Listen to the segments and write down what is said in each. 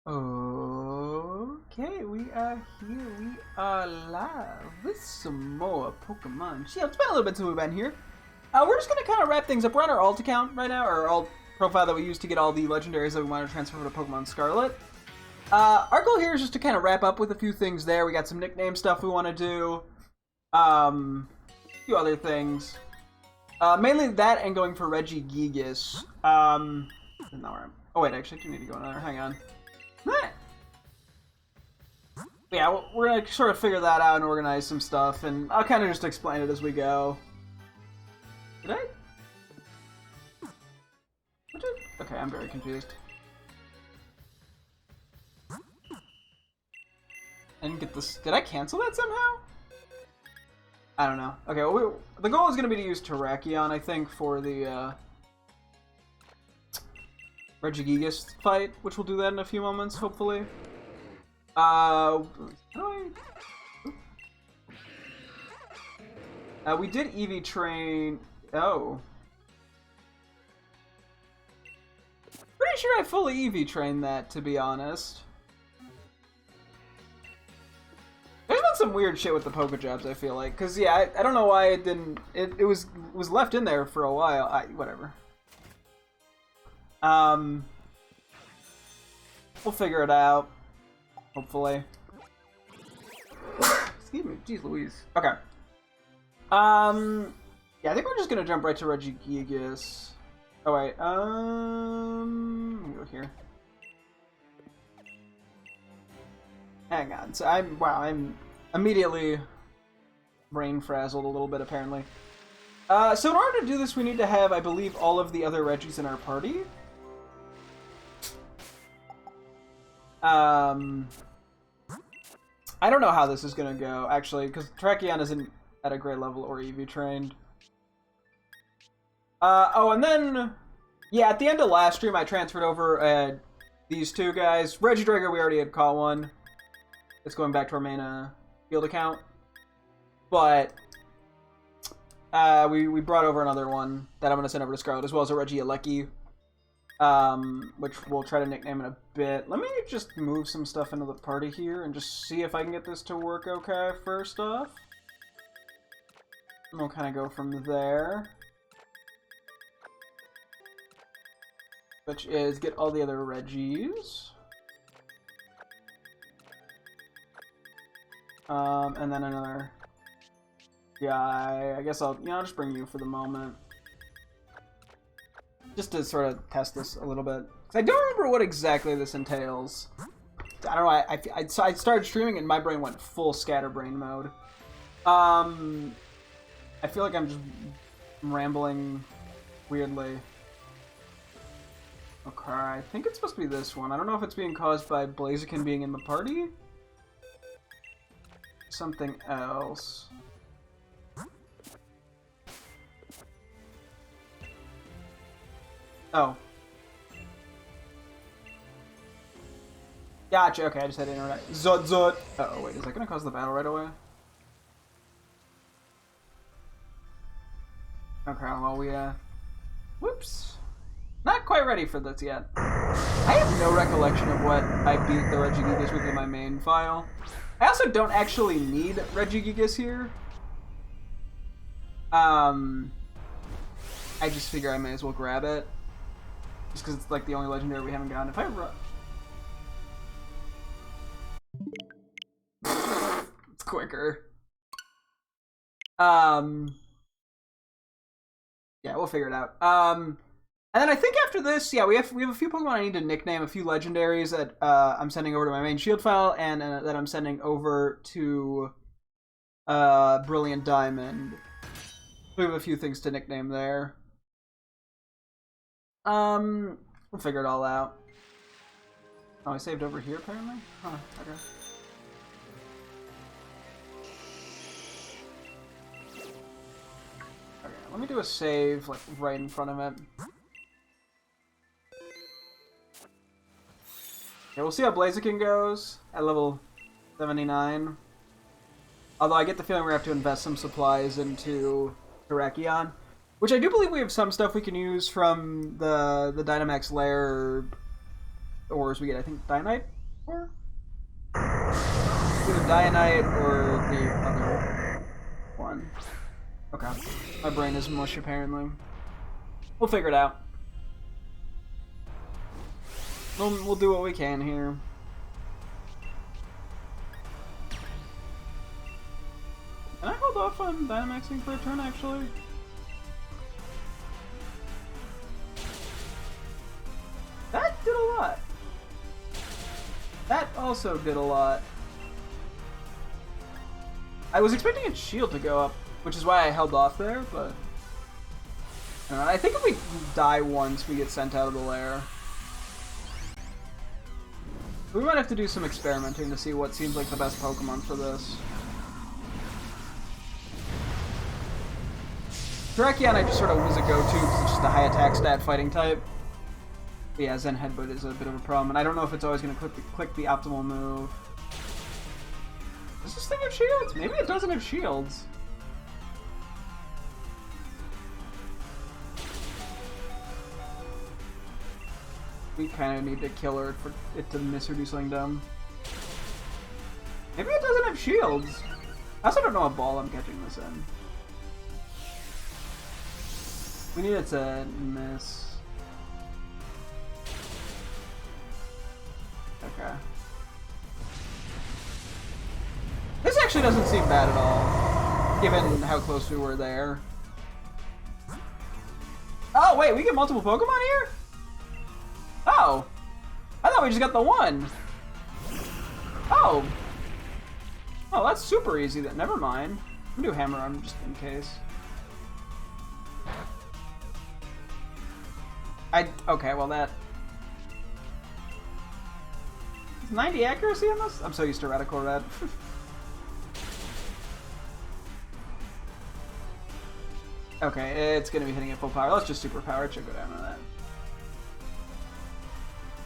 Okay, we are here. We are live with some more Pokemon Shield. It's been a little bit since we've been here. We're just gonna kind of wrap things up. We're on our alt account right now, or alt profile that we use to get all the legendaries that we want to transfer to Pokemon Scarlet. Our goal here is just to kind of wrap up with a few things there. We got some nickname stuff we want to do. A few other things. Mainly that and going for Regigigas. Oh wait, actually I do need to go another. Hang on. Yeah, we're gonna sort of figure that out and organize some stuff, and I'll kind of just explain it as we go. Did I? What did? Okay, I'm very confused. I didn't get this. Did I cancel that somehow? I don't know. Okay, well, the goal is going to be to use Terrakion, I think, for the Regigigas fight, which we'll do that in a few moments, hopefully. We did EV train. Oh. Pretty sure I fully EV trained that, to be honest. There's been some weird shit with the Pokejobs, I feel like. Because, yeah, I don't know why it didn't... It was left in there for a while. Whatever. We'll figure it out. Hopefully. Excuse me. Jeez Louise. Okay. Yeah, I think we're just gonna jump right to Regigigas. Oh, wait. Let me go here. Hang on. So I'm immediately brain frazzled a little bit, apparently. So in order to do this, we need to have, I believe, all of the other Regis in our party. I don't know how this is gonna go, actually, because Terrakion isn't at a great level or EV trained. Oh, and then, yeah, at the end of last stream, I transferred over these two guys. Regidrago, we already had caught one. It's going back to our main field account. But we brought over another one that I'm going to send over to Scarlet, as well as a Regieleki, which we'll try to nickname in a bit. Let me just move some stuff into the party here and just see if I can get this to work okay first off. And we'll kind of go from there. Which is get all the other Regis. And then another guy. I guess I'll just bring you for the moment. Just to sort of test this a little bit. Because I don't remember what exactly this entails. I don't know, I started streaming and my brain went full scatterbrain mode. I feel like I'm just rambling weirdly. Okay, I think it's supposed to be this one. I don't know if it's being caused by Blaziken being in the party. Something else. Oh. Gotcha, okay, I just had internet. Zut zut! Uh-oh, wait, is that gonna cause the battle right away? Okay, well, whoops. Not quite ready for this yet. I have no recollection of what I beat the Regigigas with in my main file. I also don't actually need Regigigas here. I just figure I may as well grab it. Just because it's like the only legendary we haven't gotten. If I it's quicker. Yeah, we'll figure it out. And then I think after this, yeah, we have a few Pokemon I need to nickname, a few legendaries that I'm sending over to my main Shield file, and that I'm sending over to Brilliant Diamond. We have a few things to nickname there. We'll figure it all out. Oh, I saved over here apparently? Huh, okay. Okay, let me do a save like right in front of it. Okay, we'll see how Blaziken goes at level 79. Although I get the feeling we're going to have to invest some supplies into Terrakion. Which I do believe we have some stuff we can use from the Dynamax lair ores we get. I think Dionite ore? Either Dionite or the other one. Okay. My brain is mush apparently. We'll figure it out. We'll do what we can here. Can I hold off on Dynamaxing for a turn, actually? That did a lot. That also did a lot. I was expecting its shield to go up, which is why I held off there, but... I think if we die once, we get sent out of the lair. We might have to do some experimenting to see what seems like the best Pokemon for this. Terrakion I just sort of was a go-to because it's just a high attack stat fighting type. But yeah, Zen Headbutt is a bit of a problem, and I don't know if it's always going to click the optimal move. Does this thing have shields? Maybe it doesn't have shields. We kind of need to kill her for it to miss her do something dumb. Maybe it doesn't have shields. I also don't know what ball I'm catching this in. We need it to miss. Okay. This actually doesn't seem bad at all, given how close we were there. Oh, wait, we get multiple Pokemon here? Oh! I thought we just got the one! Oh! Oh, that's super easy then. Never mind. I'm gonna do Hammer on just in case. Okay, well that... 90 accuracy on this? I'm so used to Radical Red. Okay, it's gonna be hitting at full power. Let's just superpower. It should go down to that.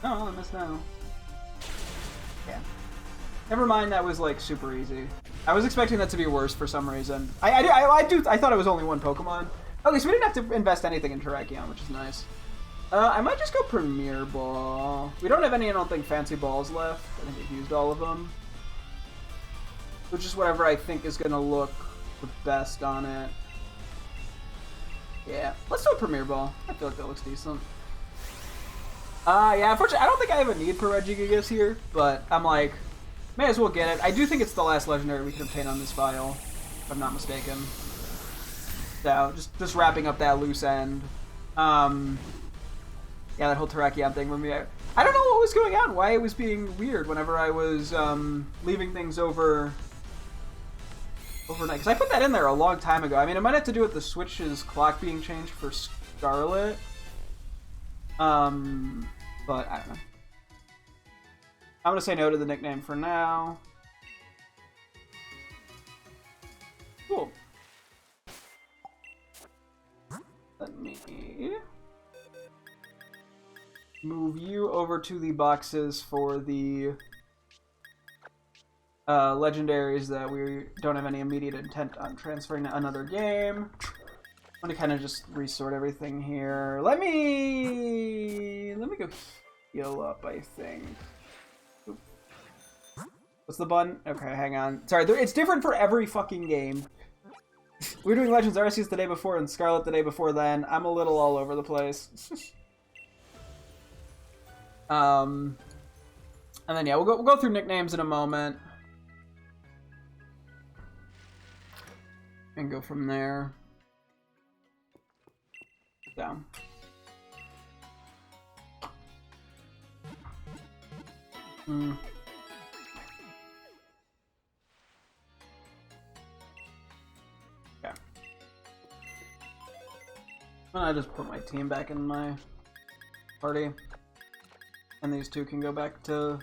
Oh, I missed now. Yeah. Never mind, that was like super easy. I was expecting that to be worse for some reason. I thought it was only one Pokemon. Okay, so we didn't have to invest anything in Terrakion, which is nice. I might just go Premier Ball. We don't have any, I don't think, fancy balls left. I think we've used all of them. Which is whatever I think is going to look the best on it. Yeah, let's do a Premier Ball. I feel like that looks decent. Yeah, unfortunately, I don't think I have a need for Regigigas here, but I'm like, may as well get it. I do think it's the last legendary we can obtain on this file, if I'm not mistaken. So, just wrapping up that loose end. Yeah, that whole Terrakion thing with me. I don't know what was going on, why it was being weird whenever I was leaving things overnight. Because I put that in there a long time ago. I mean, it might have to do with the Switch's clock being changed for Scarlet. But I don't know. I'm going to say no to the nickname for now. Cool. Let me move you over to the boxes for the legendaries that we don't have any immediate intent on transferring to another game. I'm gonna kind of just resort everything here. Let me go heal up, I think. Oop. What's the button? Okay, hang on. Sorry, it's different for every fucking game. We were doing Legends Arceus the day before and Scarlet the day before then. I'm a little all over the place. And then yeah, we'll go through nicknames in a moment. And go from there. Down. Okay. I just put my team back in my party. And these two can go back to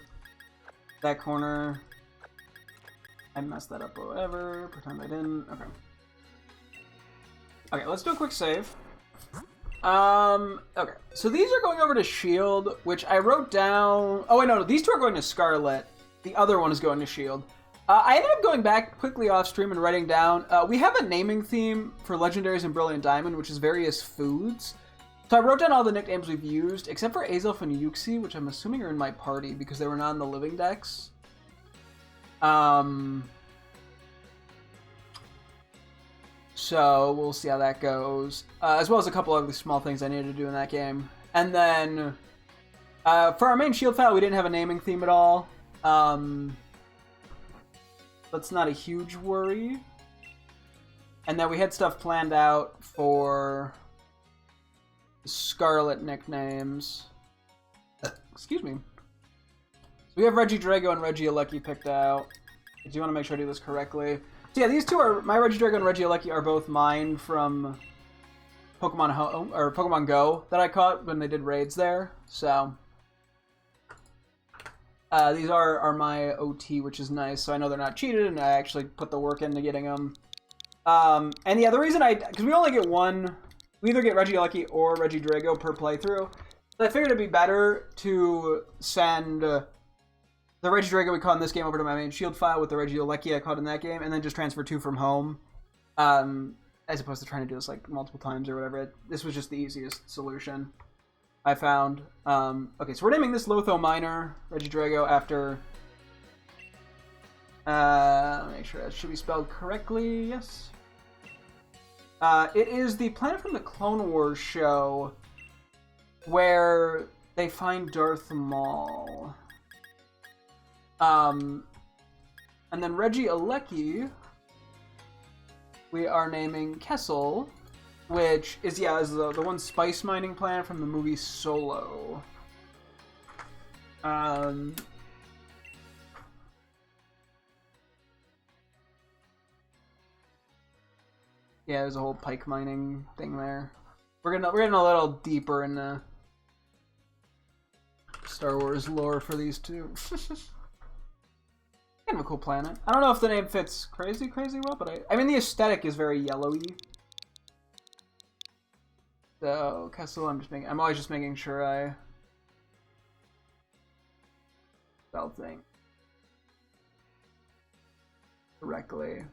that corner. I messed that up or whatever. Pretend I didn't. Okay. Okay, let's do a quick save. Okay. So these are going over to Shield, which I wrote down... Oh, wait, no. These two are going to Scarlet. The other one is going to Shield. I ended up going back quickly off stream and writing down... we have a naming theme for Legendaries and Brilliant Diamond, which is various foods. So I wrote down all the nicknames we've used, except for Azelf and Yuxi, which I'm assuming are in my party because they were not in the living decks. So we'll see how that goes, as well as a couple of small things I needed to do in that game. And then for our main shield file, we didn't have a naming theme at all. That's not a huge worry. And then we had stuff planned out for Scarlet nicknames. Excuse me. So we have Regidrago and Regieleki picked out. I do want to make sure I do this correctly. So yeah, these two are, my Regidrago and Regieleki are both mine from Pokemon Home, or Pokemon Go that I caught when they did raids there. So these are my OT, which is nice. So I know they're not cheated, and I actually put the work into getting them. And yeah, the reason because we only get one, we either get Regieleki or Regidrago per playthrough. So I figured it'd be better to send the Regidrago we caught in this game over to my main shield file with the Regieleki I caught in that game, and then just transfer 2 from home. As opposed to trying to do this like multiple times or whatever. This was just the easiest solution I found. Okay, so we're naming this Lotho Minor Regidrago after... let me make sure that should be spelled correctly. Yes. It is the planet from the Clone Wars show where they find Darth Maul. And then Regieleki, we are naming Kessel, which is, yeah, is the one spice mining planet from the movie Solo. Yeah, there's a whole pike mining thing there. We're getting a little deeper in the Star Wars lore for these two. Kind of a cool planet. I don't know if the name fits crazy well, but I mean the aesthetic is very yellowy. So Kessel, I'm always just making sure I spell things correctly.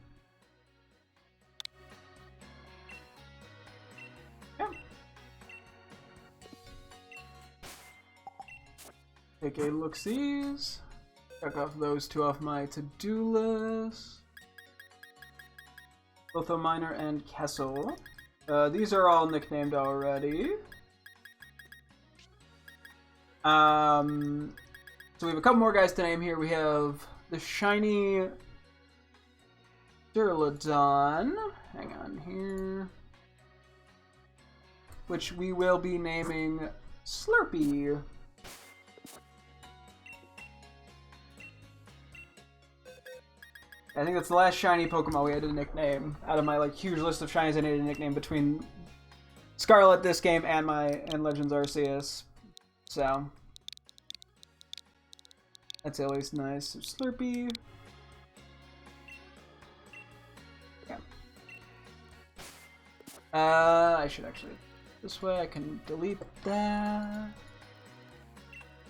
Yeah. Take a look-sees. Check off those two off my to-do list. Lotho Minor and Kessel. These are all nicknamed already. So we have a couple more guys to name here. We have the shiny Duraludon. Hang on here. Which we will be naming Slurpee. I think that's the last shiny Pokemon we had to nickname out of my like huge list of shinies I needed to nickname between Scarlet this game and Legends Arceus. So that's at least nice. So Slurpee. Yeah. I should actually this way I can delete that.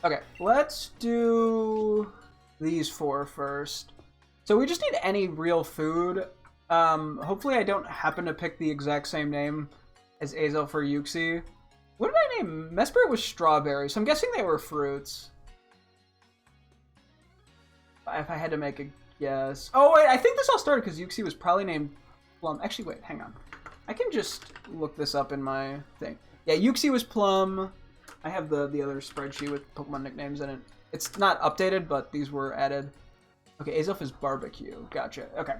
Okay, let's do these 4 first. So we just need any real food. Hopefully I don't happen to pick the exact same name as Azelf or Yuxi. What did I name? Mesprit was strawberry, so I'm guessing they were fruits. If I had to make a guess. Oh wait, I think this all started because Yuxi was probably named Plum. Actually, wait, hang on. I can just look this up in my thing. Yeah, Yuxi was Plum. I have the other spreadsheet with Pokemon nicknames in it. It's not updated, but these were added. Okay, Azelf is Barbecue. Gotcha. Okay.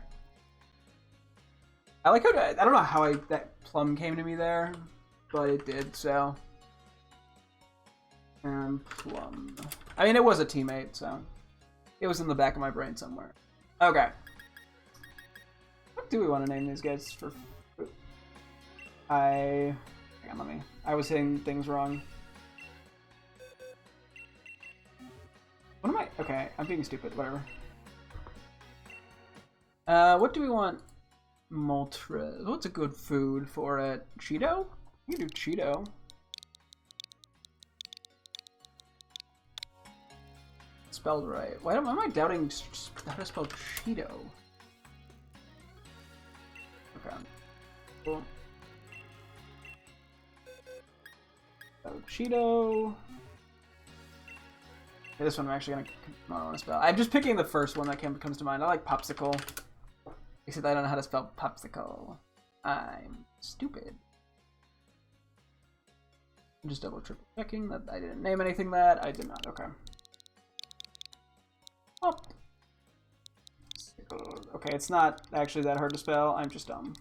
I like how I don't know how that Plum came to me there, but it did. So, and Plum. I mean, it was a teammate, so it was in the back of my brain somewhere. Okay. What do we want to name these guys for? Hang on, I was hitting things wrong. What am I? Okay, I'm being stupid. Whatever. What do we want? Moltres. What's a good food for it? Cheeto? You can do Cheeto. Spelled right. Why am I doubting how to spell Cheeto? Okay. Cool. Cheeto. Okay, this one I'm actually gonna spell. I'm just picking the first one that comes to mind. I like Popsicle. Except I don't know how to spell Popsicle. I'm stupid. I'm just triple checking that I didn't name anything that I did not. Okay. Pop. Okay, it's not actually that hard to spell. I'm just dumb.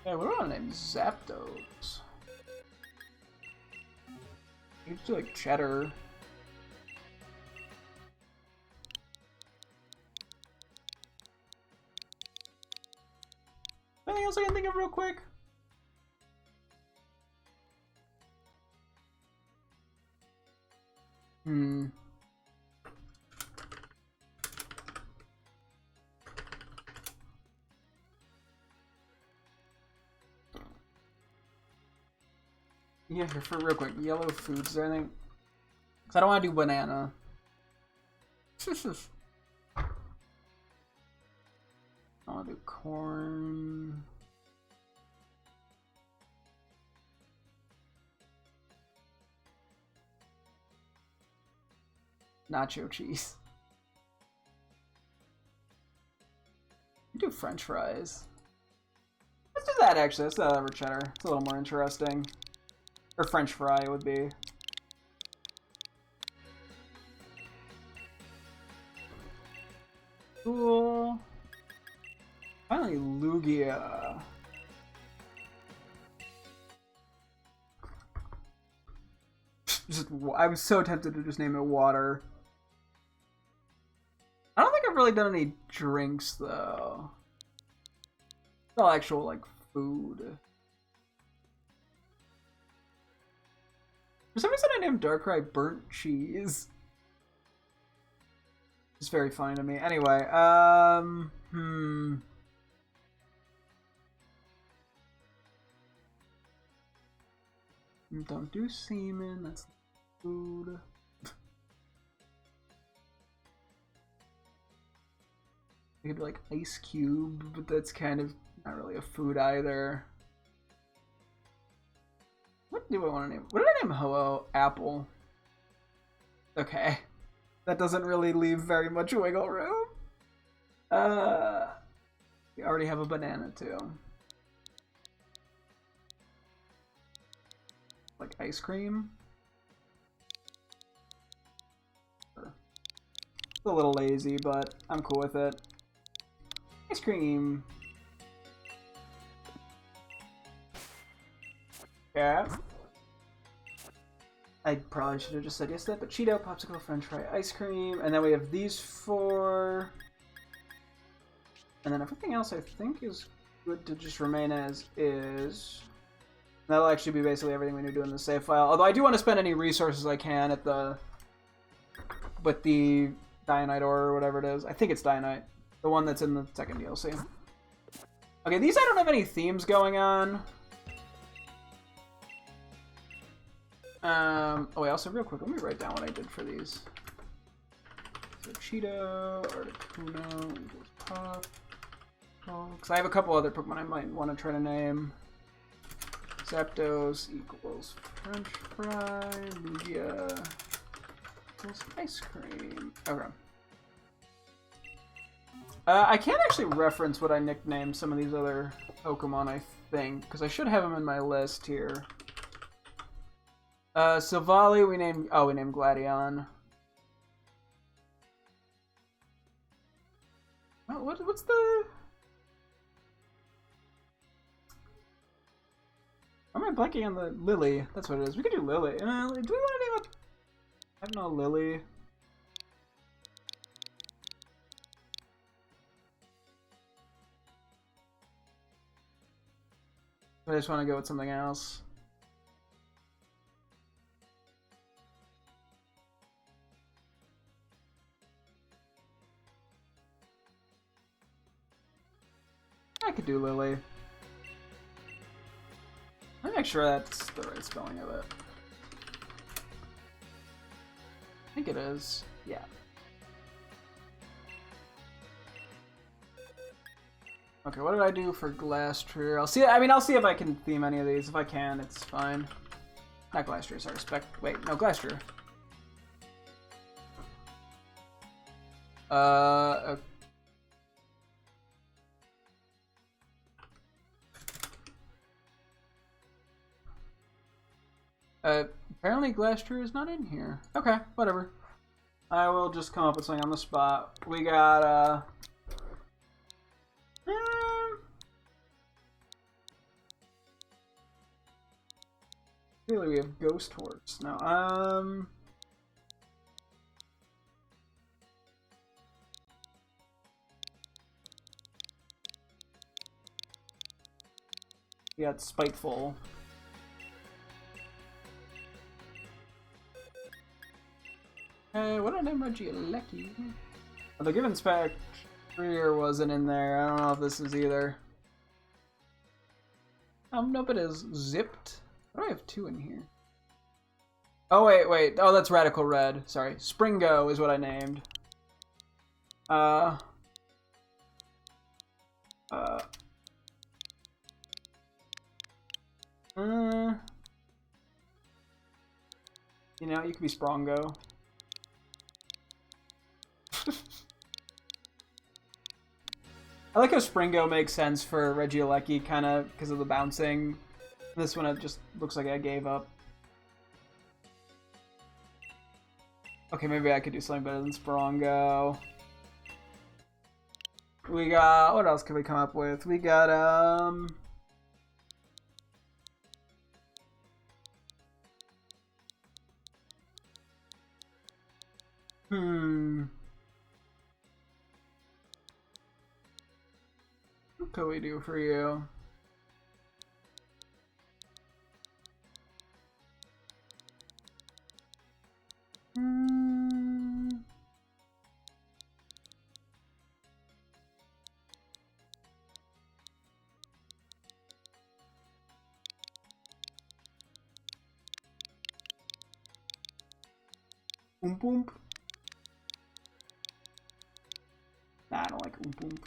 Hey, what do I name Zapdos? You could do like Cheddar. Anything else I can think of real quick? Yeah, for real quick, yellow foods. Is there anything? Because I don't want to do banana. I want to do corn. Nacho cheese. Do French fries. Let's do that actually. Let's do that over cheddar. It's a little more interesting. Or French fry would be. Cool. Finally, Lugia. I'm so tempted to just name it water. I don't think I've really done any drinks though. No actual like food. For some reason I named Darkrai Burnt Cheese. It's very funny to me. Anyway, Don't do semen, that's food. You could be like Ice Cube, but that's kind of not really a food either. What do I want to name? What did I name Ho-Oh? Apple. Okay. That doesn't really leave very much wiggle room. We already have a banana too. Like ice cream? It's a little lazy, but I'm cool with it. Ice cream. Yeah. I probably should have just said yes to that, but Cheeto, Popsicle, French fry, ice cream, and then we have these four. And then everything else I think is good to just remain as is. That'll actually be basically everything we need to do in the save file. Although I do want to spend any resources I can at with the Dionite ore or whatever it is. I think it's Dionite. The one that's in the second DLC. Okay, these I don't have any themes going on. Oh wait, also real quick, let me write down what I did for these. So Cheeto, Articuno, equals Pop. Because I have a couple other Pokemon I might want to try to name. Zapdos equals French fry, Lugia equals ice cream. Okay. I can't actually reference what I nicknamed some of these other Pokemon, I think, because I should have them in my list here. Silvally, we named Gladion. Oh, what's the... Why am I blanking on the Lily? That's what it is. We could do Lily. Do we want to name it? I don't know, Lily. I just want to go with something else. I could do Lily. Let me make sure that's the right spelling of it. I think it is. Yeah. Okay, what did I do for Glastrier? I'll see. I mean, I'll see if I can theme any of these. If I can, it's fine. Not Glastrier, sorry. Wait, no, Glastrier. Okay. Apparently Glastrier is not in here. Okay, whatever. I will just come up with something on the spot. We got, Clearly we have Ghost Horse. No, we got Spiteful. What did I name Regieleki? Oh, the Given Spectre wasn't in there. I don't know if this is either. Nope, it is Zipped. Why do I have 2 in here? Oh, wait. Oh, that's Radical Red. Sorry. Springo is what I named. You know, you could be Sprongo. I like how Springo makes sense for Regieleki, kind of because of the bouncing. This one, it just looks like I gave up. Okay, maybe I could do something better than Sprongo. We got... What else can we come up with? We got, What could we do for you? Oomp Oomp. Nah, I don't like Oomp Oomp.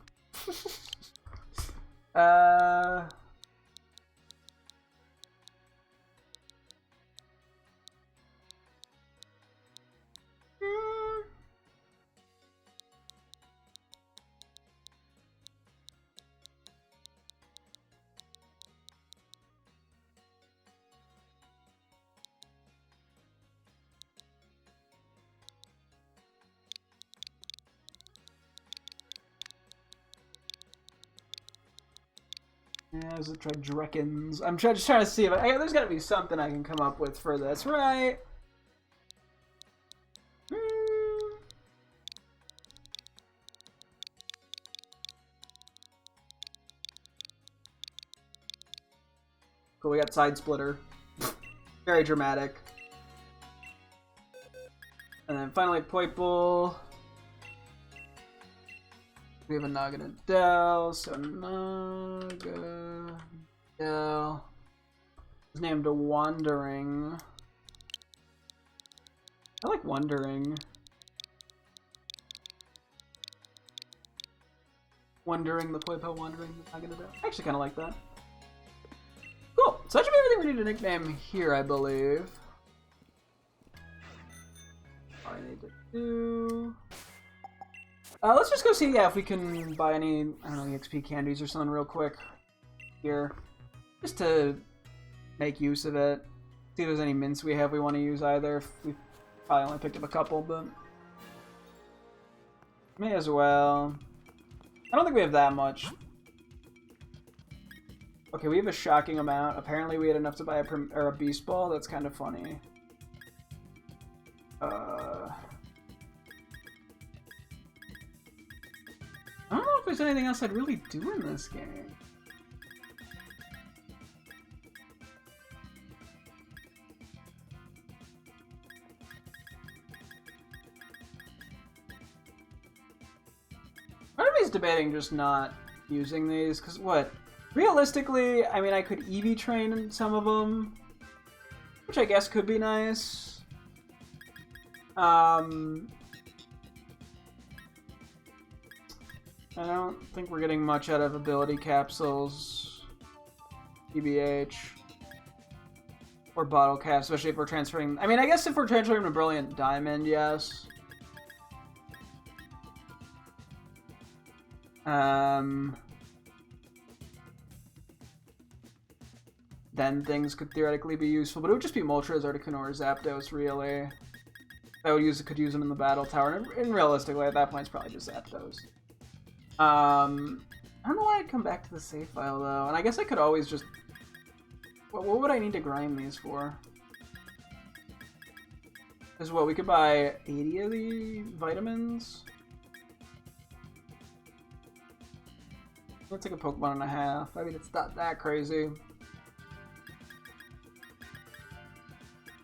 Yeah, let's try Dreckens. I'm just trying to see if there's got to be something I can come up with for this, right? Cool, we got Side Splitter. Very dramatic. And then finally Poiple. We have a Naganadel, so Nagadel is named a Wandering. I like Wandering. Wandering, the Poipel Wandering, the Naganadel. I actually kind of like that. Cool, so that should be everything we need to nickname here, I believe. All I need to do... let's just go see, if we can buy any, I don't know, EXP candies or something real quick here. Just to make use of it. See if there's any mints we have we want to use either. We probably only picked up a couple, but... May as well. I don't think we have that much. Okay, we have a shocking amount. Apparently we had enough to buy a Beast Ball. That's kind of funny. I don't know if there's anything else I'd really do in this game. Part of me is debating just not using these, because what? Realistically, I mean, I could EV train some of them, which I guess could be nice. I don't think we're getting much out of ability capsules, TBH, or bottle caps, especially if we're transferring. I mean, I guess if we're transferring to Brilliant Diamond, yes. Then things could theoretically be useful, but it would just be Moltres, Articuno, or Zapdos, really. I could use them in the battle tower, and realistically, at that point, it's probably just Zapdos. I don't know why I'd come back to the save file, though, and I guess I could always just... What would I need to grind these for? Because what, we could buy 80 of the vitamins? Let's take a Pokemon and a half. I mean, it's not that crazy.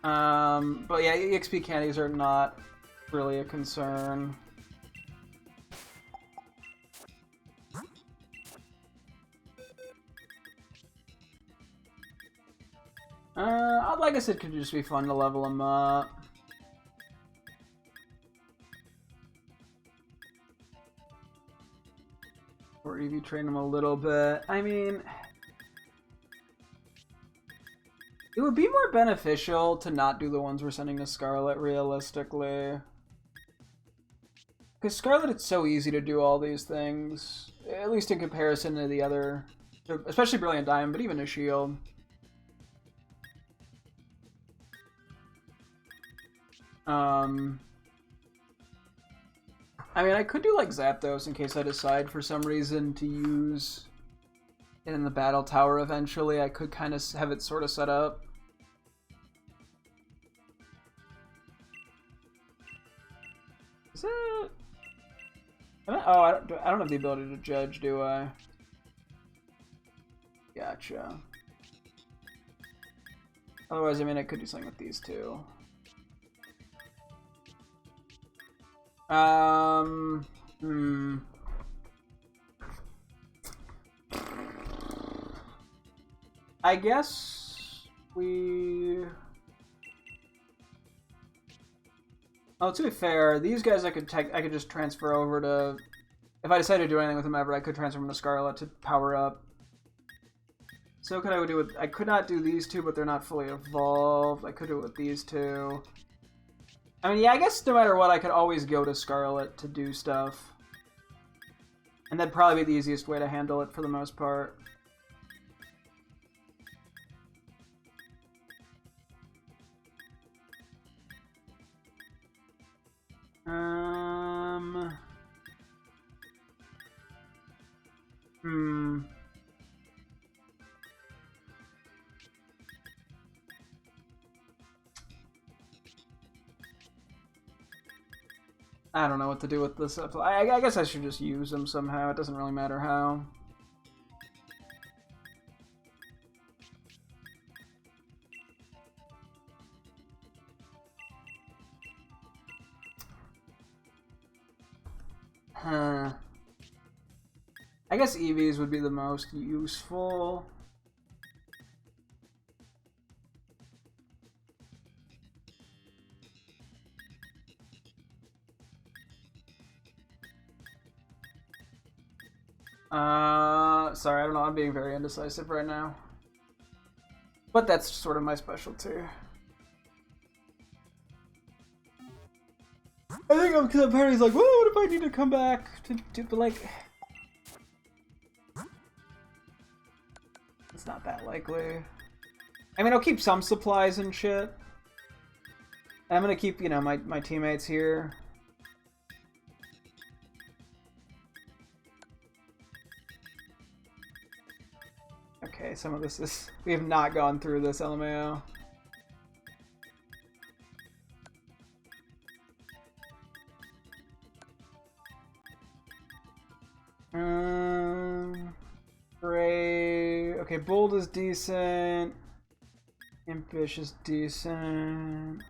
But yeah, EXP candies are not really a concern. Like I said, could just be fun to level them up. Or EV train them a little bit. I mean... It would be more beneficial to not do the ones we're sending to Scarlet, realistically. Because Scarlet, it's so easy to do all these things. At least in comparison to the other... Especially Brilliant Diamond, but even a Shield. I mean, I could do like Zapdos in case I decide for some reason to use it in the battle tower eventually. I could kind of have it sort of set up. Is it? I don't have the ability to judge, do I? Gotcha. Otherwise, I mean, I could do something with these two. I guess we... Oh, to be fair, these guys I could just transfer over to... If I decided to do anything with them ever, I could transfer them to Scarlet to power up. So could I do it? I could not do these two, but they're not fully evolved. I could do it with these two. I mean, yeah, I guess no matter what, I could always go to Scarlet to do stuff. And that'd probably be the easiest way to handle it for the most part. I don't know what to do with this. I guess I should just use them somehow. It doesn't really matter how. Huh. I guess EVs would be the most useful. Sorry, I don't know, I'm being very indecisive right now. But that's sort of my specialty. I think I'm, because apparently he's like, well, what if I need to come back to but like... It's not that likely. I mean, I'll keep some supplies and shit. I'm gonna keep, you know, my teammates here. Okay, some of this is... We have not gone through this, LMAO. Gray... Okay, Bold is decent. Impish is decent.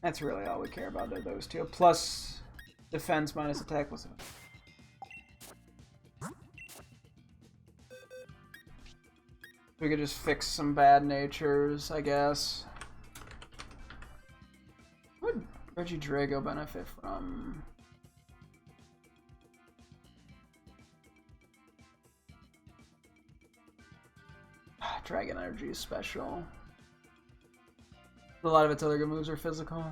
That's really all we care about, are those two. Plus defense minus attack. What's it? We could just fix some bad natures, I guess. What would Regidrago benefit from? Dragon Energy is special. A lot of its other good moves are physical.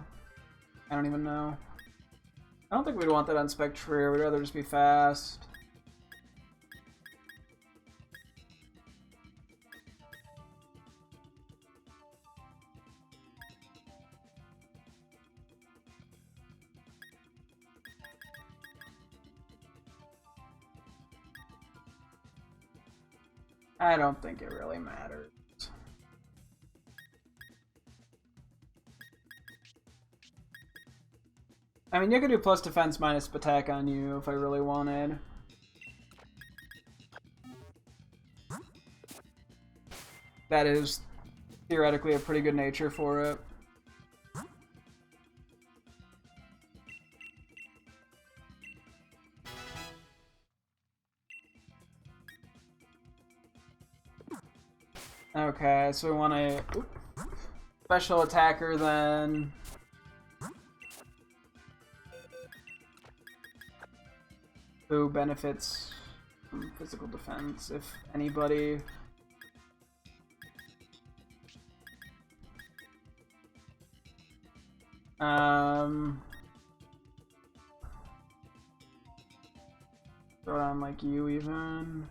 I don't even know. I don't think we'd want that on Spectrier. We'd rather just be fast. I don't think it really matters. I mean, you could do plus defense minus attack on you if I really wanted. That is theoretically a pretty good nature for it. Okay, so we want a special attacker then. Who benefits from physical defense, if anybody. Throw it on like you even.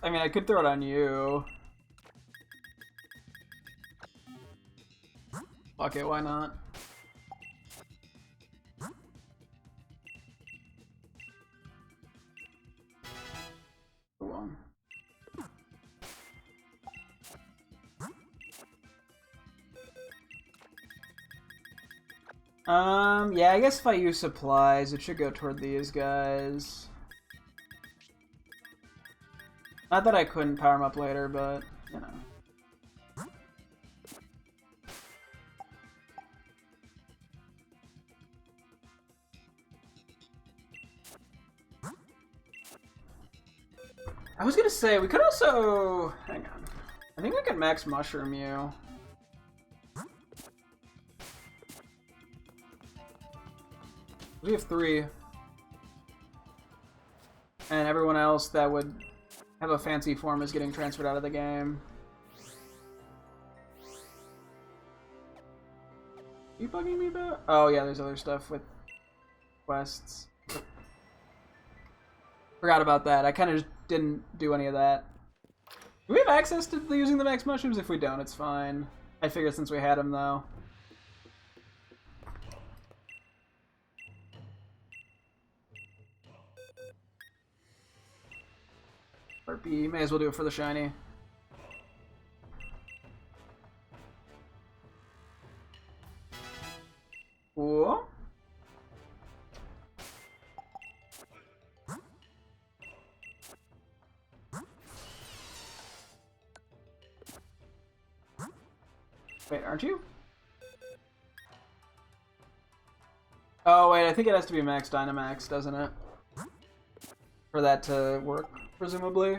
I mean, I could throw it on you. Fuck it, why not? Cool. Yeah, I guess if I use supplies, it should go toward these guys. Not that I couldn't power them up later, but, you know. I was gonna say, we could also... Hang on. I think we can max mushroom you. We have 3. And everyone else that would have a fancy form is getting transferred out of the game. Are you bugging me about? Oh yeah, there's other stuff with quests. Forgot about that. I kind of didn't do any of that. Do we have access to using the max mushrooms? If we don't, it's fine. I figured since we had them though. Or B, may as well do it for the shiny. Cool. Wait, aren't you? Oh wait, I think it has to be max Dynamax, doesn't it? For that to work, presumably.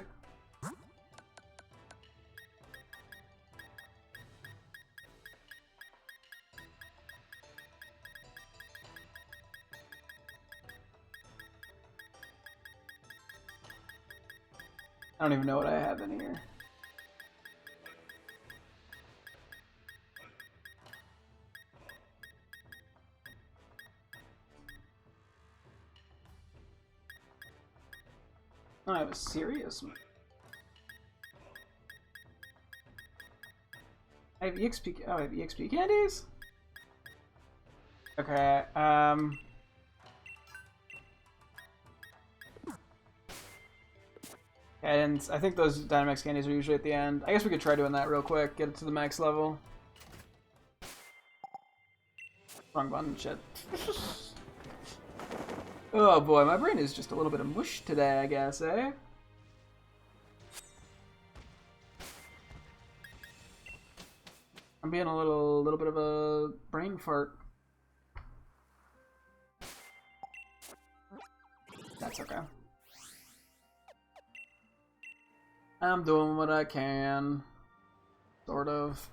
I don't even know what I have in here. Oh, I have a serious one. I have EXP. Oh, I have EXP candies? Okay, and I think those Dynamax candies are usually at the end. I guess we could try doing that real quick, get it to the max level. Wrong button, shit. Oh boy, my brain is just a little bit of mush today, I guess, eh? I'm being a little bit of a brain fart. That's okay. I'm doing what I can. Sort of.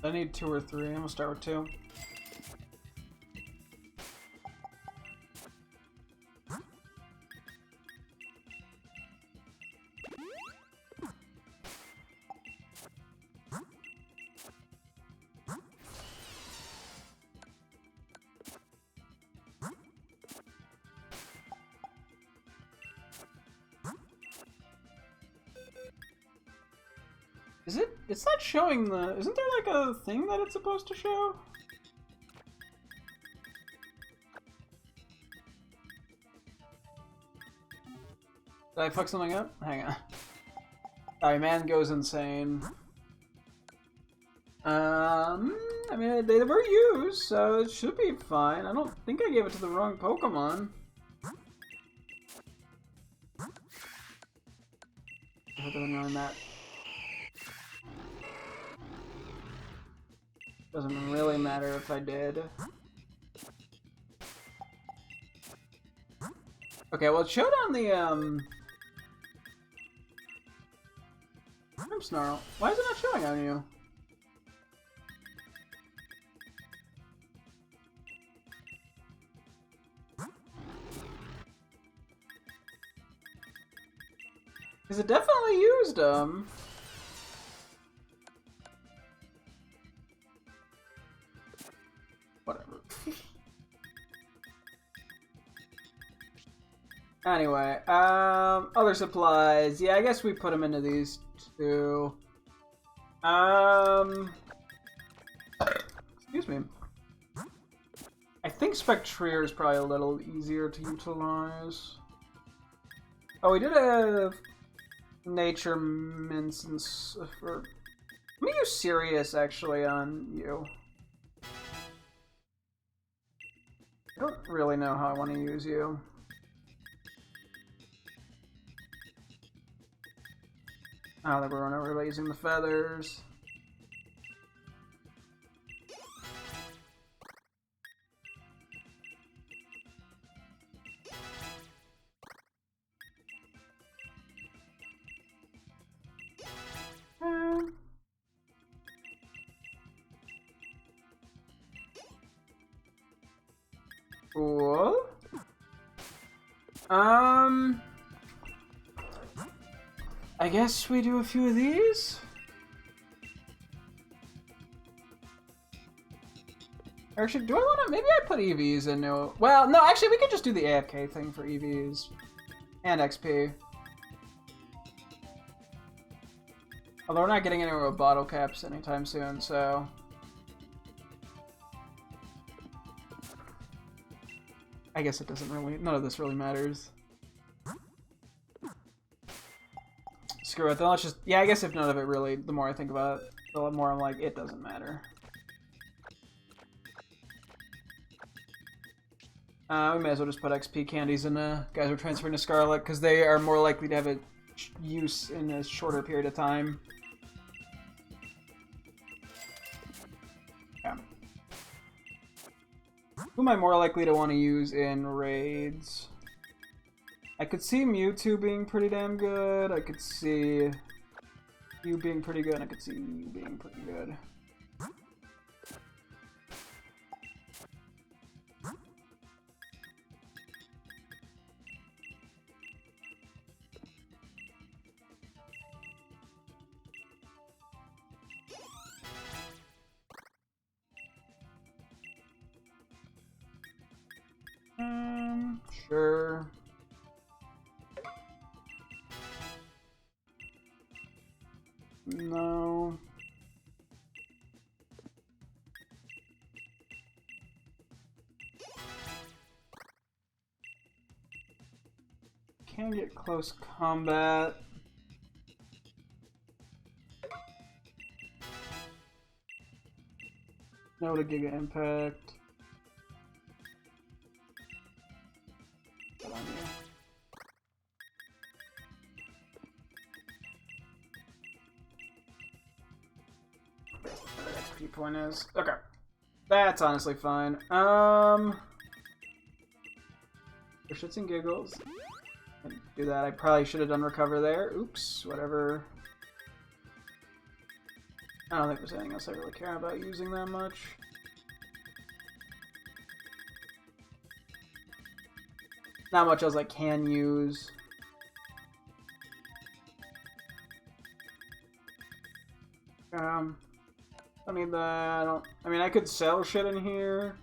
I need 2 or 3. I'm gonna start with 2. Is it? It's not showing the... Isn't there like a thing that it's supposed to show? Did I fuck something up? Hang on. Sorry, man goes insane. I mean, they were used, so it should be fine. I don't think I gave it to the wrong Pokemon. It doesn't really matter. Doesn't really matter if I did. Okay, well, it showed on the, Snarl. Why is it not showing on you? Because it definitely used them. Whatever. Anyway, other supplies. Yeah, I guess we put them into these two. Excuse me. I think Spectrier is probably a little easier to utilize. Oh, we did have Nature Mints and for. Let me use Sirius actually on you. I don't really know how I want to use you. Oh, that we're not really using the feathers. Cool. I guess we do a few of these. Actually, do I want to? Maybe I put EVs into. Well, no. Actually, we could just do the AFK thing for EVs and XP. Although we're not getting anywhere with bottle caps anytime soon, so. I guess it doesn't really. None of this really matters. Screw it, then let's just... Yeah, I guess if none of it really... The more I think about it, the more I'm like, it doesn't matter. We may as well just put XP candies in guys who are transferring to Scarlet, because they are more likely to have a use in a shorter period of time. Yeah. Who am I more likely to want to use in raids? I could see Mewtwo being pretty damn good. I could see you being pretty good. I could see you being pretty good. Sure. No. Can get close combat. No to Giga Impact. Put on you. XP point is. Okay. That's honestly fine. For shits and giggles. Do that. I probably should have done recover there. Oops, whatever. I don't think there's anything else I really care about using that much. Not much else I can use. I need that. I mean, I could sell shit in here,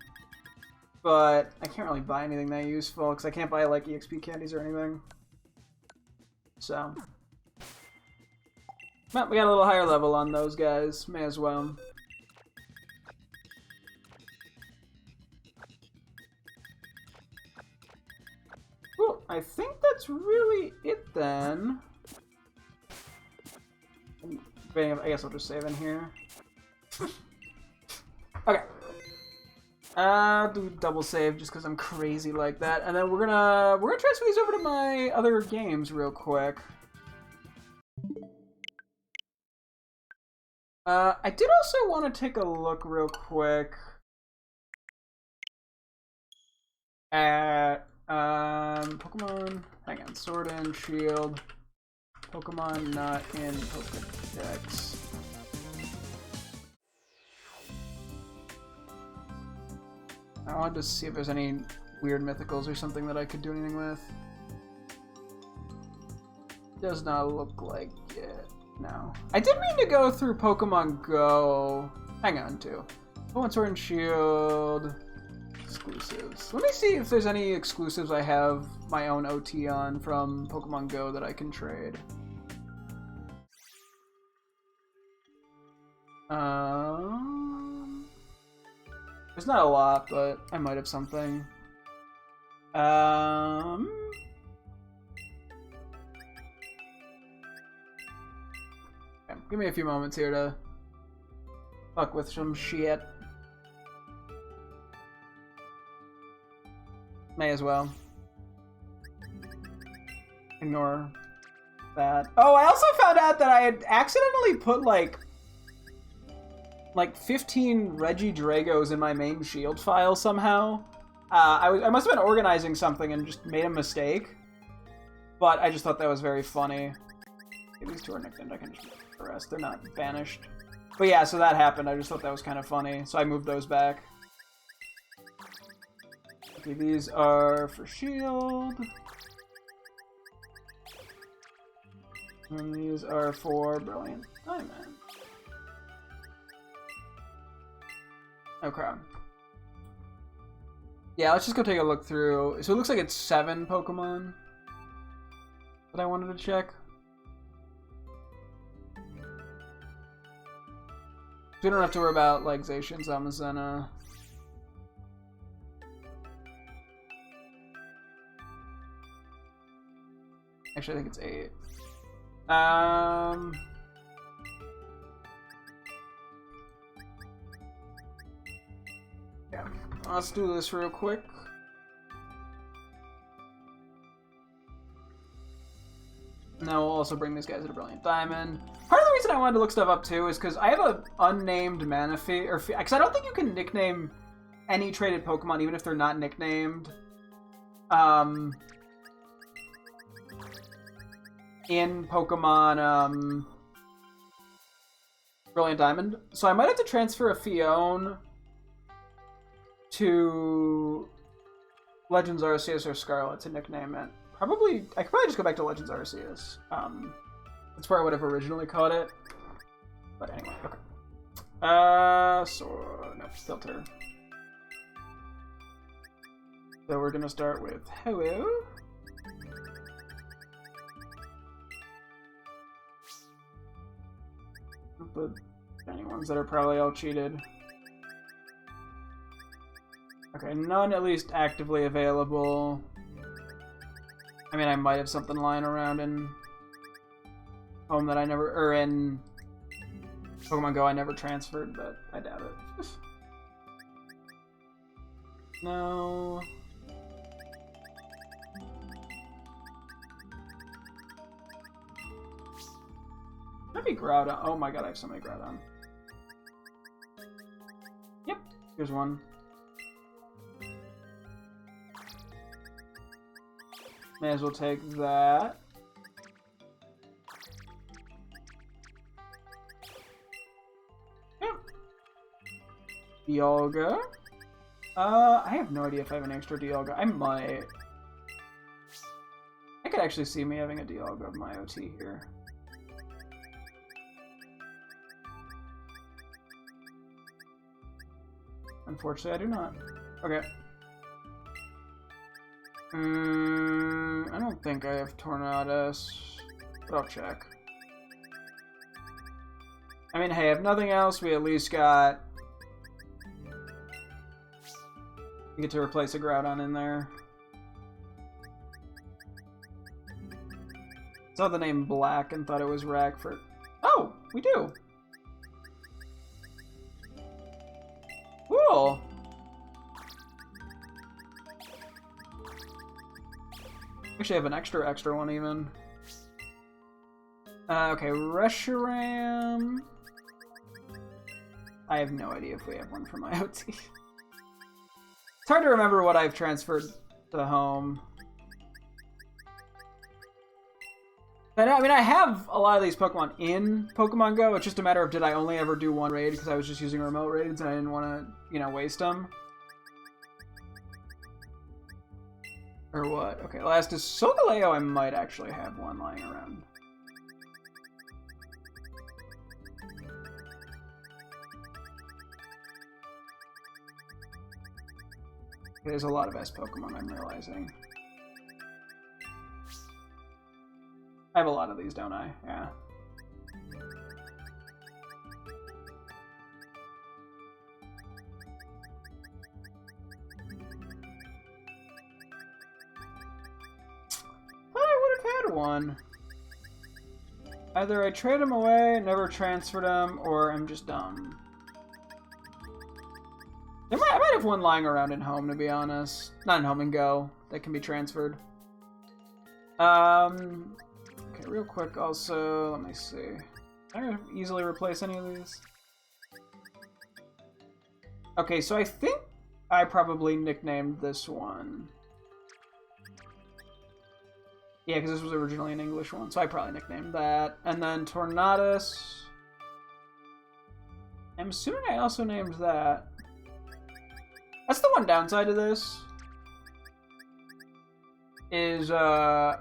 but I can't really buy anything that useful because I can't buy like EXP candies or anything. So, well, we got a little higher level on those guys. May as well. Cool. I think that's really it then. I guess I'll just save in here. Okay. Do double save just because I'm crazy like that, and then we're gonna transfer these over to my other games real quick. I did also want to take a look real quick at Pokemon. Hang on, Sword and Shield. Pokemon not in Pokedex. I wanted to see if there's any weird mythicals or something that I could do anything with. Does not look like it. No. I did mean to go through Pokemon Go. Hang on, too. Pokemon Sword and Shield. Exclusives. Let me see if there's any exclusives I have my own OT on from Pokemon Go that I can trade. There's not a lot, but I might have something. Okay, give me a few moments here to fuck with some shit. May as well. Ignore that. Oh, I also found out that I had accidentally put like 15 Regidragos in my main shield file somehow. I must have been organizing something and just made a mistake. But I just thought that was very funny. Okay, these two are nicknamed. I can just move the rest. They're not banished. But yeah, so that happened. I just thought that was kind of funny. So I moved those back. Okay, these are for shield. And these are for Brilliant Diamond. Okay. Yeah, let's just go take a look through. So it looks like it's 7 Pokemon that I wanted to check. We don't have to worry about like Zacian, Zamazenta. Actually, I think it's 8. Yeah, let's do this real quick. Now we'll also bring these guys to the Brilliant Diamond. Part of the reason I wanted to look stuff up too is because I have a unnamed Manaphy, or because I don't think you can nickname any traded Pokemon even if they're not nicknamed. In Pokemon Brilliant Diamond, so I might have to transfer a Fione to Legends Arceus or Scarlet to nickname it. Probably, I could probably just go back to Legends Arceus. That's where I would have originally caught it. But anyway, okay. So, no, filter. So we're gonna start with hello. The any ones that are probably all cheated. Okay, none at least actively available. I mean, I might have something lying around in home that I never, or in Pokemon Go I never transferred, but I doubt it. No. Maybe Groudon. Oh my god, I have so many Groudon. Here's one. May as well take that. Yep. Dialga. I have no idea if I have an extra Dialga. I might. I could actually see me having a Dialga of my OT here. Unfortunately, I do not. Okay. I don't think I have Tornadus, but I'll check. I mean, hey, if nothing else, we at least got... We get to replace a Groudon in there. Saw the name Black and thought it was Ragford. Oh, we do! Cool! Actually, I have an extra one even. Okay, Reshiram. I have no idea if we have one for my OT. It's hard to remember what I've transferred to home. But I mean, I have a lot of these Pokemon in Pokemon Go. It's just a matter of did I only ever do one raid because I was just using remote raids and I didn't want to, you know, waste them. Or what? Okay, last is Solgaleo. I might actually have one lying around. There's a lot of S Pokemon, I'm realizing. I have a lot of these, don't I? Yeah. One. Either I trade them away, never transferred them, or I'm just dumb. I might have one lying around in home, to be honest. Not in home and go. That can be transferred. Okay, real quick also, let me see. Can I easily replace any of these? Okay, so I think I probably nicknamed this one. Yeah, because this was originally an English one, so I probably nicknamed that. And then Tornadus. I'm assuming I also named that. That's the one downside to this. Is, I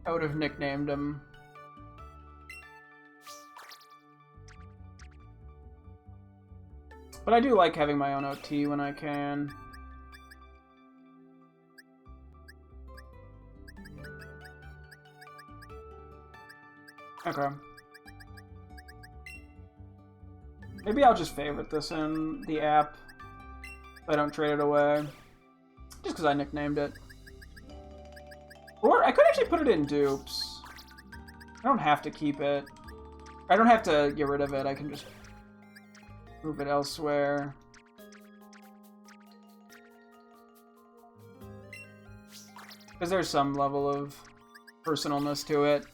would have nicknamed him. But I do like having my own OT when I can. Okay. Maybe I'll just favorite this in the app so I don't trade it away. Just because I nicknamed it. Or I could actually put it in dupes. I don't have to keep it. I don't have to get rid of it. I can just move it elsewhere. Because there's some level of personalness to it.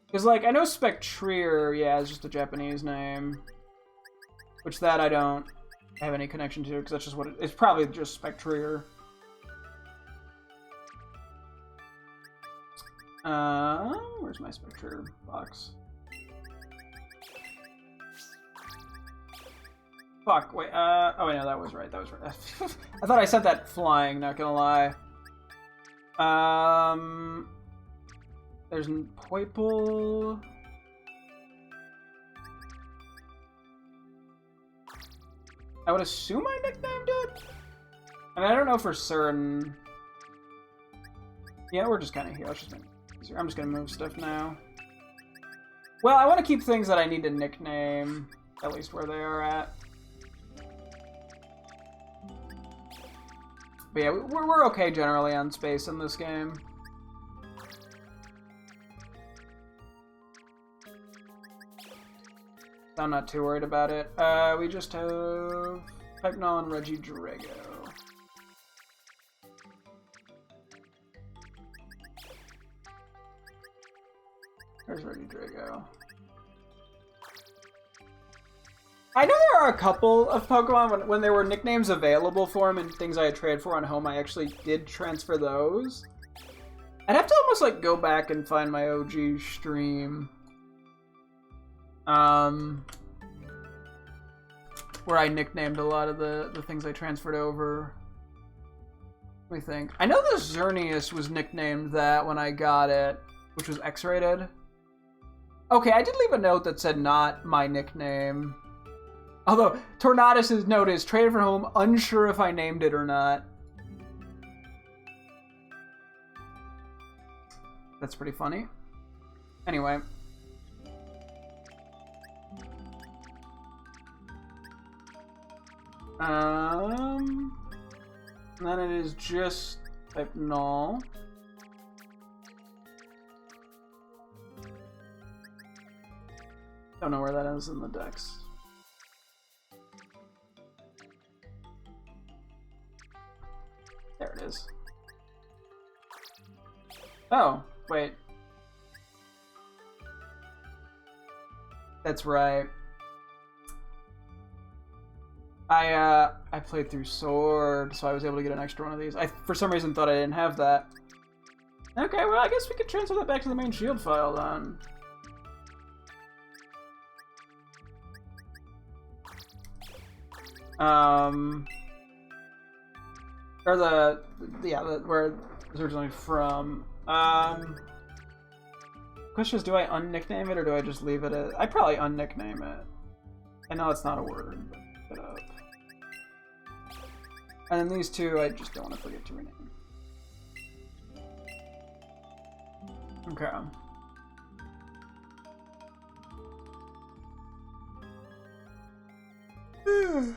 Because, like, I know Spectrier, yeah, is just a Japanese name. Which that I don't have any connection to, because that's just what it's probably just Spectrier. Where's my Spectrier box? Fuck, wait, oh wait, no, that was right, I thought I said that flying, not gonna lie. There's Poiple. I would assume I nicknamed it? I mean, I don't know for certain. Yeah, we're just kind of here. Let's just make it easier. I'm just going to move stuff now. Well, I want to keep things that I need to nickname, at least where they are at. But yeah, we're okay generally on space in this game. I'm not too worried about it. We just have Hypnol and Regidrago. There's Regidrago. I know there are a couple of Pokemon when there were nicknames available for them and things I had traded for on home, I actually did transfer those. I'd have to almost like go back and find my OG stream. Where I nicknamed a lot of the things I transferred over. Let me think. I know the Xerneas was nicknamed that when I got it, which was X-rated. Okay, I did leave a note that said not my nickname. Although, Tornadus' note is traded for home, unsure if I named it or not. That's pretty funny. Anyway. And then it is just type null. Don't know where that is in the dex. There it is. Oh, wait. That's right. I played through Sword, so I was able to get an extra one of these. I, for some reason, thought I didn't have that. Okay, well, I guess we could transfer that back to the main Shield file, then. Or where it was originally from. Question is, do I unnickname it, or do I just leave it as... I probably unnickname it. I know it's not a word, but look it up. And then these two, I just don't want to forget to rename. Okay. Whew.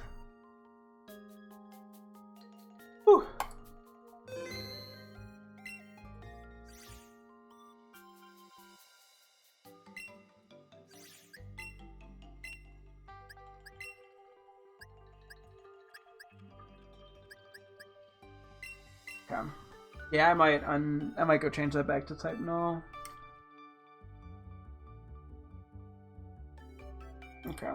Okay. Yeah, I might go change that back to type null. Okay.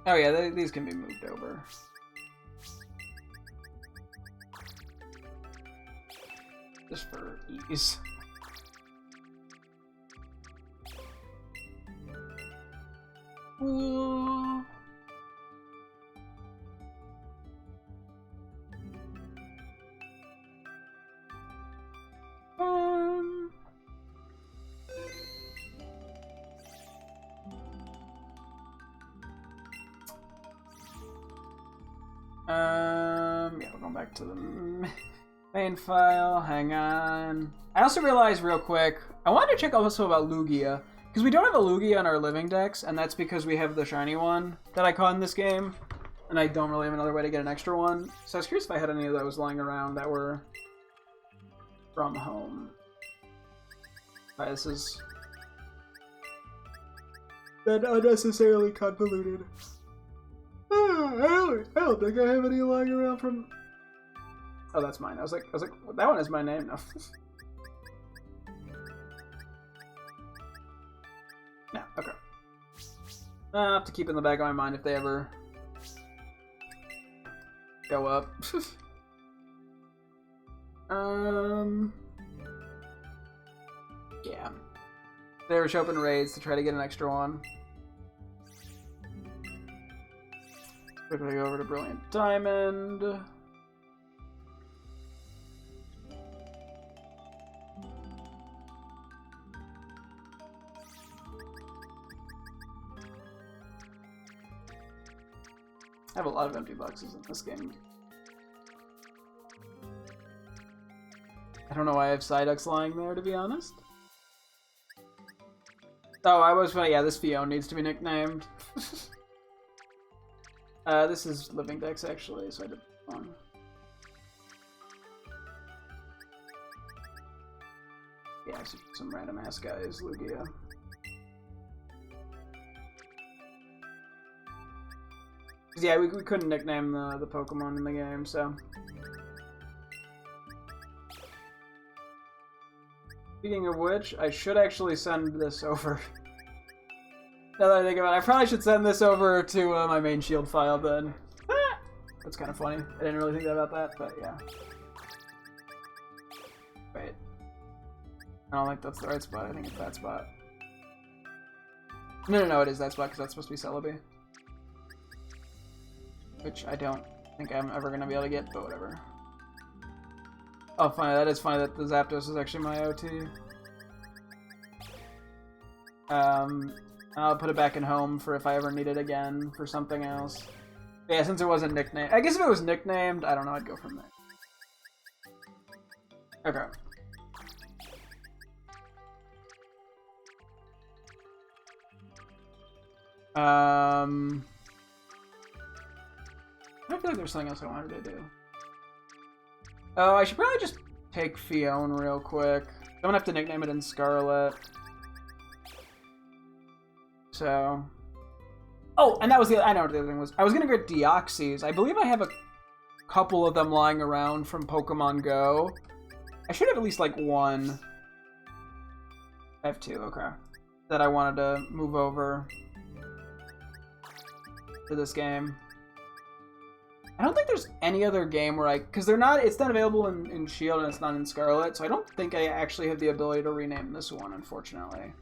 Oh yeah, these can be moved over. Just for ease. Ooh. Yeah, we're going back to the main file. Hang on. I also realized real quick, I wanted to check also about Lugia. Because we don't have a Lugia in our living decks, and that's because we have the shiny one that I caught in this game. And I don't really have another way to get an extra one. So I was curious if I had any of those lying around that were from home. Alright, this is then unnecessarily convoluted. I don't think I have any lying around from... Oh, that's mine. I was like, that one is my name. No. No, okay. I'll have to keep in the back of my mind if they ever go up. Yeah. They were open raids to try to get an extra one. Quickly go over to Brilliant Diamond. I have a lot of empty boxes in this game. I don't know why I have Psyducks lying there, to be honest. Oh, I was... Yeah, this Fion needs to be nicknamed. This is Living Dex, actually, so I did one. Yeah, some random ass guys, Lugia. Yeah, we couldn't nickname the Pokemon in the game, so... Speaking of which, I should actually send this over. Now that I think about it, I probably should send this over to my main Shield file then. That's kind of funny. I didn't really think about that, but yeah. Wait. I don't think that's the right spot. I think it's that spot. No, it is that spot because that's supposed to be Celebi. Which I don't think I'm ever going to be able to get, but whatever. Oh, funny. That is funny that the Zapdos is actually my OT. I'll put it back in home for if I ever need it again for something else. Yeah, since it wasn't nicknamed. I guess if it was nicknamed, I don't know, I'd go from there. Okay. I feel like there's something else I wanted to do. Oh, I should probably just take Fiona real quick. I'm gonna have to nickname it in Scarlet. So... Oh, and that was the... I know what the other thing was. I was gonna get Deoxys. I believe I have a couple of them lying around from Pokemon Go. I should have at least, like, one. I have two, okay. That I wanted to move over to this game. I don't think there's any other game where I... Because they're not... It's not available in Shield and it's not in Scarlet, so I don't think I actually have the ability to rename this one, unfortunately.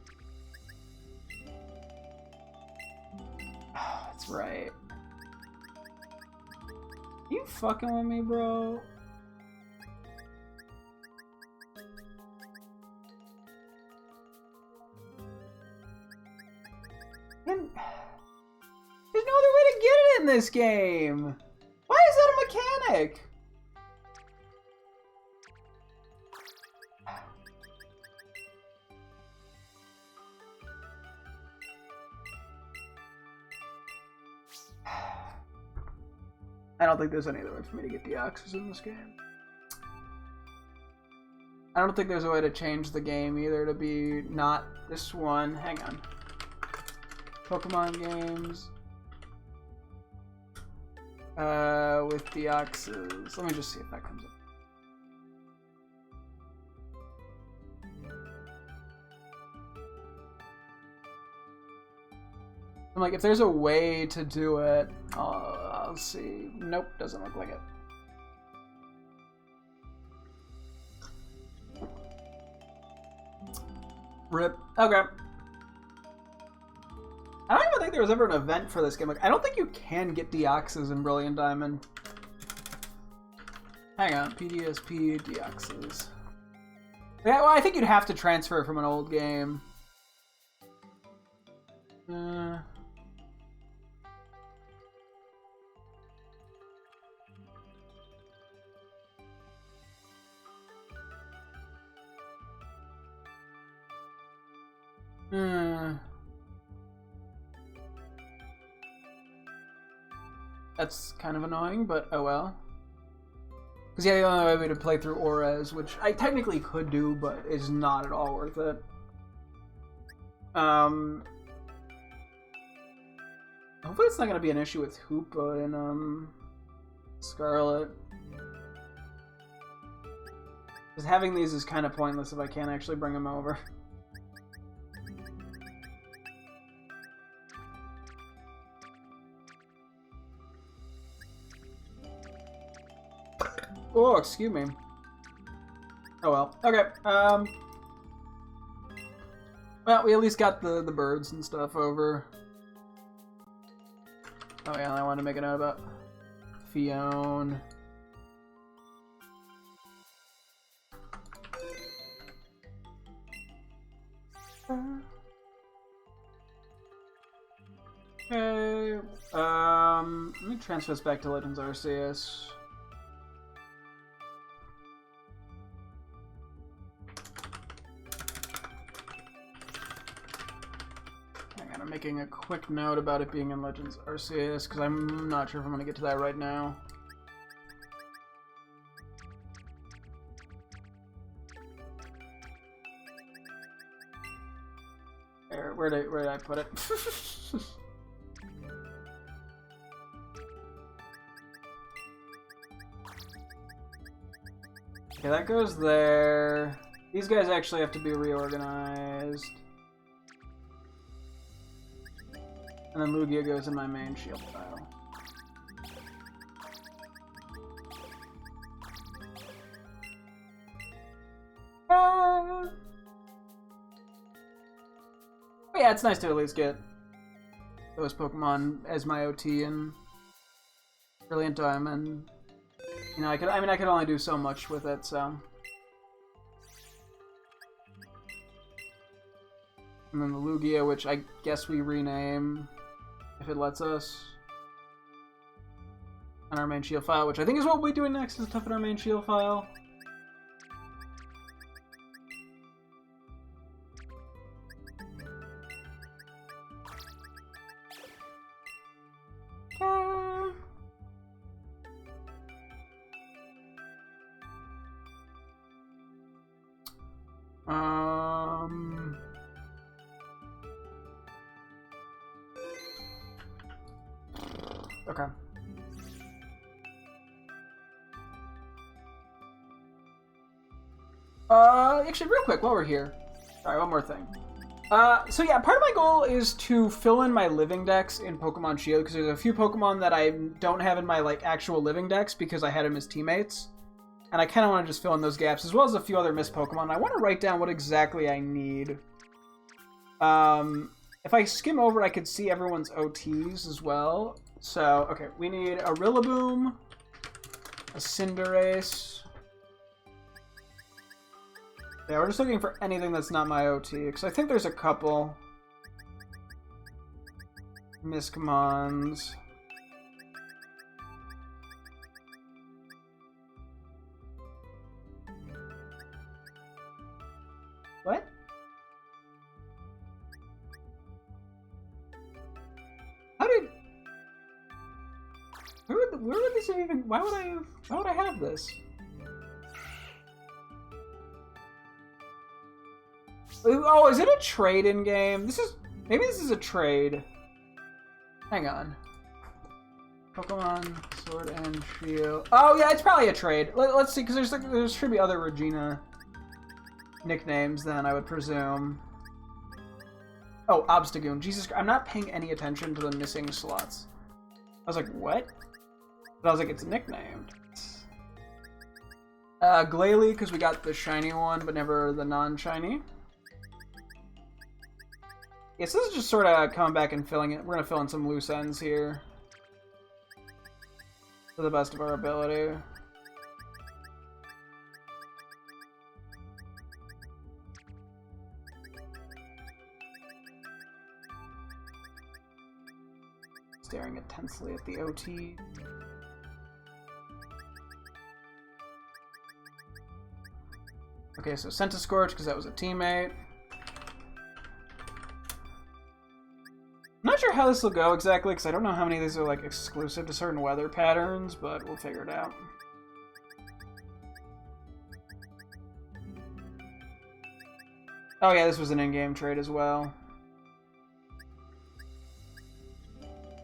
Oh, that's right. You fucking with me, bro? And there's no other way to get it in this game. Why is that a mechanic? I don't think there's any other way for me to get Deoxys in this game. I don't think there's a way to change the game either to be not this one. Hang on. Pokemon games. With Deoxys. Let me just see if that comes up. I'm like, if there's a way to do it, I'll see. Nope, doesn't look like it. Rip. Okay. I don't even think there was ever an event for this game. Like, I don't think you can get Deoxys in Brilliant Diamond. Hang on, PDSP Deoxys. Yeah, well, I think you'd have to transfer from an old game. That's kind of annoying, but oh well. Because yeah, the only way to play through Auras, which I technically could do, but is not at all worth it. Hopefully it's not going to be an issue with Hoopa in Scarlet. Because having these is kind of pointless if I can't actually bring them over. Oh, excuse me. Oh well. Okay. Well, we at least got the birds and stuff over. Oh yeah, and I wanted to make a note about Fiona. Okay. Let me transfer this back to Legends Arceus. I'm making a quick note about it being in Legends Arceus, because I'm not sure if I'm going to get to that right now. There, where did I put it? Okay, that goes there. These guys actually have to be reorganized. And then Lugia goes in my main shield file. But yeah, it's nice to at least get those Pokemon as my OT and Brilliant Diamond. You know, I could only do so much with it, so. And then the Lugia, which I guess we rename if it lets us. On our main shield file, which I think is what we'll be doing next, is toughen our main shield file. Okay. Actually, real quick, while we're here. Sorry, one more thing. So yeah, part of my goal is to fill in my living dex in Pokemon Shield, because there's a few Pokemon that I don't have in my, like, actual living dex because I had them as teammates. And I kind of want to just fill in those gaps, as well as a few other missed Pokemon. I want to write down what exactly I need. If I skim over, I could see everyone's OTs as well. So, okay, we need a Rillaboom, a Cinderace. Yeah, we're just looking for anything that's not my OT, because I think there's a couple. Miscommons. What? How did... Where would this even... Why would I have this? Oh, is it a trade in game? Maybe this is a trade. Hang on. Pokemon Sword and Shield. Oh yeah, it's probably a trade. Let's see, because there should be other Regina nicknames then, I would presume. Oh, Obstagoon. Jesus Christ, I'm not paying any attention to the missing slots. I was like, what? But I was like, it's nicknamed. Glalie, because we got the shiny one, but never the non-shiny. Yes, this is just sort of coming back and filling it. We're going to fill in some loose ends here. To the best of our ability. Staring intensely at the OT. Okay, so Scentiscorch, because that was a teammate. I'm not sure how this will go exactly, because I don't know how many of these are like exclusive to certain weather patterns, but we'll figure it out. Oh yeah, this was an in-game trade as well.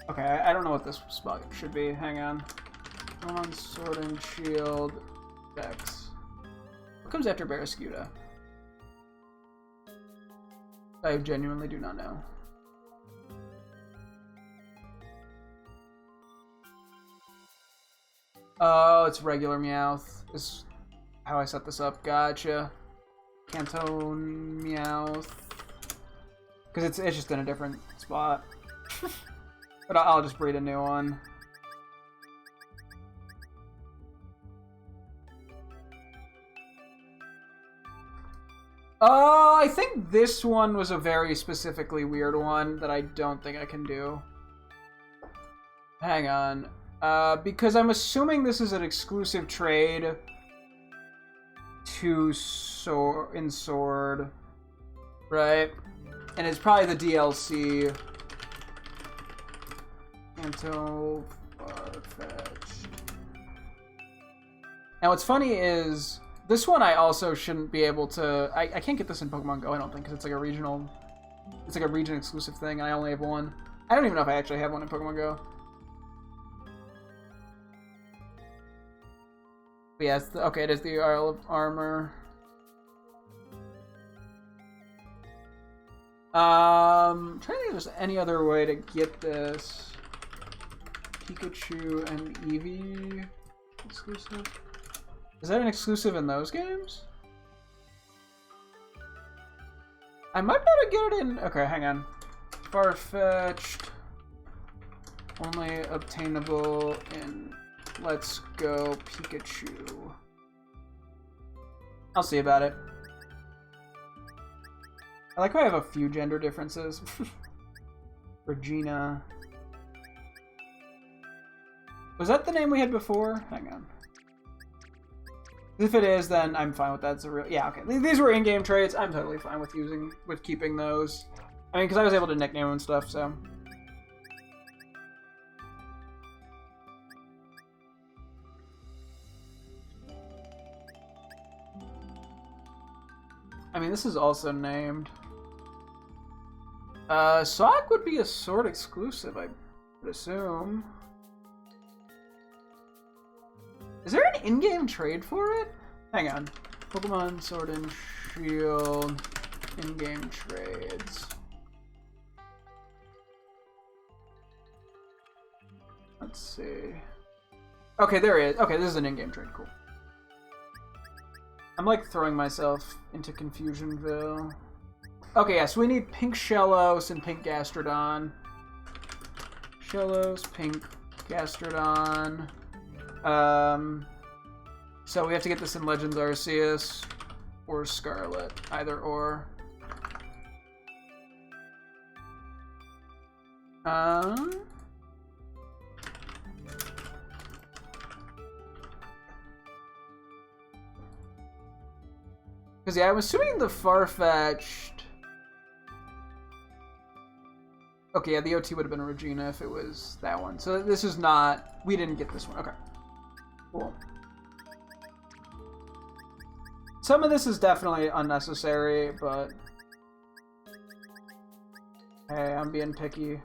Okay, I don't know what this spot should be. Hang on. On Sword and Shield Dex. What comes after Barraskewda? I genuinely do not know. Oh, it's regular Meowth. Is how I set this up. Gotcha. Cantone Meowth. Because it's just in a different spot. But I'll just breed a new one. I think this one was a very specifically weird one that I don't think I can do. Hang on. Because I'm assuming this is an exclusive trade to Sword, right? And it's probably the DLC. Until far-fetched. Now what's funny is this one I also shouldn't be able to. I can't get this in Pokemon Go, I don't think, because it's like a regional. It's like a region exclusive thing, and I only have one. I don't even know if I actually have one in Pokemon Go. But yeah, okay, it is the Isle of Armor. Trying to think if there's any other way to get this. Pikachu and Eevee exclusive. Is that an exclusive in those games? I might be able to get it in. Okay, hang on. Far-fetched. Only obtainable in Let's Go Pikachu. I'll see about it. I like how I have a few gender differences. Regina. Was that the name we had before? Hang on. If it is, then I'm fine with that. It's a real... Yeah, okay. These were in-game traits. I'm totally fine with keeping those. I mean, because I was able to nickname them and stuff, so... I mean, this is also named. Sonic would be a sword exclusive, I would assume. Is there an in-game trade for it? Hang on. Pokemon Sword and Shield in-game trades. Let's see. Okay, there it is. Okay, this is an in-game trade. Cool. I'm like throwing myself into Confusionville. Okay, yeah, so we need Pink Shellos and Pink Gastrodon. Shellos, Pink Gastrodon. So we have to get this in Legends Arceus or Scarlet, either or. Because, yeah, I'm assuming the Farfetch'd... Okay, yeah, the OT would have been Regina if it was that one. So this is not... We didn't get this one. Okay. Cool. Some of this is definitely unnecessary, but... Hey, I'm being picky.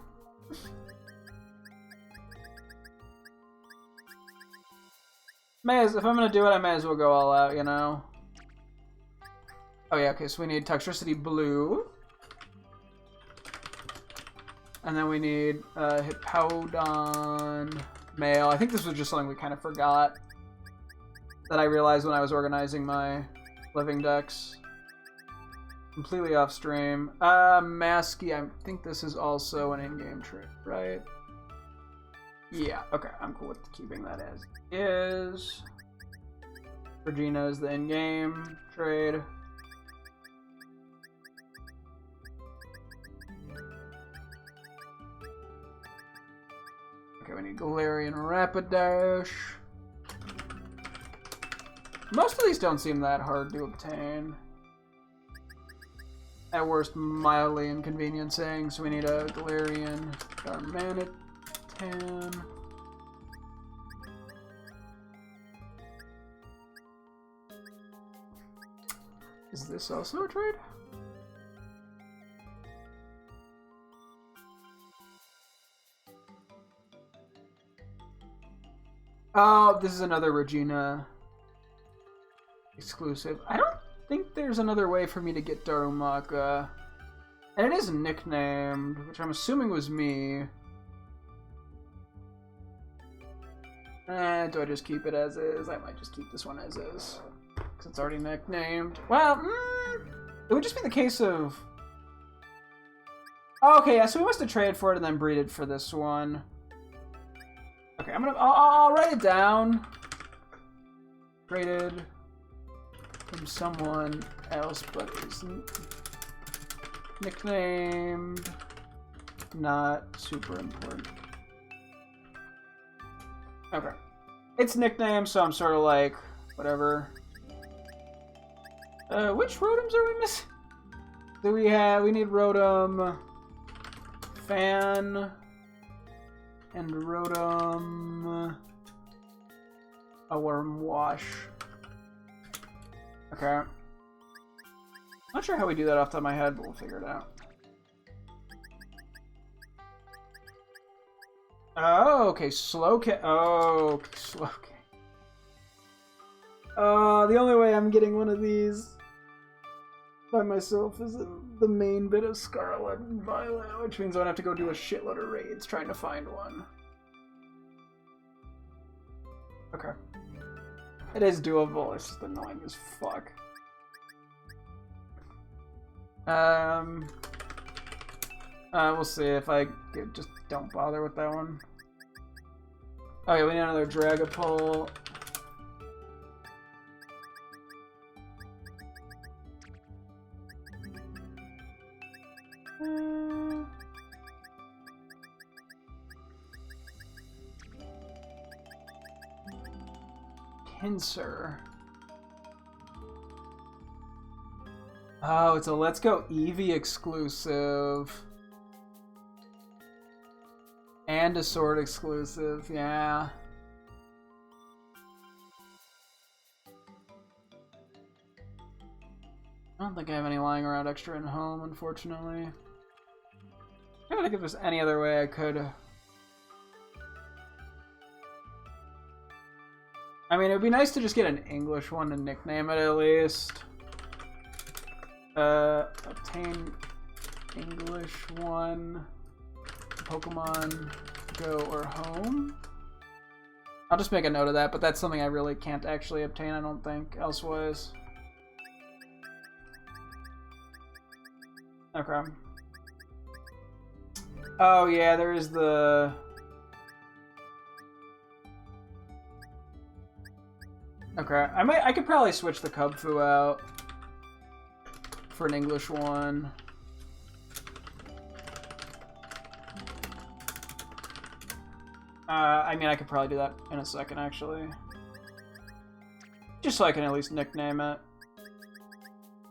If I'm gonna do it, I may as well go all out, you know? Oh yeah, okay, so we need Toxtricity Blue. And then we need Hippowdon Male. I think this was just something we kind of forgot. That I realized when I was organizing my living decks. Completely off stream. Maskey, I think this is also an in-game trick, right? Yeah, okay, I'm cool with keeping that as is. Regina is the in-game trade. Okay, we need Galarian Rapidash. Most of these don't seem that hard to obtain. At worst, mildly inconveniencing, so we need a Galarian Darmanitan. Is this also a trade? Oh, this is another Regina exclusive. I don't think there's another way for me to get Darumaka. And it is nicknamed, which I'm assuming was me. Do I just keep it as is? I might just keep this one as is. Because it's already nicknamed. Well, it would just be the case of... Oh, okay, yeah, so we must have traded for it and then breeded for this one. Okay, I'll write it down. Traded from someone else, but isn't nicknamed. Not super important. Okay. It's nicknamed, so I'm sort of like, whatever. Which Rotoms are we missing? Do we have, we need Rotom Fan and Rotom a Worm Wash. Okay. Not sure how we do that off the top of my head, but we'll figure it out. Oh, okay, Slowking. Oh, Slowking. Oh, the only way I'm getting one of these by myself is the main bit of Scarlet and Violet, which means I don't have to go do a shitload of raids trying to find one. Okay. It is doable, it's just annoying as fuck. We'll see if I just don't bother with that one. Oh yeah, we need another Dragapult. Pinsir. Oh, it's a Let's Go Eevee exclusive. And a Sword exclusive, yeah. I don't think I have any lying around extra in home, unfortunately. I don't think if there's any other way I could. I mean, it would be nice to just get an English one to nickname it at least. Obtain English one. Pokemon Go or Home. I'll just make a note of that, but that's something I really can't actually obtain, I don't think, elsewise. Okay. Oh yeah, there is the... Okay, I could probably switch the Kubfu out for an English one. I mean, I could probably do that in a second, actually. Just so I can at least nickname it.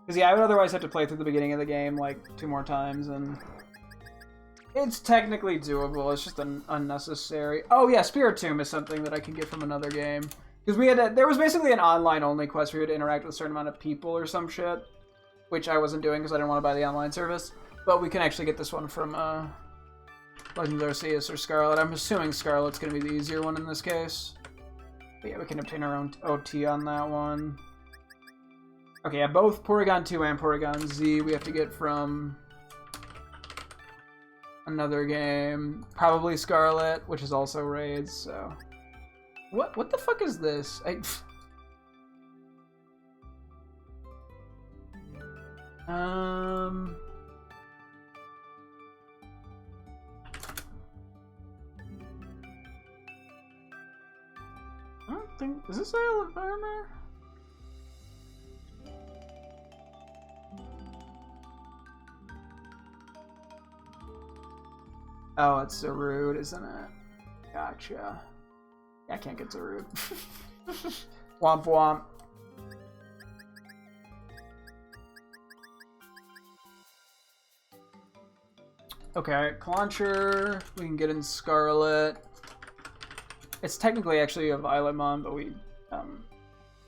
Because, yeah, I would otherwise have to play through the beginning of the game, like, 2 more times, and... It's technically doable, it's just unnecessary. Oh, yeah, Spiritomb is something that I can get from another game. Because we had there was basically an online-only quest where you had to interact with a certain amount of people or some shit. Which I wasn't doing because I didn't want to buy the online service. But we can actually get this one from, Legends Arceus or Scarlet. I'm assuming Scarlet's going to be the easier one in this case. But yeah, we can obtain our own OT on that one. Okay, yeah, both Porygon 2 and Porygon Z we have to get from another game. Probably Scarlet, which is also raids, so... What the fuck is this? I don't think... Is this Isle of Armor? Oh, it's Zarude, isn't it? Gotcha. Yeah, I can't get Zarude. Womp womp. Okay, Clauncher, we can get in Scarlet. It's technically actually a Violetmon, but we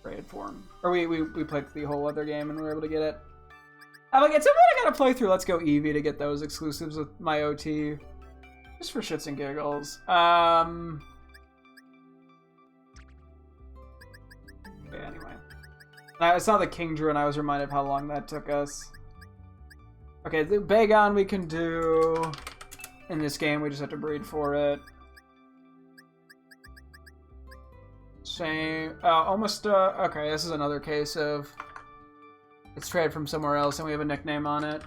raided for him. Or we played the whole other game and we were able to get it. I'm like, at some point I gotta play through Let's Go Eevee to get those exclusives with my OT. Just for shits and giggles. Yeah, anyway. I saw the Kingdra and I was reminded of how long that took us. Okay, the Bagon we can do in this game, we just have to breed for it. Same, almost, okay, this is another case of it's traded from somewhere else and we have a nickname on it.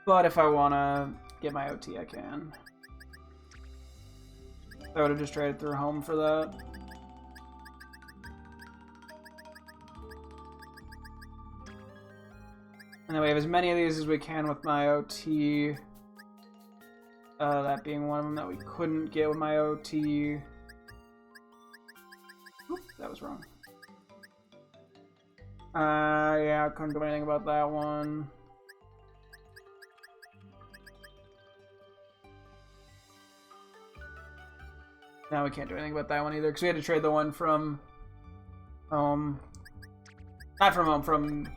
But if I want to get my OT, I can. I would have just traded through home for that. And then we have as many of these as we can with my OT. That being one of them that we couldn't get with my OT. Oop, that was wrong. Yeah, I couldn't do anything about that one. Now we can't do anything about that one either, because we had to trade the one from home. Not from home, from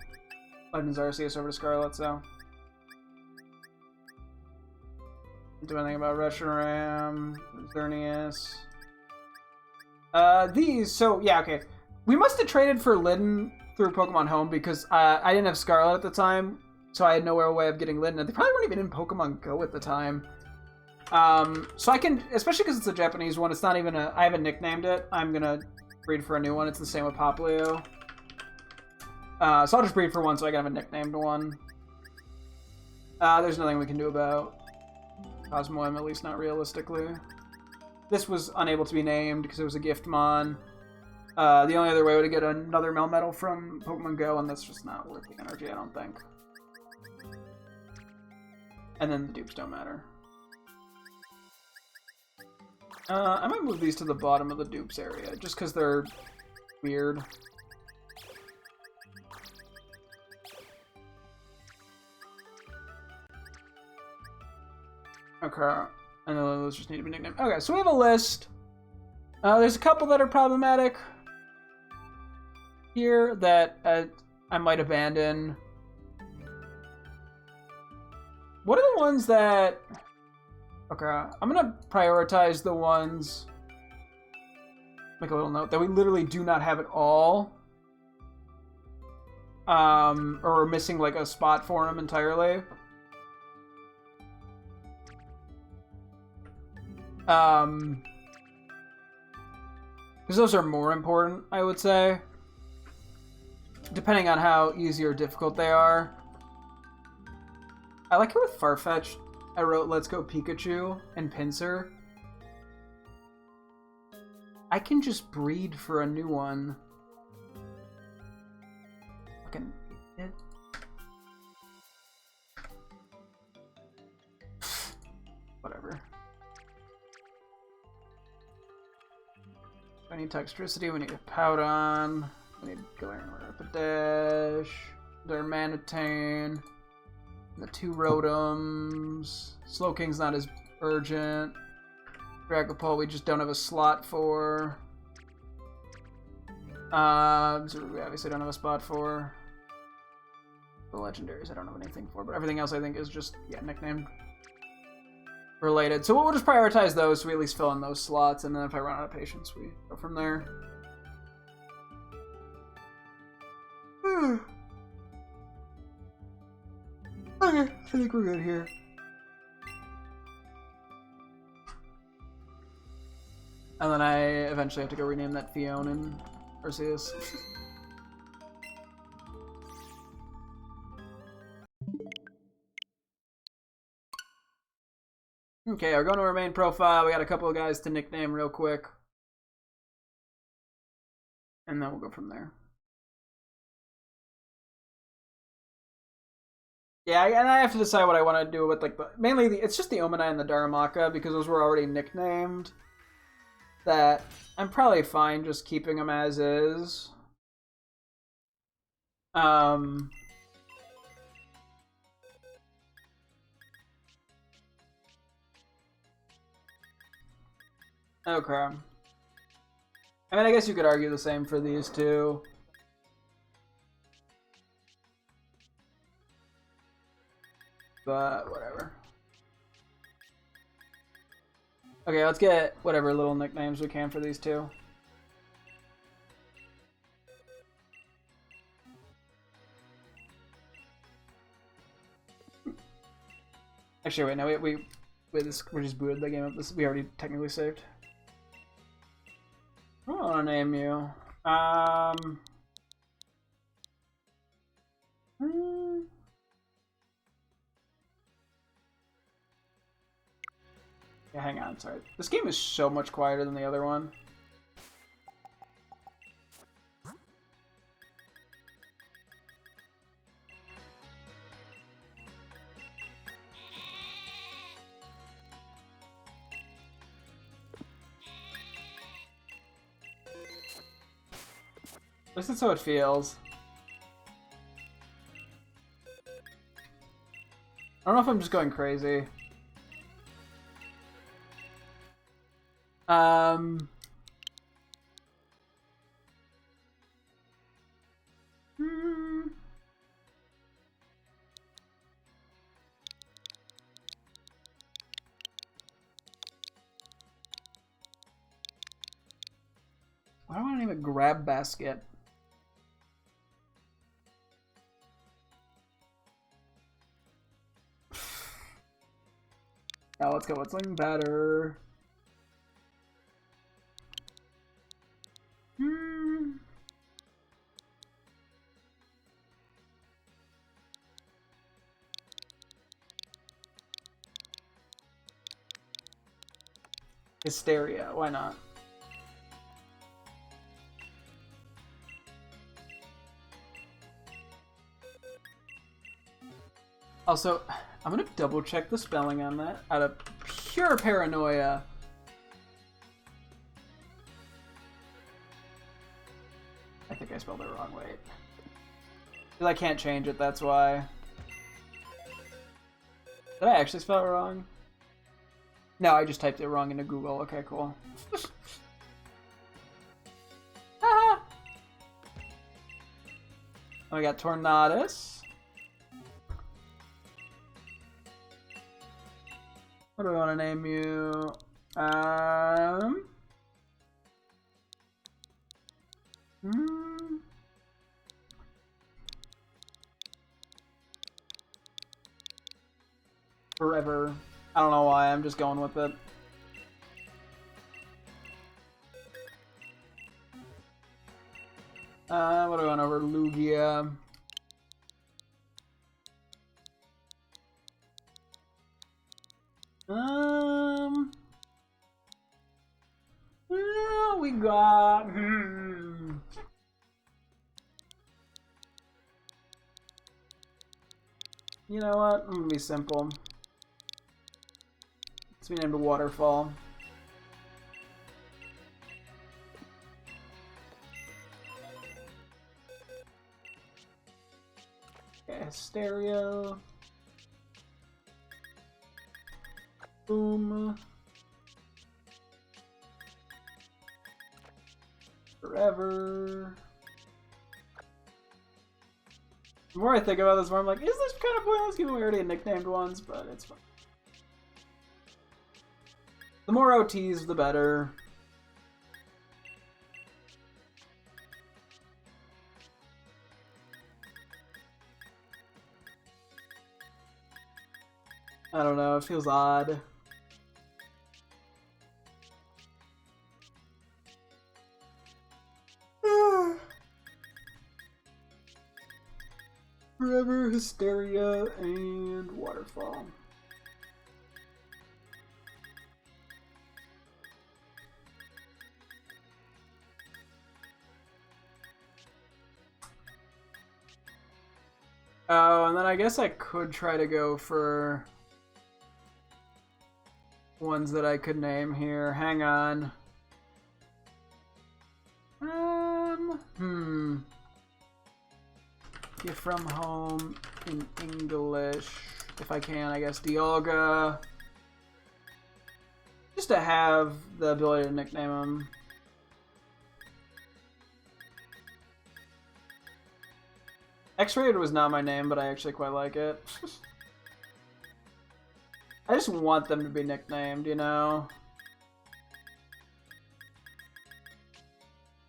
Legends Arceus over to Scarlet, so. Can't do anything about Reshiram, Xerneas. These, so, yeah, okay. We must have traded for Litten through Pokemon Home because I didn't have Scarlet at the time, so I had no way of getting Litten. They probably weren't even in Pokemon Go at the time. So I can, especially because it's a Japanese one, it's not even I haven't nicknamed it. I'm gonna breed for a new one. It's the same with Poplio. So I'll just breed for one so I can have a nicknamed one. There's nothing we can do about Cosmoem, at least not realistically. This was unable to be named because it was a Giftmon. The only other way would to get another Melmetal from Pokemon Go, and that's just not worth the energy, I don't think. And then the dupes don't matter. I might move these to the bottom of the dupes area, just because they're weird. Okay, and then those just need to be nicknamed. Okay, so we have a list. There's a couple that are problematic here that I might abandon. What are the ones that... Okay, I'm gonna prioritize the ones... Make a little note that we literally do not have at all. Or we're missing like a spot for them entirely. Because those are more important, I would say. Depending on how easy or difficult they are. I like it with Farfetch'd. I wrote Let's Go Pikachu and Pinsir. I can just breed for a new one. Fucking idiot. Whatever. We need Textricity, we need a Powdon, we need Galarian Rapidash, Darmanitan, the 2 Rotoms. Slowking's not as urgent. Dragapult we just don't have a slot for. So we obviously don't have a spot for. The legendaries I don't have anything for, but everything else I think is just, yeah, nicknamed related. So we'll just prioritize those so we at least fill in those slots, and then if I run out of patience, we go from there. Okay, I think we're good here. And then I eventually have to go rename that Fiona and Arceus. Okay, we're going to our main profile. We got a couple of guys to nickname real quick. And then we'll go from there. Yeah, and I have to decide what I want to do with, like, mainly it's just the Omanai and the Darumaka, because those were already nicknamed. That I'm probably fine just keeping them as is. Okay. I mean, I guess you could argue the same for these two. But whatever. Okay, let's get whatever little nicknames we can for these two. Actually, wait, no, we're just booted the game up. We already technically saved. I don't want to name you. Yeah, hang on, sorry. This game is so much quieter than the other one. At least that's how it feels. I don't know if I'm just going crazy. Why do I want to name it Grab Basket? Now let's go with something better. Hysteria, why not? Also, I'm gonna double check the spelling on that out of pure paranoia. I think I spelled it wrong, wait. Because I can't change it, that's why. Did I actually spell it wrong? No, I just typed it wrong into Google. Okay, cool. Oh, we got Tornadus. What do we want to name you? Forever. I don't know why, I'm just going with it. What do we want over Lugia? Well, we got... You know what? I'm gonna be simple. Let's be named a Waterfall. Okay, Stereo. Boom. Forever. The more I think about this, the more I'm like, is this kind of pointless given we already had nicknamed ones, but it's fine. The more OTs, the better. I don't know, it feels odd. Forever, Hysteria, and Waterfall. Oh, and then I guess I could try to go for ones that I could name here. Hang on. Get from home in English. If I can, I guess Dialga. Just to have the ability to nickname them. X-Rated was not my name, but I actually quite like it. I just want them to be nicknamed, you know?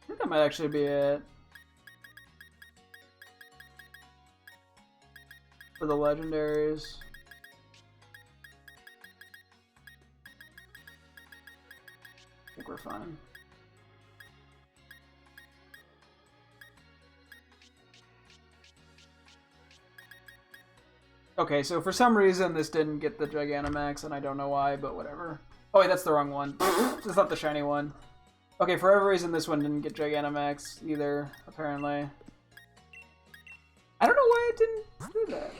I think that might actually be it. For the legendaries. I think we're fine. Okay, so for some reason this didn't get the Gigantamax, and I don't know why, but whatever. Oh wait, that's the wrong one. It's not the shiny one. Okay, for whatever reason this one didn't get Gigantamax either, apparently. I don't know why it didn't do that.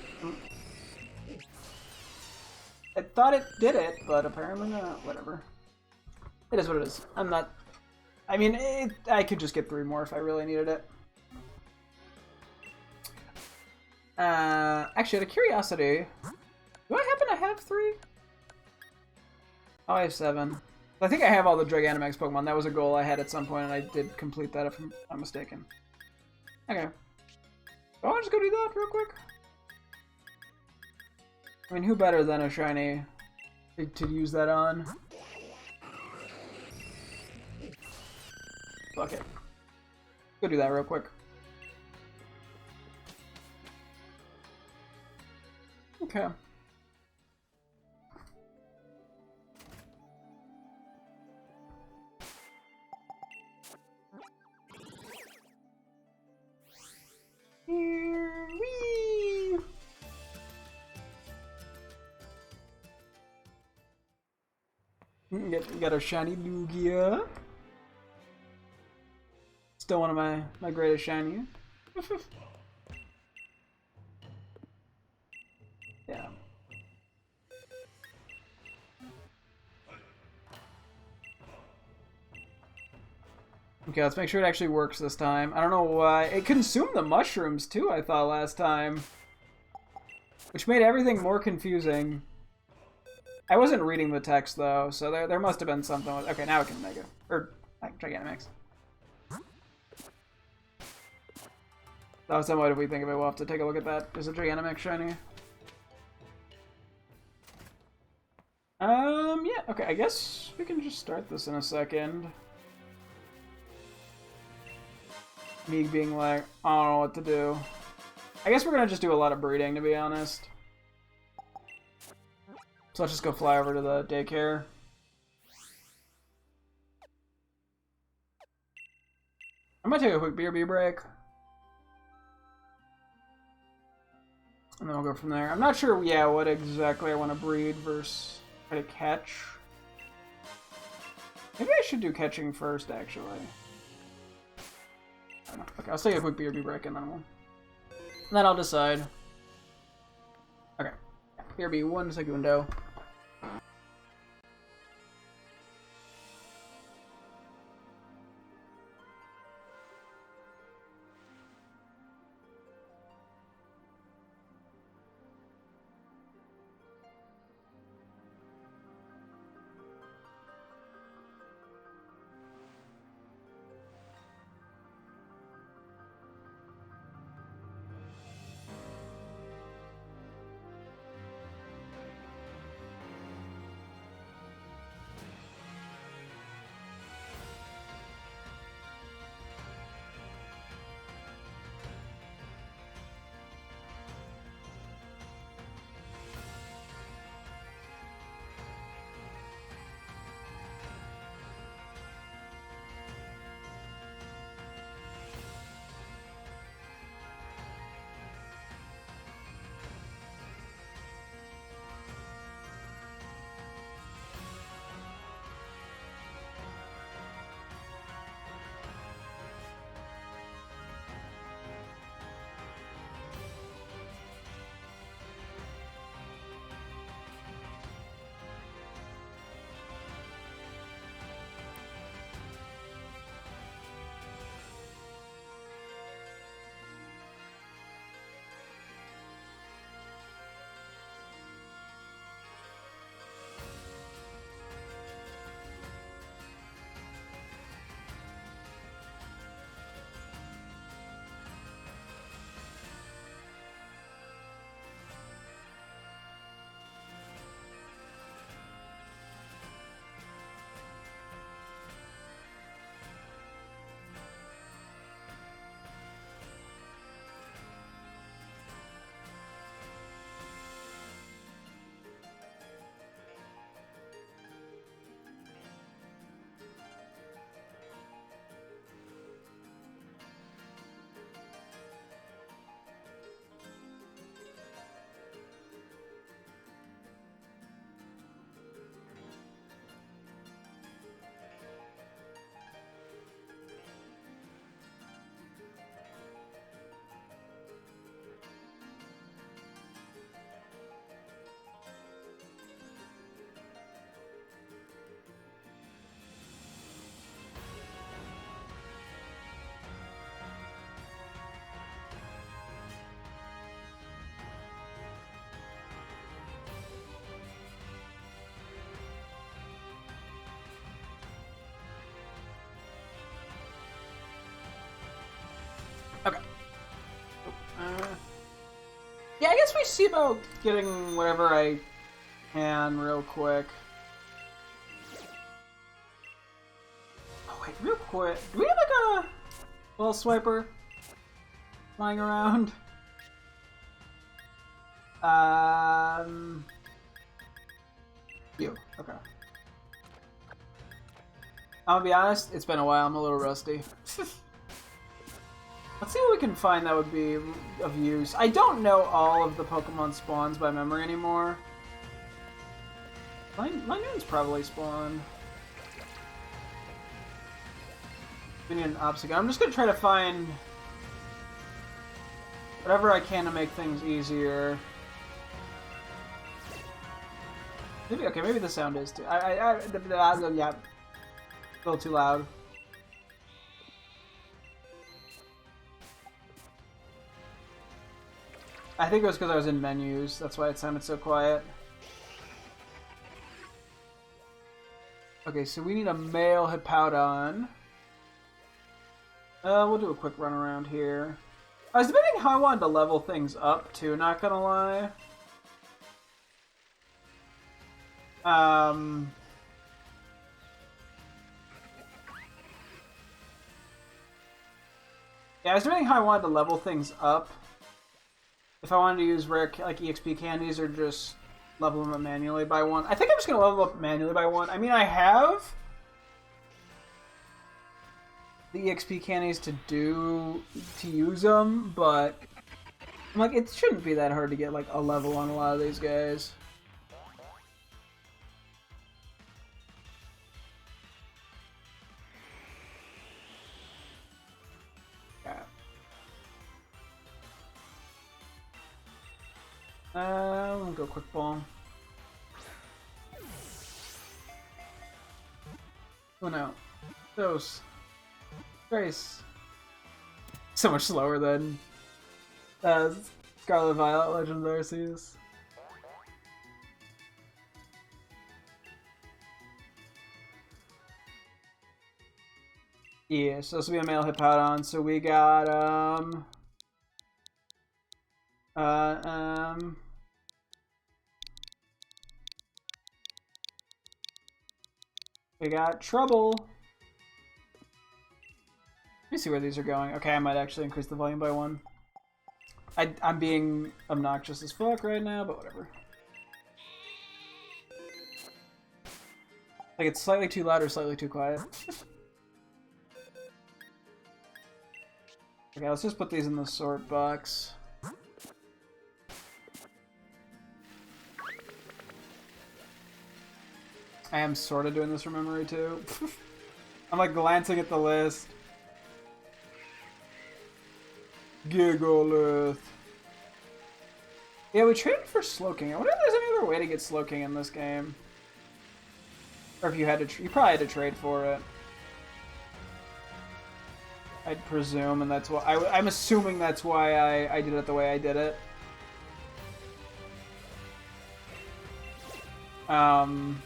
I thought it did it, but apparently not. Whatever. It is what it is. I'm not... I mean, I could just get 3 more if I really needed it. Actually, out of curiosity, do I happen to have 3? Oh, I have 7. I think I have all the Gigantamax Pokemon. That was a goal I had at some point, and I did complete that if I'm not mistaken. Okay. Oh, I'll just go do that real quick. I mean, who better than a shiny to use that on? Fuck it. Go do that real quick. Okay. Got a shiny Lugia. Still one of my greatest shiny. Yeah. Okay, let's make sure it actually works this time. I don't know why. It consumed the mushrooms too, I thought, last time. Which made everything more confusing. I wasn't reading the text, though, so there must have been something with... Okay, now we can Mega. Or, Gigantamax. That was somewhat if we think of it. We'll have to take a look at that. Is a Gigantamax shiny? Yeah, okay, I guess we can just start this in a second. Me being like, I don't know what to do. I guess we're gonna just do a lot of breeding, to be honest. So let's just go fly over to the daycare. I might take a quick BRB break. And then we'll go from there. I'm not sure, yeah, what exactly I want to breed versus try to catch. Maybe I should do catching first, actually. I don't know. Okay, I'll take a quick BRB break and then I'll decide. Okay. BRB 1 segundo. Okay. Yeah, I guess we see about getting whatever I can real quick. Oh wait, real quick. Do we have like a ball swiper flying around? You. Okay. I'm gonna be honest, it's been a while. I'm a little rusty. Let's see what we can find that would be of use. I don't know all of the Pokemon spawns by memory anymore. Linoon's probably spawned. We need an obstacle. I'm just gonna try to find whatever I can to make things easier. Maybe, okay, maybe the sound is too. Yeah, a little too loud. I think it was because I was in menus. That's why it sounded so quiet. Okay, so we need a male Hippowdon. We'll do a quick run around here. I was debating how I wanted to level things up, too, not gonna lie. Yeah, I was debating how I wanted to level things up. If I wanted to use rare, like, EXP candies or just level them up manually by one. I think I'm just gonna level up manually by one. I mean, I have the EXP candies to use them, but I'm like, it shouldn't be that hard to get like a level on a lot of these guys. Yeah. We'll go quick ball. Oh no, those. Grace. So much slower than Scarlet Violet Legend of Arceus. Yeah, so this will be a male Hippowdon. So we got we got Trouble. Let me see where these are going. Okay, I might actually increase the volume by one. I'm being obnoxious as fuck right now, but whatever. Like, it's slightly too loud or slightly too quiet. Okay, let's just put these in the sort box. I am sort of doing this from memory, too. I'm, like, glancing at the list. Gigalith. Yeah, we traded for Slowking. I wonder if there's any other way to get Slowking in this game. Or if you had to, you probably had to trade for it. I'd presume, and that's why I'm assuming that's why I did it the way I did it. I'm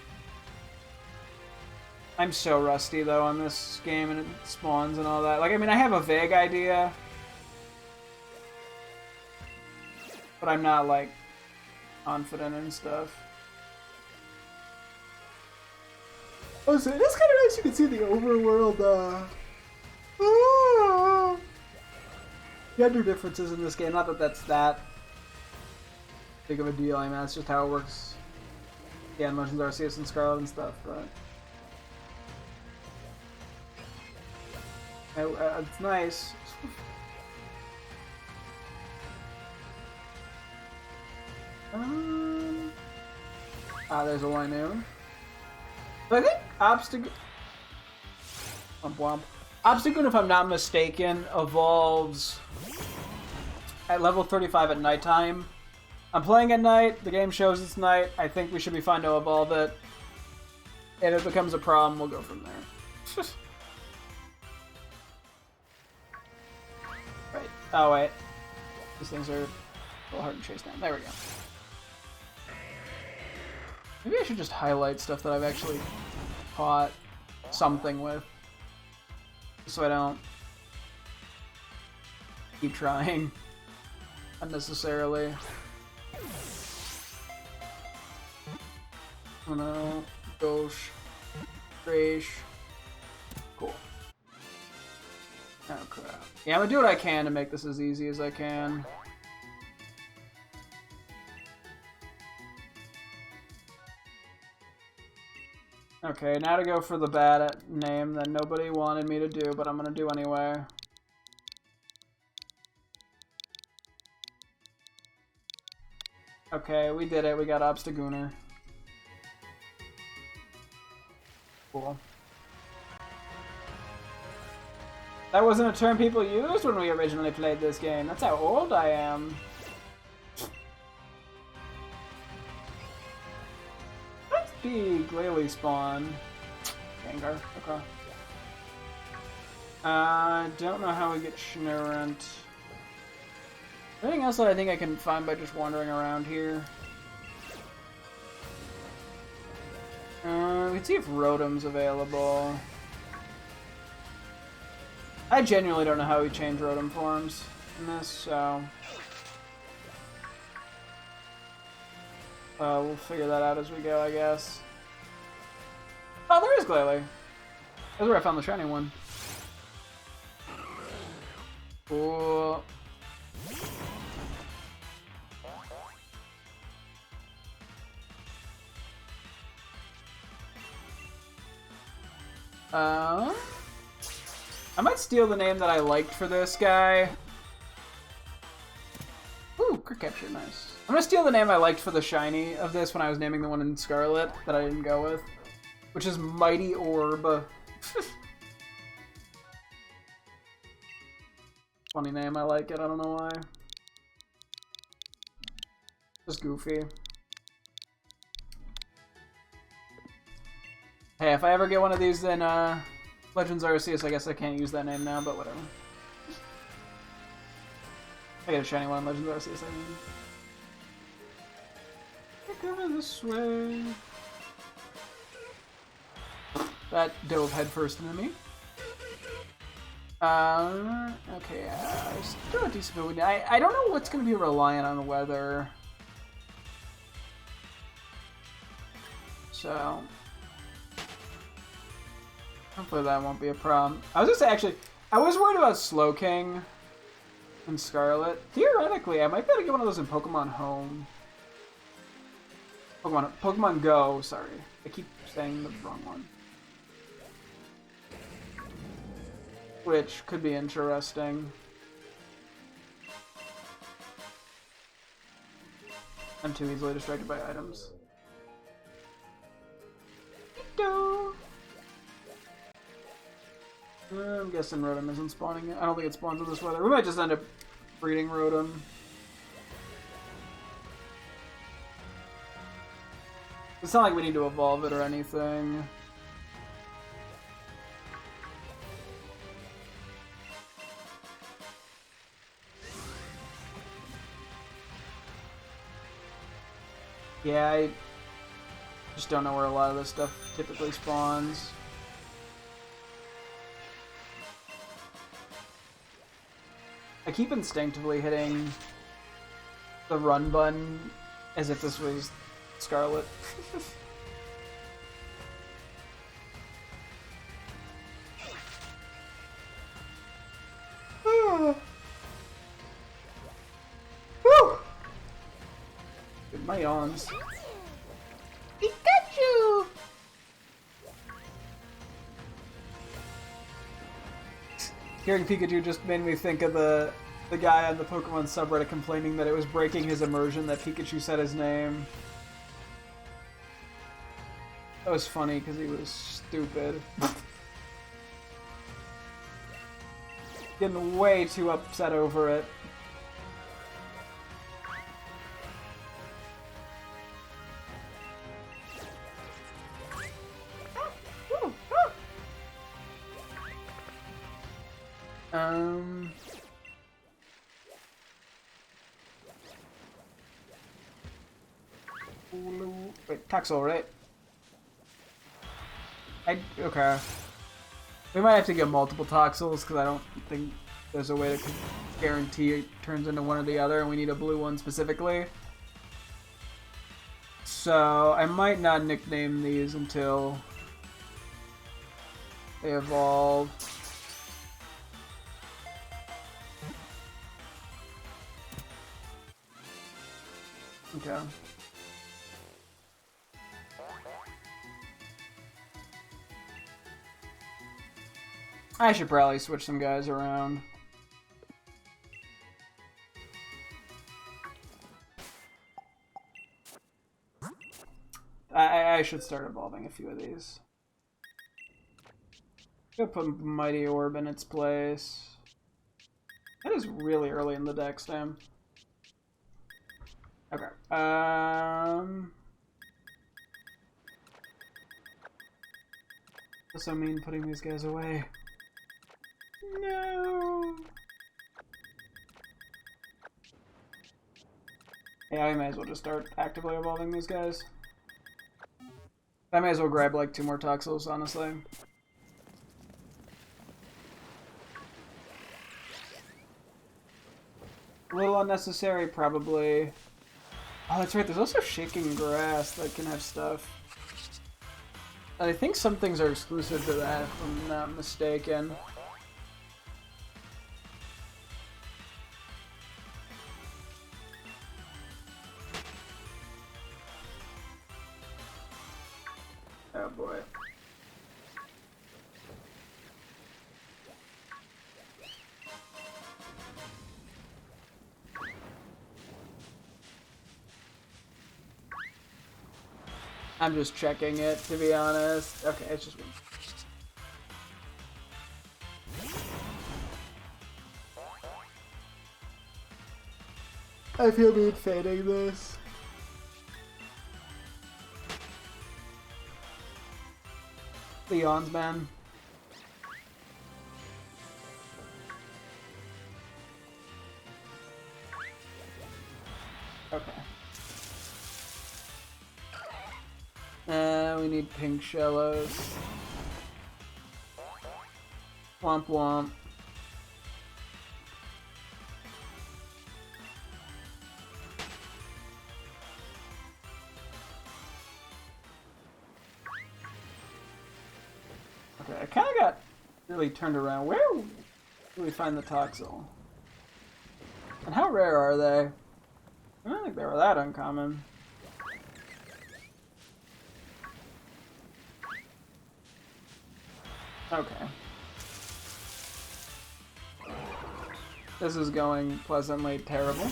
so rusty though on this game and it spawns and all that. Like, I mean, I have a vague idea. But I'm not, like, confident and stuff. Oh, so it is kind of nice you can see the overworld, gender differences in this game. Not that that's that big of a deal. I mean, that's just how it works. Yeah, in Legends Arceus and Scarlet and stuff, but... it's nice. There's a Linoon. But I think Obstagoon, if I'm not mistaken, evolves at level 35 at nighttime. I'm playing at night, the game shows it's night, I think we should be fine to evolve it. If it becomes a problem, we'll go from there. Right. Oh, wait. These things are a little hard to chase down. There we go. Maybe I should just highlight stuff that I've actually caught something with. So I don't keep trying unnecessarily. Oh no. Gosh. Grace. Cool. Oh crap. Yeah, I'm gonna do what I can to make this as easy as I can. Okay, now to go for the bad name that nobody wanted me to do, but I'm gonna do anyway. Okay, we did it. We got Obstagooner. Cool. That wasn't a term people used when we originally played this game. That's how old I am. Let's be Glalie spawn. Gengar, okay. Don't know how we get Schnurrent. Anything else that I think I can find by just wandering around here? We can see if Rotom's available. I genuinely don't know how we change Rotom forms in this, so... we'll figure that out as we go, I guess. Oh, there is Glalie. That's where I found the shiny one. Cool. I might steal the name that I liked for this guy. Ooh, crit capture, nice. I'm gonna steal the name I liked for the shiny of this when I was naming the one in Scarlet that I didn't go with, which is Mighty Orb. Funny name, I like it, I don't know why. Just goofy. Hey, if I ever get one of these in Legends Arceus, I guess I can't use that name now, but whatever. I get a shiny one in Legends Arceus, I mean. Over this way. That dove headfirst into me. Okay, I still a decent ability. I don't know what's going to be reliant on the weather. So, hopefully that won't be a problem. I was gonna say, actually, I was worried about Slowking in Scarlet. Theoretically, I might be able to get one of those in Pokemon Home. Pokemon Go, sorry. I keep saying the wrong one. Which could be interesting. I'm too easily distracted by items. I'm guessing Rotom isn't spawning it. I don't think it spawns in this weather. We might just end up breeding Rotom. It's not like we need to evolve it or anything. Yeah, I just don't know where a lot of this stuff typically spawns. I keep instinctively hitting the run button as if this was Scarlet. Good, my yawns. Pikachu! Hearing Pikachu just made me think of the guy on the Pokemon subreddit complaining that it was breaking his immersion that Pikachu said his name. That was funny because he was stupid. Getting way too upset over it. Wait, Taxel, right? Okay. We might have to get multiple Toxels because I don't think there's a way to guarantee it turns into one or the other, and we need a blue one specifically. So I might not nickname these until they evolve. Okay. I should probably switch some guys around. I should start evolving a few of these. Go put Mighty Orb in its place. That is really early in the deck, Stam. Okay. Does that mean putting these guys away? No. Yeah, I may as well just start actively evolving these guys. I may as well grab like 2 more Toxels, honestly. A little unnecessary, probably. Oh, that's right. There's also Shaking Grass that can have stuff. And I think some things are exclusive to that, if I'm not mistaken. Oh boy. I'm just checking it, to be honest. Okay, it's just one. I feel bad fading this. Leon's man. Okay. We need pink shallows. Womp womp. Okay, I kind of got really turned around. Where do we find the Toxel? And how rare are they? I don't think they were that uncommon. Okay. This is going pleasantly terrible.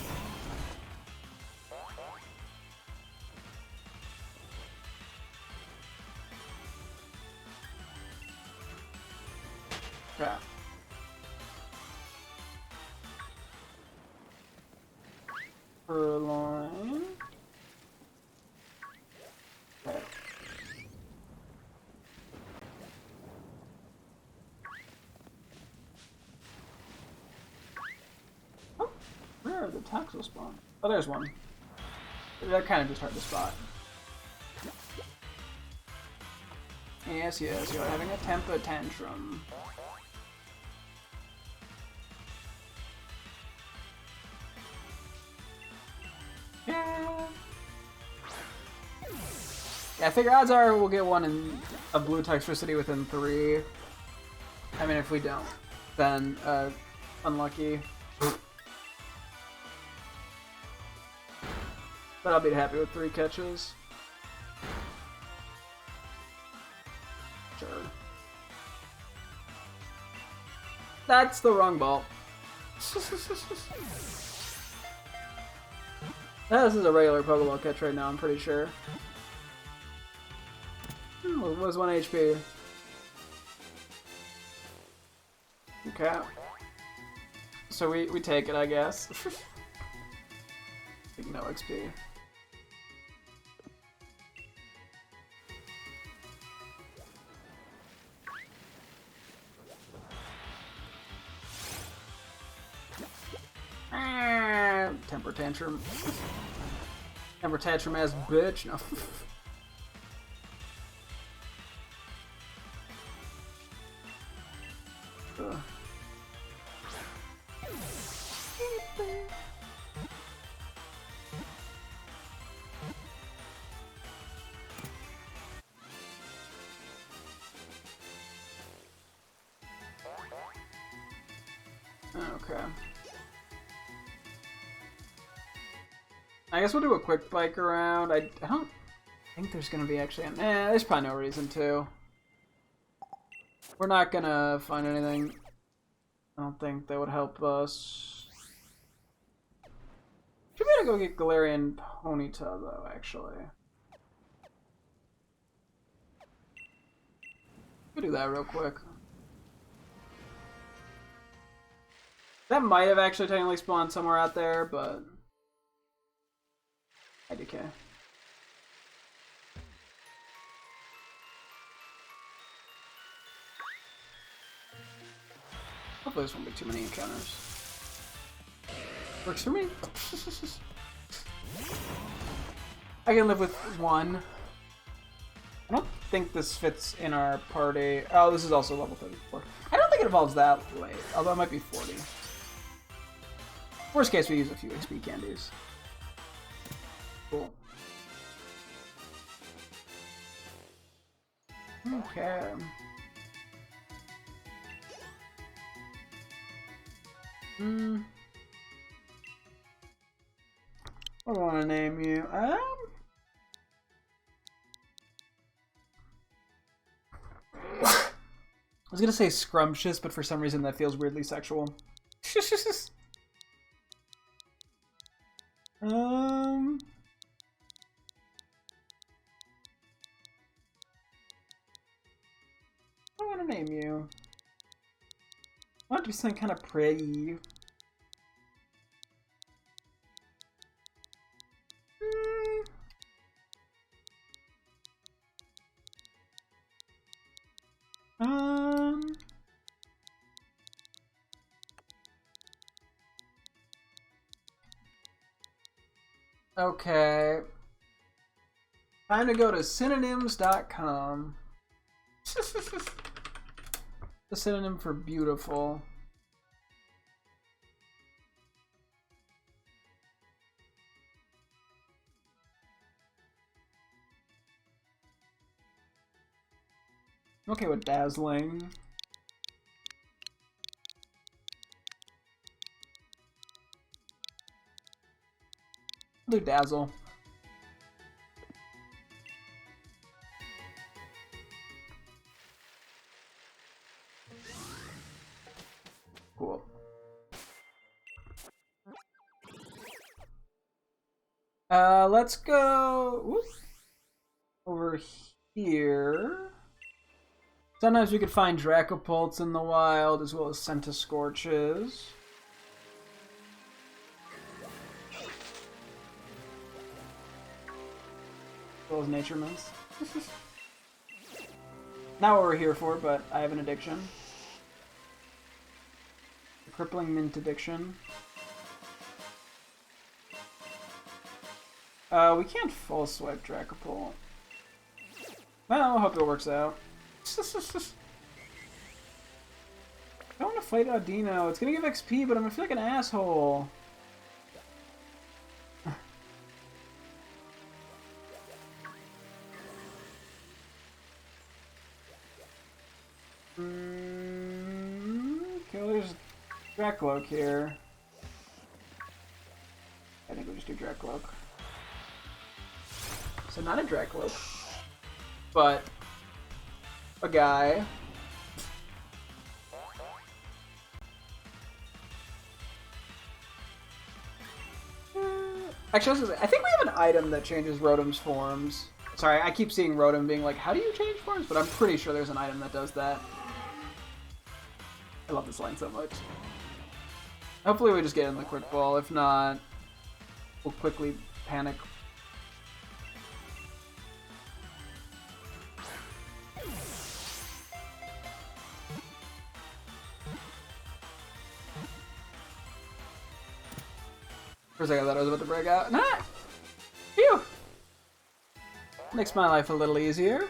Okay. Purloin. Okay. Oh, where are the Toxel spawn? Oh, there's one. They're kind of just hard to spot. Yes, yes, you're having a temper tantrum. Yeah. Yeah, I figure odds are we'll get one in a blue Toxtricity within 3. I mean, if we don't, then unlucky. But I'll be happy with 3 catches. Sure. That's the wrong ball. This is a regular Pokeball catch right now, I'm pretty sure. It was 1 HP. Okay. So we take it, I guess. No XP. Temper tantrum. Temper tantrum ass bitch. No. Okay. I guess we'll do a quick bike around. I don't think there's gonna be actually there's probably no reason to. We're not gonna find anything. I don't think that would help us. Should be able to go get Galarian Ponyta though, actually. We'll do that real quick. That might have actually technically spawned somewhere out there, but IDK. Hopefully this won't be too many encounters. Works for me. I can live with one. I don't think this fits in our party. Oh, this is also level 34. I don't think it evolves that late, although it might be 40. Worst case, we use a few XP candies. Cool. Okay. What do I want to name you? I was gonna say scrumptious, but for some reason that feels weirdly sexual. I want to name you. I want it to be something kind of pretty. Okay. Time to go to synonyms.com. The synonym for beautiful. I'm okay with dazzling. I'll do dazzle. Cool. Let's go over here. Sometimes we could find Dracopults in the wild, as well as Centiscorches. As well as Nature Mints. Not what we're here for, but I have an addiction. A crippling mint addiction. We can't full swipe Dracopult. Well, I hope it works out. I want to fight Audino. It's gonna give XP, but I'm gonna feel like an asshole. Okay, there's Dracloak here. I think we'll just do Dracloak. So not a Dracloak, but a guy. Actually, I think we have an item that changes Rotom's forms. Sorry, I keep seeing Rotom being like, how do you change forms? But I'm pretty sure there's an item that does that. I love this line so much. Hopefully we just get in the quick ball. If not, we'll quickly panic. For a second I thought I was about to break out. Nah! Phew! Makes my life a little easier.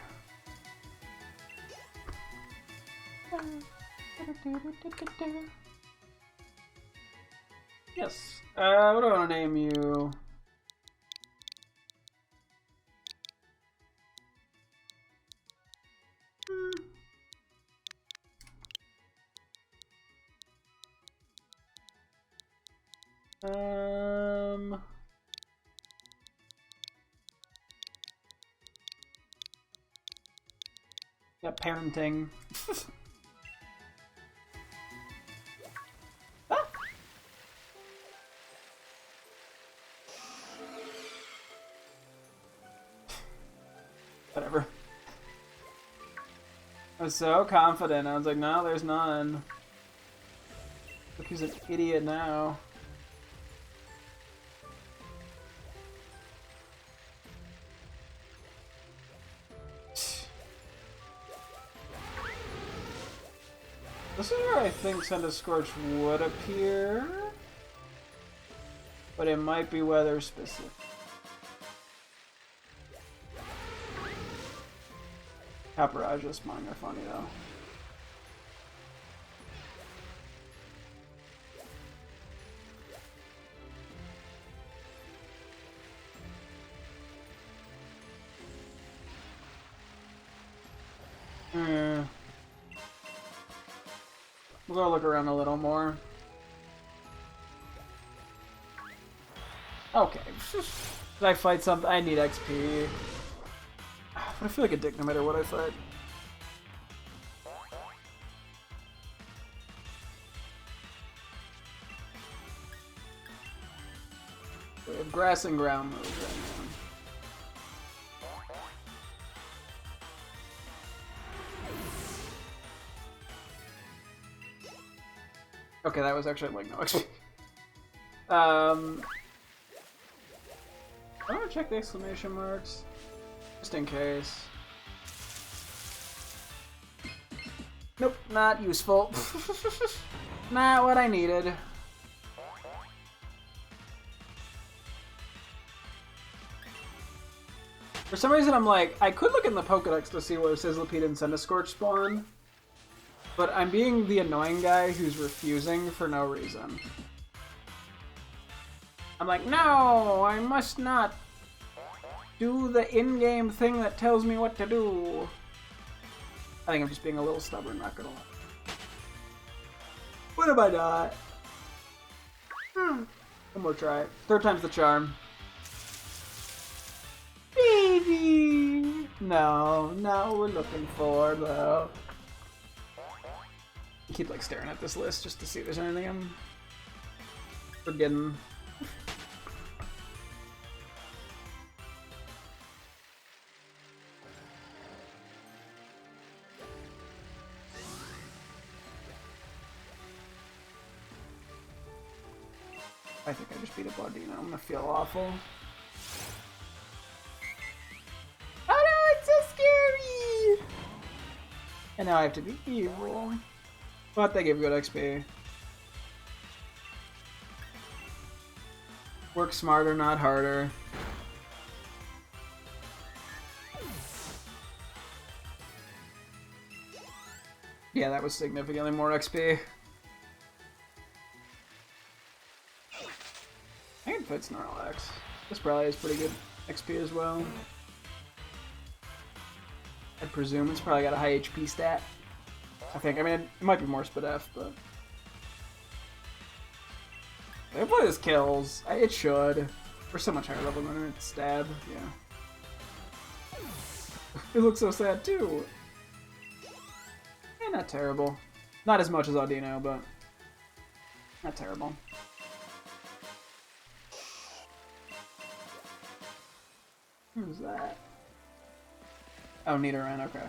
Yes. What do I want to name you? Yeah, parenting. Ah! Whatever. I was so confident. I was like, no, there's none. He's an idiot now. This is where I think Send a Scorch would appear, but it might be weather specific. Caparage spawn are funny though. We'll go look around a little more. Okay. Did I fight something? I need XP. But I feel like a dick no matter what I fight. We have grass and ground moves right now. Okay, that was actually like no XP. I'm gonna check the exclamation marks, just in case. Nope, not useful. Not what I needed. For some reason, I'm like, I could look in the Pokedex to see where Sizzlipede and Sendascorch spawn, but I'm being the annoying guy who's refusing for no reason. I'm like, no, I must not do the in-game thing that tells me what to do. I think I'm just being a little stubborn, not gonna lie. What am I not? One more try. Third time's the charm. Baby! No, not what we're looking for, though. I keep like staring at this list just to see if there's anything I'm forgetting. I think I just beat a Bardino. I'm gonna feel awful. Oh no, it's so scary! And now I have to be evil. But they give good XP. Work smarter, not harder. Yeah, that was significantly more XP. I can fight Snorlax. This probably is pretty good XP as well. I presume it's probably got a high HP stat. I think. I mean, it might be more Speed F, but hopefully this kills. It should. We're so much higher level than its stab. Yeah. It looks so sad too. Not terrible. Not as much as Audino, but not terrible. Who's that? Oh, Nidoran, okay.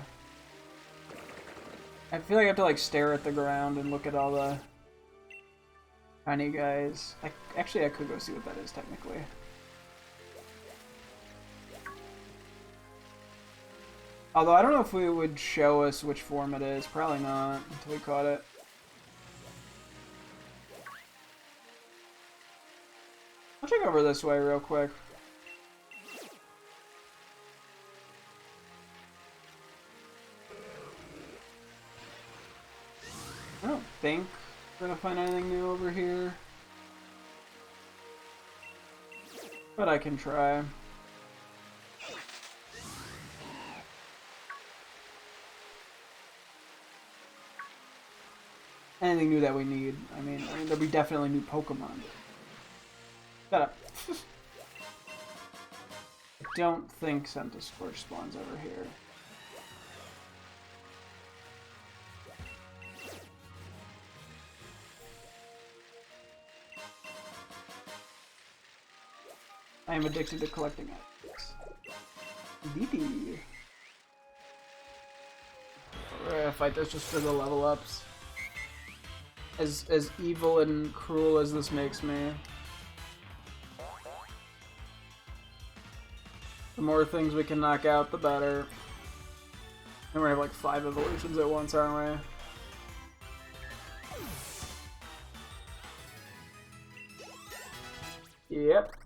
I feel like I have to like stare at the ground and look at all the tiny guys. Actually, I could go see what that is technically. Although I don't know if it would show us which form it is. Probably not until we caught it. I'll check over this way real quick. I don't think we're gonna find anything new over here, but I can try. Anything new that we need. I mean there'll be definitely new Pokemon. Shut up. I don't think Scorch spawns over here. I am addicted to collecting items. DD. We're gonna fight this just for the level ups. As evil and cruel as this makes me. The more things we can knock out, the better. And we have like 5 evolutions at once, aren't we? Yep.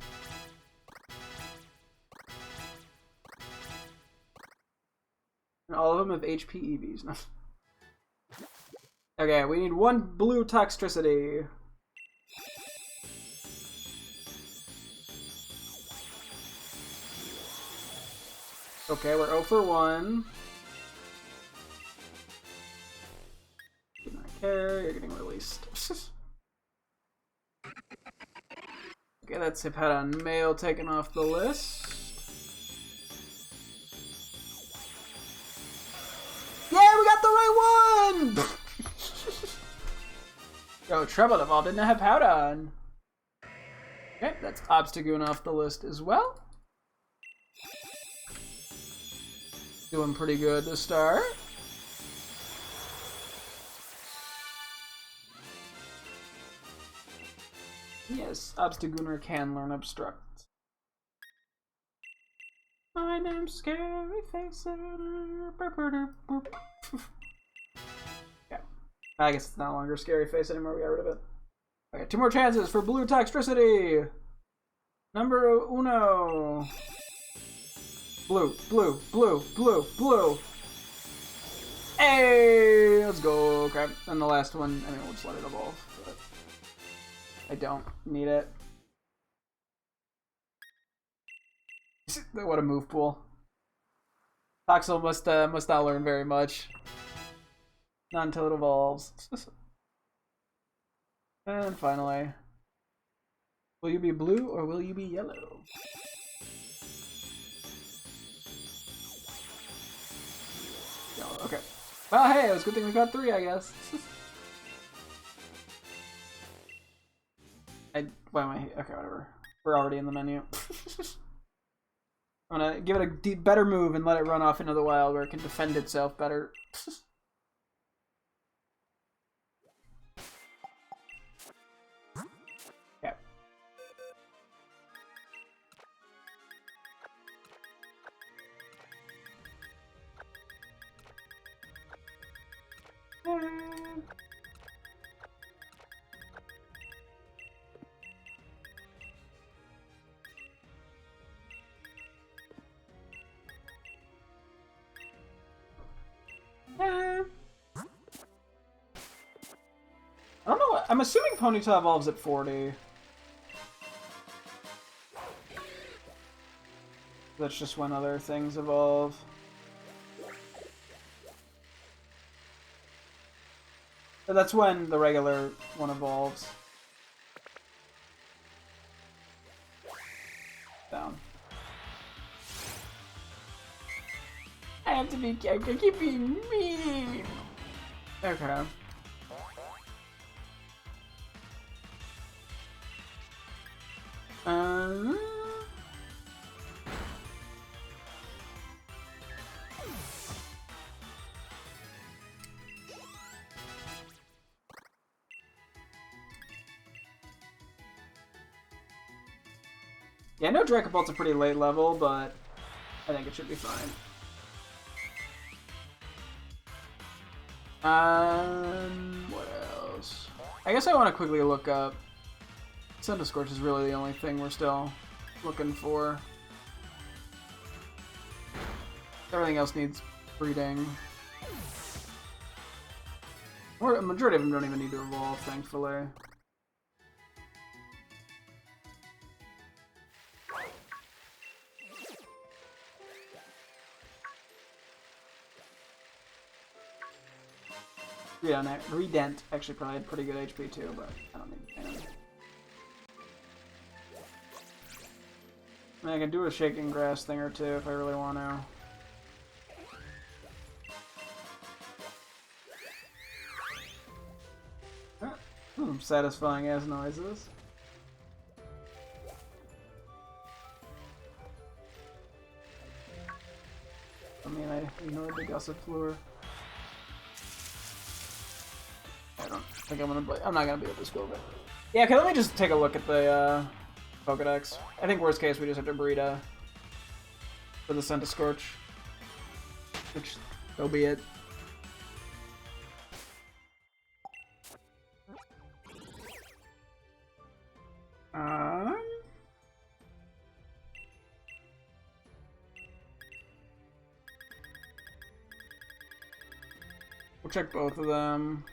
And all of them have HP EVs. Okay, we need 1 blue toxicity. Okay, we're 0 for 1. Do not care, you're getting released. Okay, that's Hippowdon male taken off the list. Yeah, we got the right one! Yo, Treble evolved into Hippowdon. Okay, that's Obstagoon off the list as well. Doing pretty good to start. Yes, Obstagooner can learn Obstruct. My name's Scary Face. Yeah. I guess it's no longer Scary Face anymore, we got rid of it. Okay, 2 more chances for blue toxicity. Number uno. Blue, blue, blue, blue, blue. Hey, let's go. Okay, and the last one, I mean, we'll just let it evolve. But I don't need it. What a move pool. Toxel must not learn very much. Not until it evolves. And finally, will you be blue or will you be yellow? Yellow, okay. Well, hey, it was a good thing we got 3, I guess. Why am I here? Okay, whatever. We're already in the menu. I'm gonna give it a better move and let it run off into the wild where it can defend itself better. Okay. I don't know. I'm assuming Ponyta evolves at 40. That's just when other things evolve. But that's when the regular one evolves. Down. I have to be careful. I keep being mean. Okay. Yeah, I know Dracobolt's a pretty late level, but I think it should be fine. What else? I guess I want to quickly look up. Centiskorch is really the only thing we're still looking for. Everything else needs breeding. Or a majority of them don't even need to evolve, thankfully. Yeah, Redent actually probably had pretty good HP too, but I don't need to pain him. I mean, I can do a shaking grass thing or two if I really want to. Satisfying ass noises. I mean, I ignored the Gossip Floor. I don't think I'm not gonna be able to scope it. Yeah, okay, let me just take a look at the Pokedex. I think worst case we just have to breed for the Centiskorch. Which, so be it. We'll check both of them.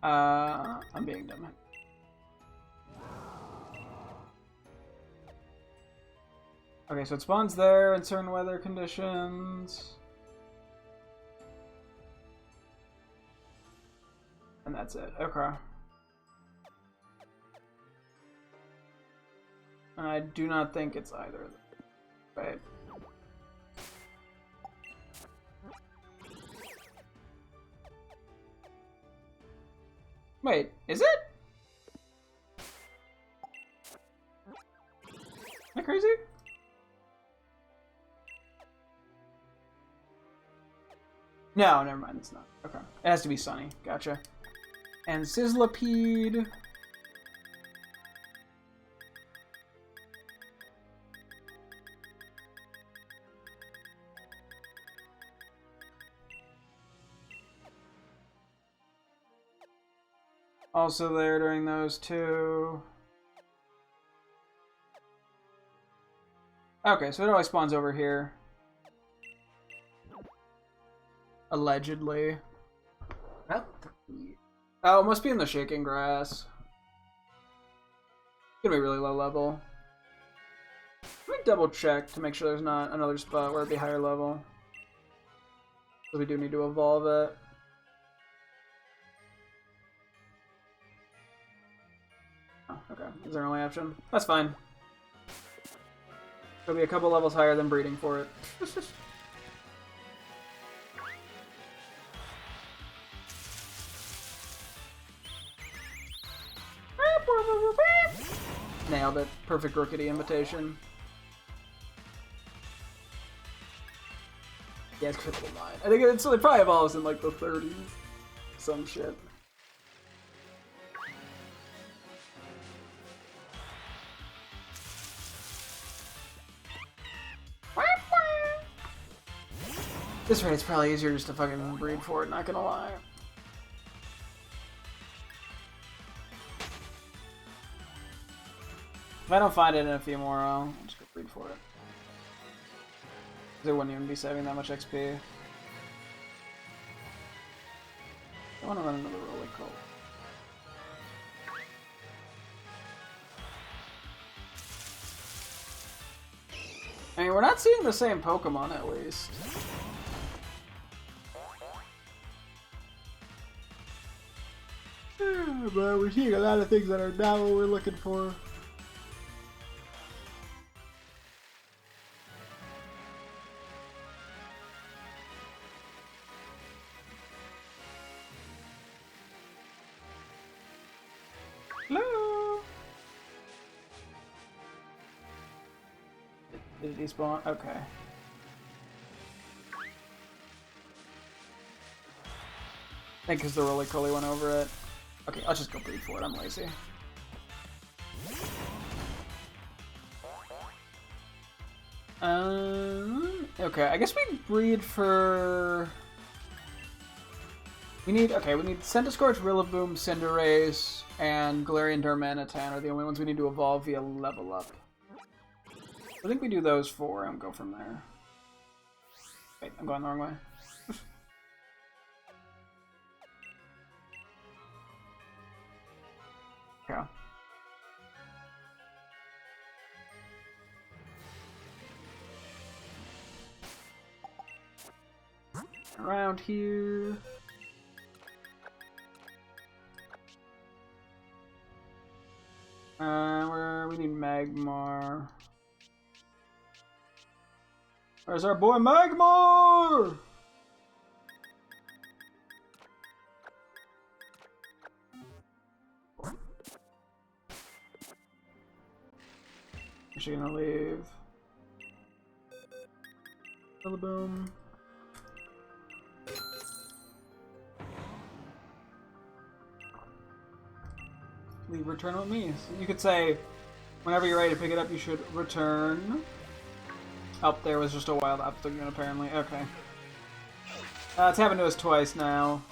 I'm being dumb. Okay, so it spawns there in certain weather conditions. And that's it. Okay. And I do not think it's either of them. Right. Wait, is it? Am I crazy? No, never mind, it's not. Okay. It has to be sunny. Gotcha. And Sizzlipede. Also there during those two. Okay, so it always spawns over here. Allegedly. Oh, it must be in the shaking grass. It's gonna be really low level. Let me double check to make sure there's not another spot where it'd be higher level. So we do need to evolve it. Oh, okay. Is there an only option? That's fine. It'll be a couple levels higher than breeding for it. Nailed it. Perfect Rookity invitation. Yeah, it's critical 9. I think it probably evolves in like the 30s. Some shit. This rate's probably easier just to fucking breed for it, not gonna lie. If I don't find it in a few more, I'll just go breed for it. They wouldn't even be saving that much XP. I want to run another Roly Colt. I mean, we're not seeing the same Pokemon at least. Yeah, but we're seeing a lot of things that are not what we're looking for. Hello? Did it despawn? Okay. I think because the Roly-Coly went over it. Okay, I'll just go breed for it. I'm lazy. Okay, I guess we breed for... We need Centiskorch, Rillaboom, Cinderace, and Galarian Darmanitan are the only ones we need to evolve via level up. I think we do those 4 and go from there. Wait, I'm going the wrong way. Okay. Around here. Where we need Magmar. Where's our boy Magmar? Is she gonna leave? Rillaboom. Leave return with me. So you could say, whenever you're ready to pick it up, you should return. Oh, there was just a wild Optigun apparently. Okay. It's happened to us twice now.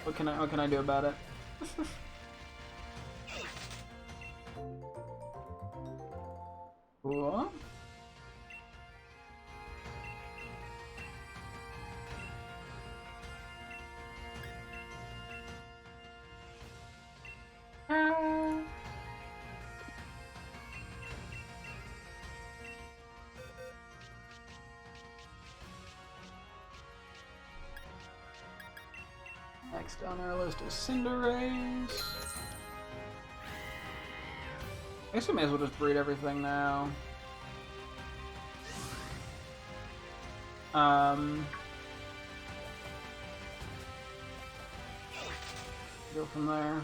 What can I do about it? Cool. Next on our list is Cinderace. I guess we may as well just breed everything now. Go from there.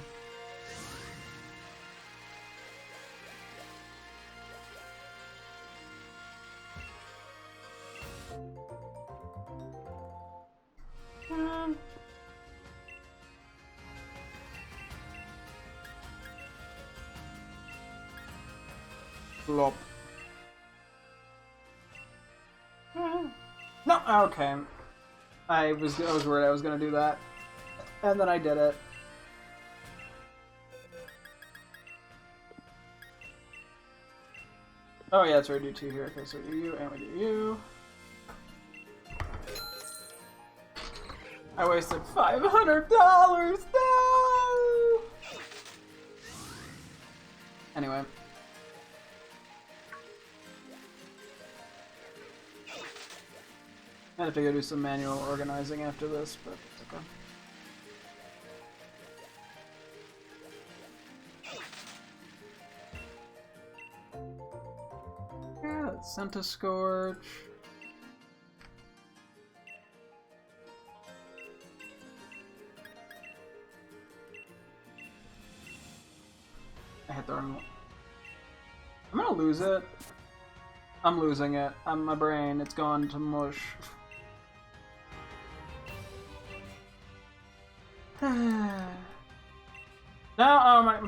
Flop. No, okay. I was worried I was gonna do that, and then I did it. Oh yeah, that's right. Do two here. Okay, so we do you, and we do you. I wasted $500. No. Anyway. I have to go do some manual organizing after this, but it's okay. Yeah, it's Centiscorch. I hit the wrong one. I'm gonna lose it. I'm losing it. My brain, it's gone to mush. No, oh my.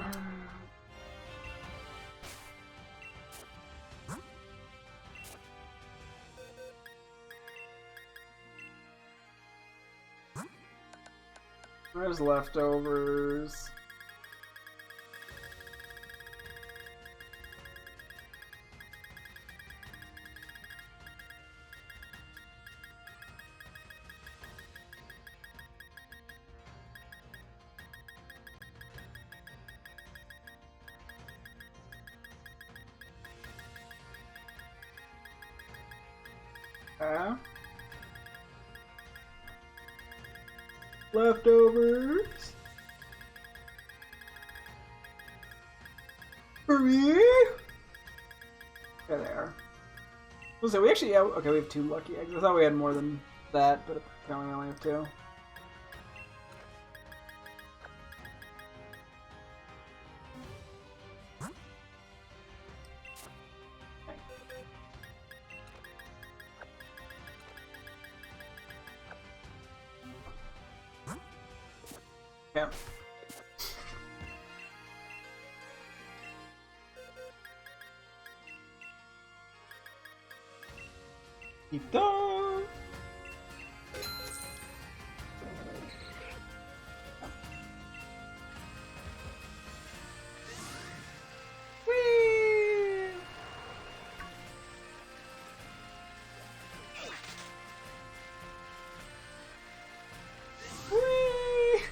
There's leftovers. Leftovers for me. There they are. So we actually, okay, we have 2 lucky eggs. I thought we had more than that, but apparently we only have 2. Yeah. Ito. Whee! Whee!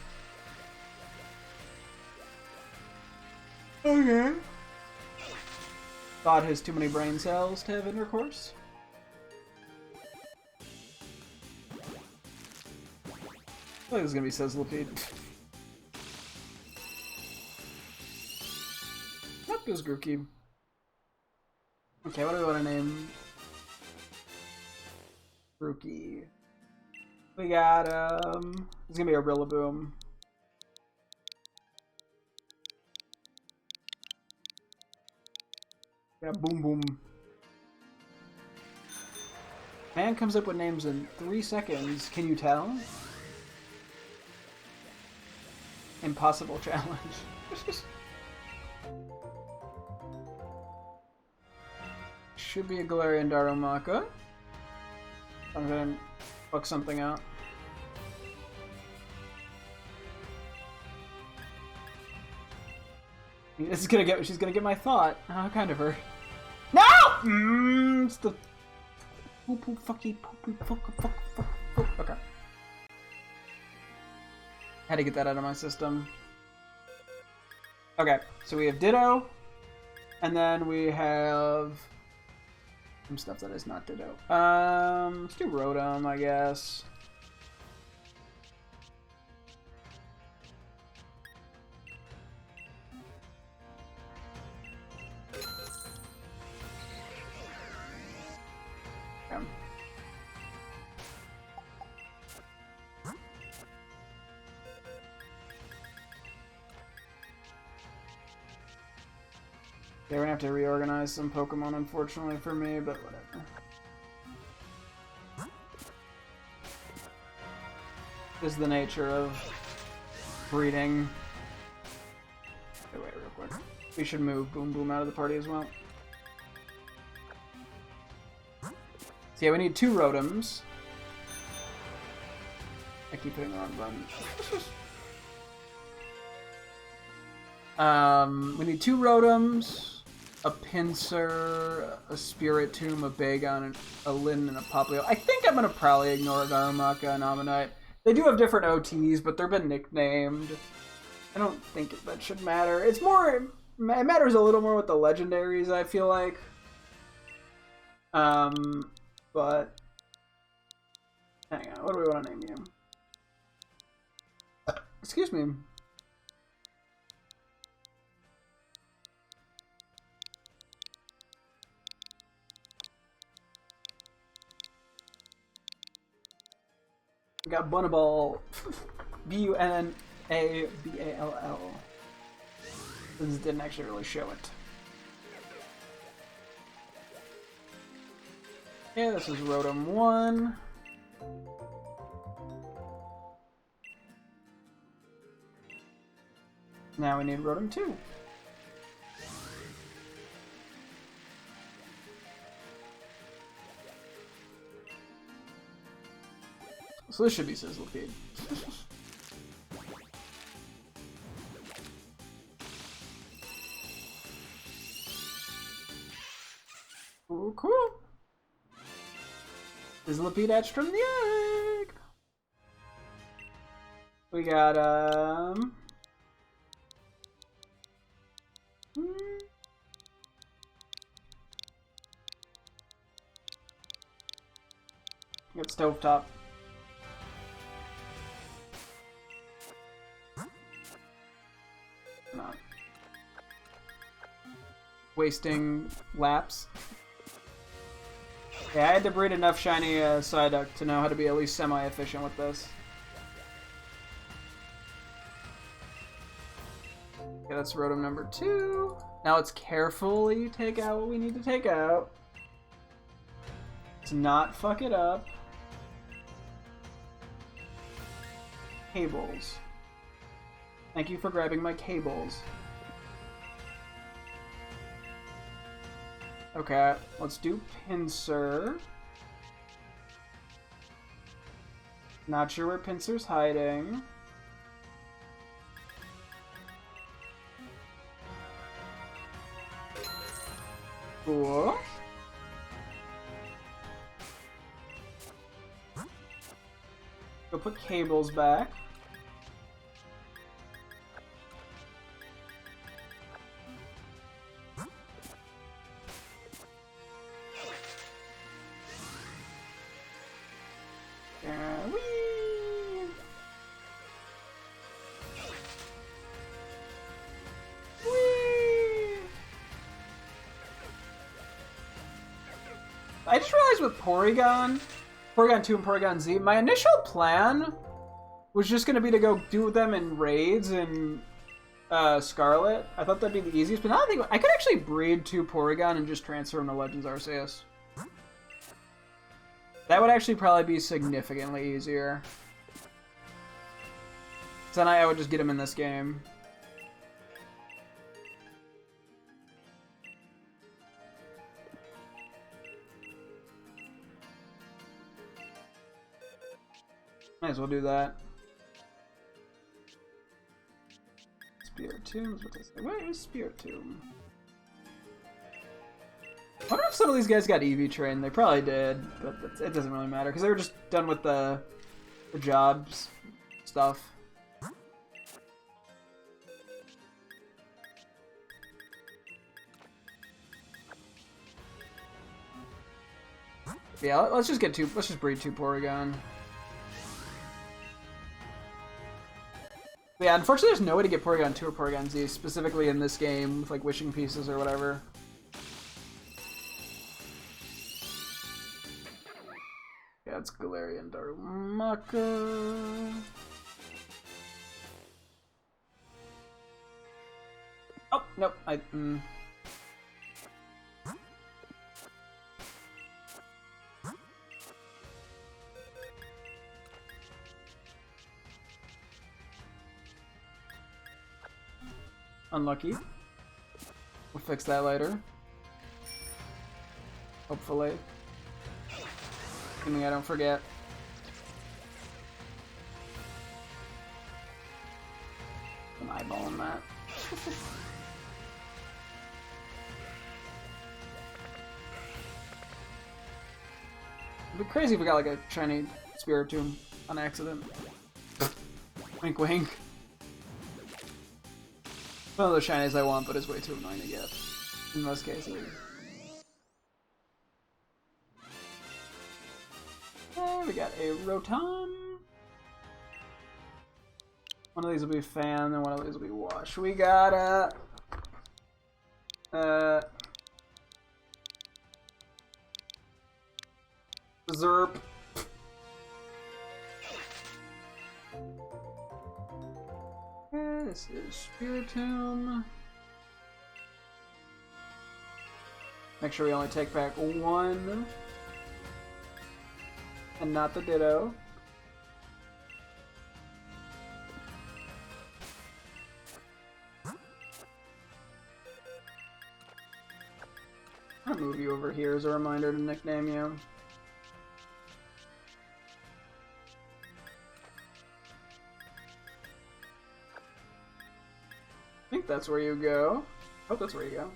Okay. God has too many brain cells to have intercourse. I think it's gonna be Sizzlipede. Nope, it was Grookey. Okay, what do we want to name Grookey? We got, it's gonna be a Rillaboom. Yeah, boom boom. Man comes up with names in 3 seconds. Can you tell? Impossible challenge. Should be a Galarian Darumaka. I'm gonna fuck something up. She's gonna get my thought. Oh, kind of her. No! It's the poo fucky fuck. Okay. Had to get that out of my system. Okay, so we have Ditto, and then we have some stuff that is not Ditto. Let's do Rotom, I guess. Yeah, we're gonna have to reorganize some Pokemon, unfortunately for me, but whatever. This is the nature of breeding. Okay, wait, real quick. We should move Boom Boom out of the party as well. So yeah, we need 2 Rotoms. I keep hitting the wrong button. We need 2 Rotoms, a Pinsir, a Spiritomb, a Bagon, a Lin, and a Popplio. I think I'm gonna probably ignore Darumaka and Ammonite. They do have different OTs, but they've been nicknamed. I don't think that should matter. It's more, it matters a little more with the legendaries, I feel like. But hang on, what do we want to name you? Excuse me. We got Bunnaball. Bunnaball. This didn't actually really show it. Yeah, this is Rotom 1. Now we need Rotom 2. So this should be Sizzlipede. Ooh, cool. Sizzlipede hatched from the egg. We got we got Stovetop. Not wasting laps. Yeah, I had to breed enough shiny Psyduck to know how to be at least semi-efficient with this. Okay, that's Rotom number 2. Now let's carefully take out what we need to take out. To not fuck it up. Cables. Thank you for grabbing my cables. Okay, let's do Pinsir. Not sure where Pinsir's hiding. Cool. Go put cables back. I just realized with Porygon 2 and Porygon Z, my initial plan was just going to be to go do them in raids and Scarlet. I thought that'd be the easiest, but now I think I could actually breed 2 Porygon and just transfer them to Legends Arceus. That would actually probably be significantly easier. So then I would just get him in this game. Might as well do that. Spirit Tomb. Where is Spirit Tomb? I wonder if some of these guys got EV trained. They probably did, but it doesn't really matter because they were just done with the jobs stuff. Yeah, let's just breed 2 Porygon. But yeah, unfortunately there's no way to get Porygon 2 or Porygon Z, specifically in this game, with like wishing pieces or whatever. Yeah, it's Galarian Darumaka. Oh, nope, Unlucky. We'll fix that later. Hopefully. Assuming I don't forget. I'm eyeballing that. It'd be crazy if we got like a shiny Spirit Tomb on accident. Wink wink. One of those shinies I want, but it's way too annoying to get. In most cases. We got a Rotom. One of these will be Fan, and one of these will be Wash. We got Zerp. This is Spiritomb. Make sure we only take back 1. And not the Ditto. I'll move you over here as a reminder to nickname you. I think that's where you go. Oh, that's where you go.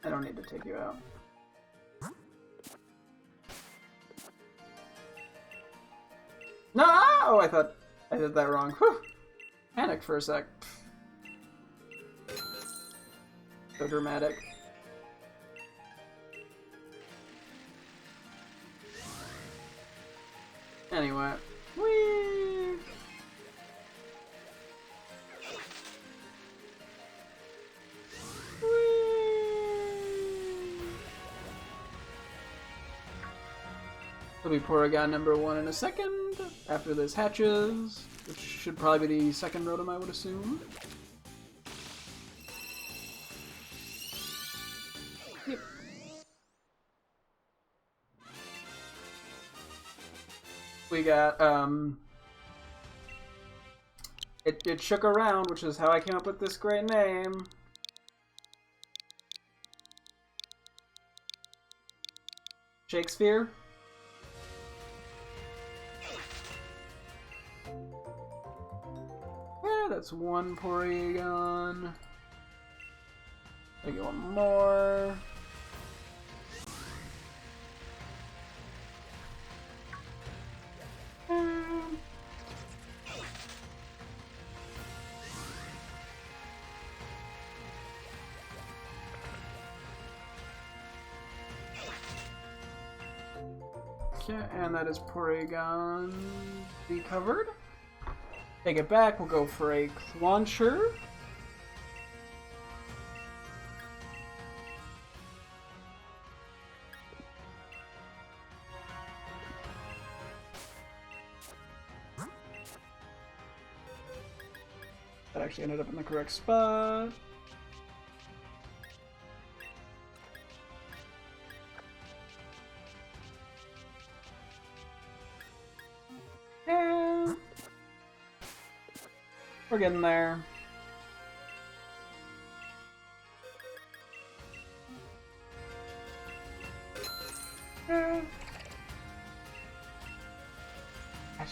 I don't need to take you out. No! Oh, I thought I did that wrong. Whew. Panicked for a sec. So dramatic. Anyway. Whee! It'll be Porygon number 1 in a second, after this hatches, which should probably be the second Rotom, I would assume. Yep. We got, it shook around, which is how I came up with this great name. Shakespeare? Yeah, that's 1 Porygon. I get 1 more. Okay, and that is Porygon recovered. Take it back, we'll go for a Clauncher. That actually ended up in the correct spot. Yeah. We're getting there. Yeah.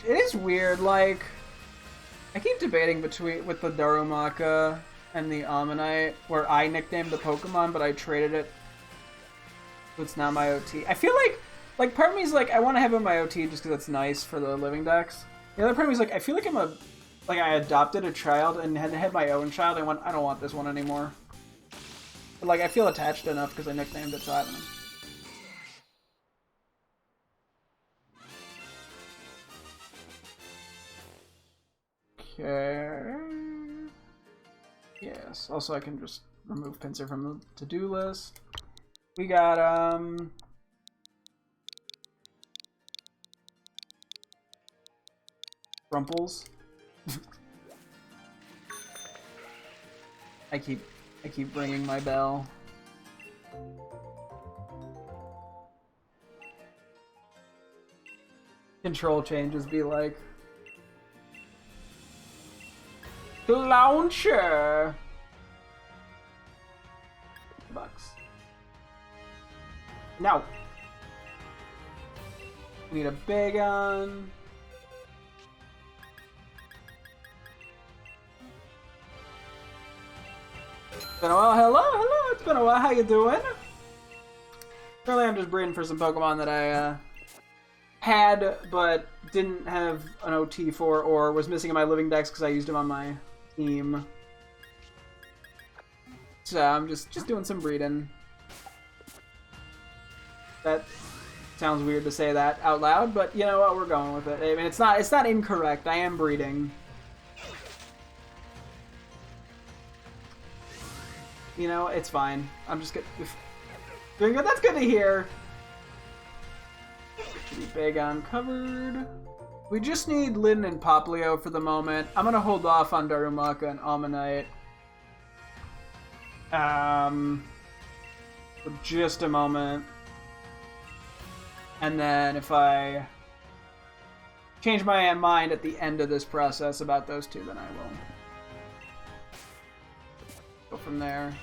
It is weird, like, I keep debating with the Darumaka and the Ammonite, where I nicknamed the Pokemon, but I traded it. It's now my OT. I feel like part of me is like, I want to have it in my OT just because it's nice for the living decks. The other part of me is like, I feel like I adopted a child and had my own child. I don't want this one anymore. But like, I feel attached enough because I nicknamed it, so I don't know. Okay. Yes. Also, I can just remove Pinsir from the to-do list. We got Rumples. I keep ringing my bell. Control changes be like launcher. Bucks. No. We need a big one. It's been a while. Hello. It's been a while. How you doing? Really, I'm just breeding for some Pokemon that I had but didn't have an OT for, or was missing in my living decks because I used them on my team. So I'm just doing some breeding. That sounds weird to say that out loud, but you know what? We're going with it. I mean, it's not incorrect. I am breeding. You know, it's fine. I'm just doing good. That's good to hear. Should be big on covered. We just need Lyn and Poplio for the moment. I'm gonna hold off on Darumaka and Ammonite. For just a moment. And then if I change my mind at the end of this process about those two, then I will go from there.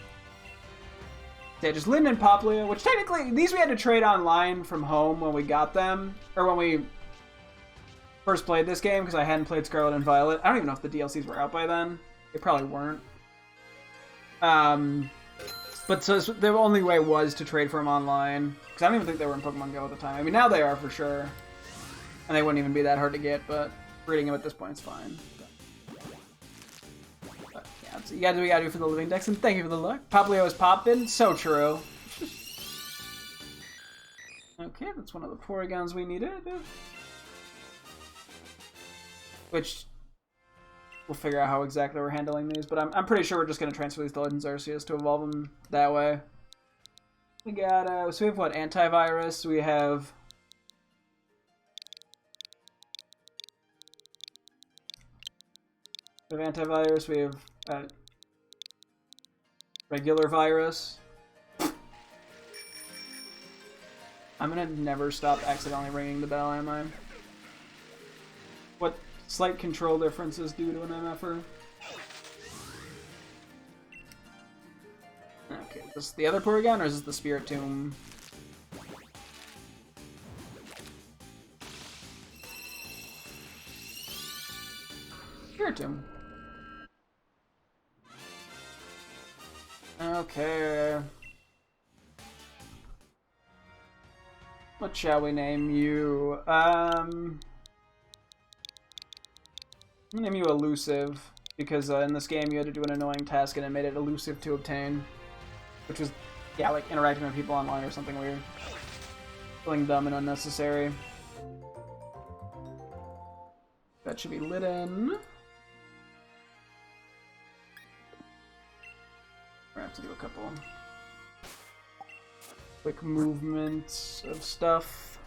Yeah, just Lyn and Poplio, which technically, these we had to trade online from home when we got them, or when we first played this game, because I hadn't played Scarlet and Violet. I don't even know if the DLCs were out by then. They probably weren't. But so the only way was to trade for them online, because I don't even think they were in Pokemon Go at the time. I mean, now they are for sure. And they wouldn't even be that hard to get, but breeding them at this point is fine. But yeah, so you gotta do what you gotta do for the living decks, and thank you for the luck. Poplio is popping, so true. Okay, that's one of the Porygons we needed. Which, we'll figure out how exactly we're handling these, but I'm pretty sure we're just going to transfer these to Legends Arceus to evolve them that way. We got, so we have what, Antivirus, we have... Antivirus, we have regular virus. I'm gonna never stop accidentally ringing the bell, am I? What slight control differences due to an MFR? Okay, is this the other Porygon, or is this the Spirit Tomb? Spirit Tomb. Okay. What shall we name you? I'm gonna name you Elusive, because in this game you had to do an annoying task and it made it elusive to obtain. Which was, yeah, like interacting with people online or something weird. Feeling dumb and unnecessary. That should be lit in. We're gonna have to do a couple quick movements of stuff.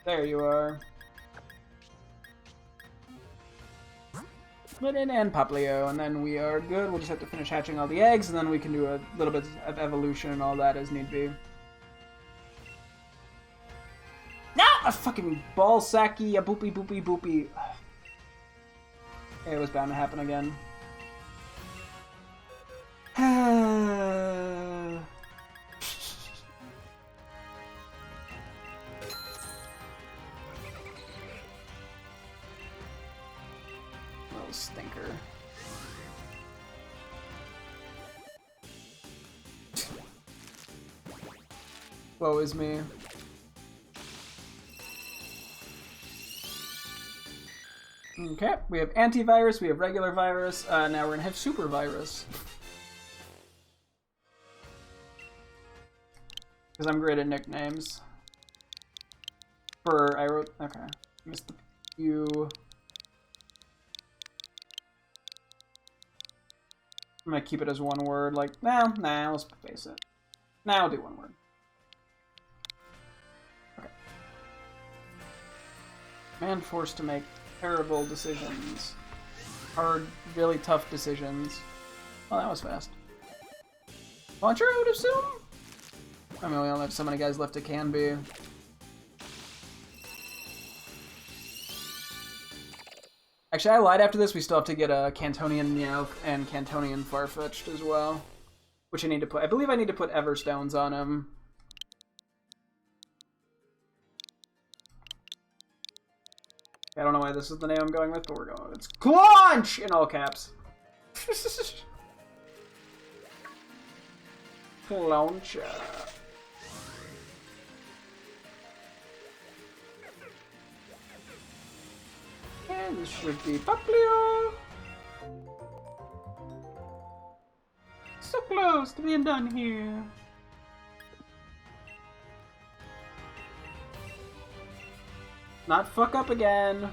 There you are. Flynn and Poplio, and then we are good. We'll just have to finish hatching all the eggs, and then we can do a little bit of evolution and all that as need be. No! A fucking ball sacky, a boopy boopy boopy. It was bound to happen again. Little stinker. Woe is me. Okay, we have antivirus, we have regular virus, now we're gonna have super virus. Because I'm great at nicknames. I wrote, okay, missed the U. I'm gonna keep it as one word, like, nah, let's face it. Nah, I'll do one word. Okay. Man forced to make terrible decisions. Hard, really tough decisions. Oh, that was fast. Launcher, I would assume? I mean, we only have so many guys left it can be. Actually, I lied after this. We still have to get a Cantonian Meowth and Cantonian Farfetch'd as well. Which I need to put. I believe I need to put Everstones on him. I don't know why this is the name I'm going with, but we're going with it. It's Claunch! In all caps. Claunch. And this should be Poplio. So close to being done here. Not fuck up again.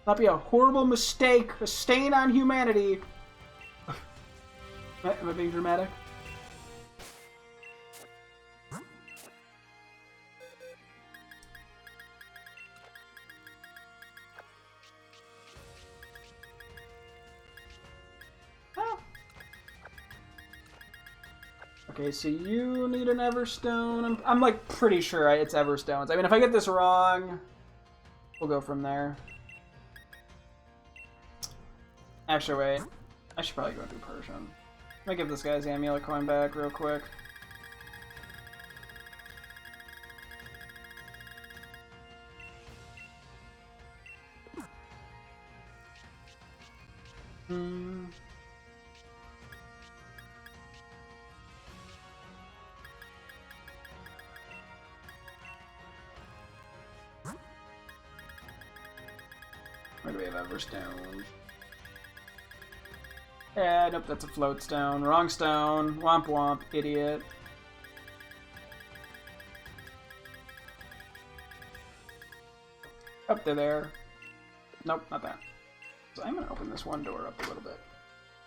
Not be a horrible mistake, a stain on humanity. Am I being dramatic? Oh. Okay, so you need an Everstone. I'm like pretty sure it's Everstones. I mean, if I get this wrong, we'll go from there. Actually, wait. I should probably go through Persian. Let me give this guy's amulet coin back real quick. Where do we have Everstone? Yeah, nope, that's a float stone. Wrong stone. Womp womp, idiot. Up there. Nope, not that. So I'm gonna open this one door up a little bit.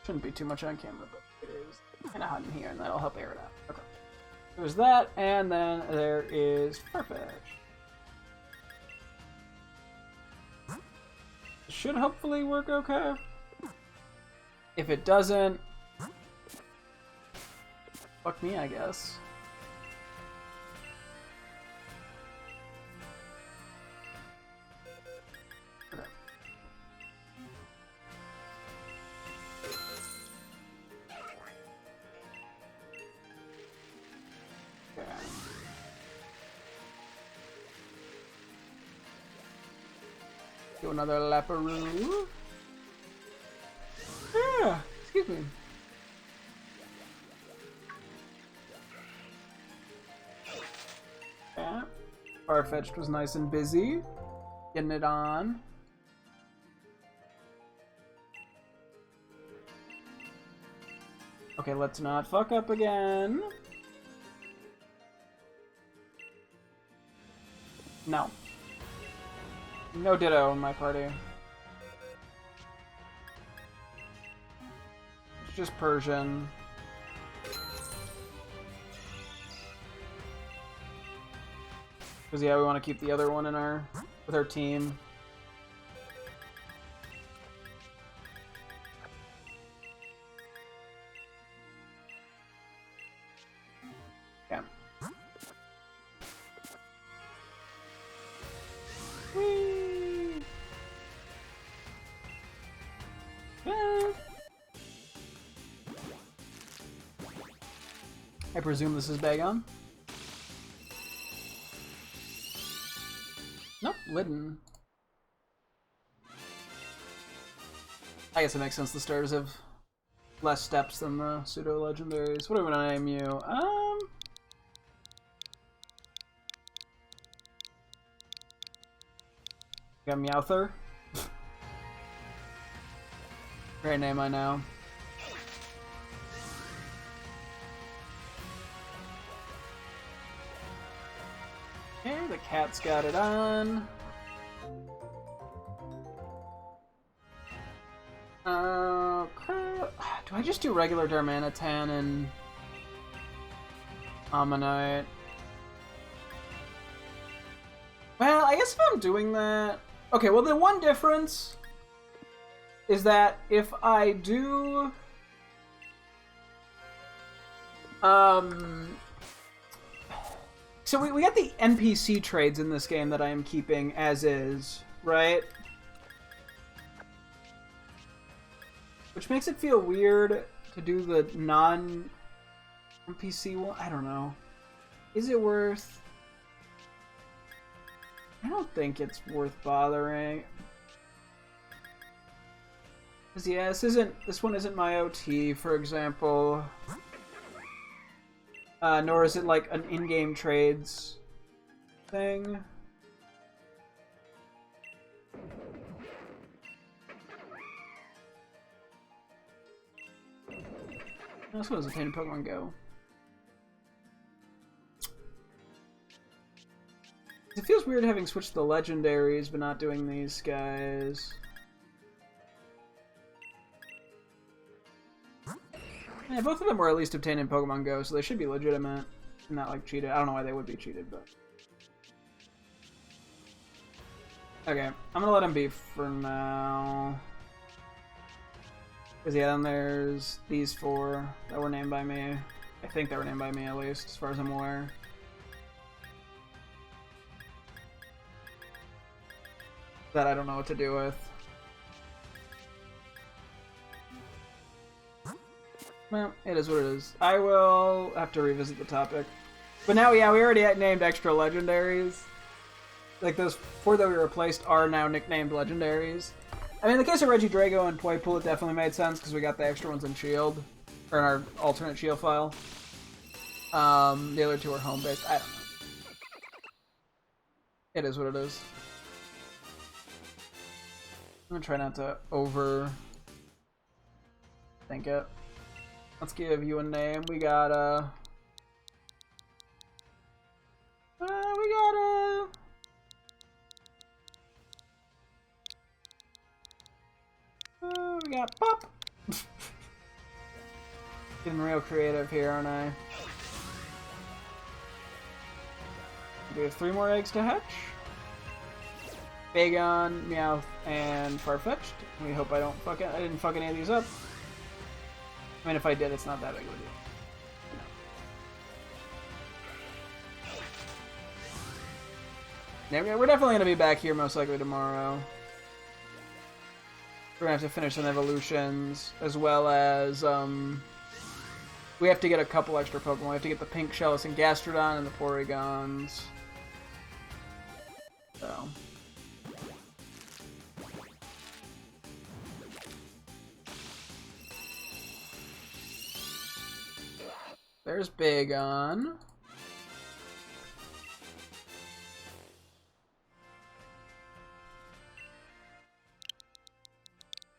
Shouldn't be too much on camera, but it is kind of hot in here, and that'll help air it out. Okay. There's that, and then there is Farfetch. Should hopefully work okay. If it doesn't, fuck me, I guess. Okay. Okay. Do another Laparoo. Yeah, excuse me. Yeah. Farfetch'd was nice and busy. Getting it on. Okay, let's not fuck up again. No. No ditto in my party. It's just Persian. Because yeah, we want to keep the other one in our with our team. Yeah. Whee! Ah. I presume this is Bagon. Nope, Lidden. I guess it makes sense the starters have less steps than the pseudo-legendaries. What do we want to name you? Got Meowther. Great name, I know. Okay, the cat's got it on. Do I just do regular Darmanitan and Ammonite? Well, I guess if I'm doing that... Okay, well the one difference is that if I do... So we got the NPC trades in this game that I am keeping as is, right? Which makes it feel weird to do the non-NPC one. I don't know. Is it worth... I don't think it's worth bothering. Because yeah, this one isn't my OT, for example. Nor is it like an in-game trades thing. That's what does a Painted Pokemon Go? It feels weird having switched the legendaries but not doing these guys. Yeah, both of them were at least obtained in Pokemon Go, so they should be legitimate. Not like cheated. I don't know why they would be cheated, but... Okay, I'm gonna let them be for now. Because yeah, then there's these four that were named by me. I think they were named by me at least, as far as I'm aware. That I don't know what to do with. Well, it is what it is. I will have to revisit the topic. But now, yeah, we already named extra legendaries. Like, those four that we replaced are now nicknamed legendaries. I mean, in the case of Regidrago and Toypool, it definitely made sense because we got the extra ones in Shield. Or in our alternate Shield file. The other two are home-based. I don't know. It is what it is. I'm gonna try not to overthink it. Let's give you a name. We got we got Pop. Getting real creative here, aren't I? We have 3 more eggs to hatch. Bagon, Meowth, and Farfetch'd. We hope I didn't fuck any of these up. I mean, if I did, it's not that big of a deal. No. Yeah, we're definitely going to be back here most likely tomorrow. We're going to have to finish some evolutions, as well as, we have to get a couple extra Pokemon. We have to get the Pink Shellis and Gastrodon and the Porygons. So... There's Bagon.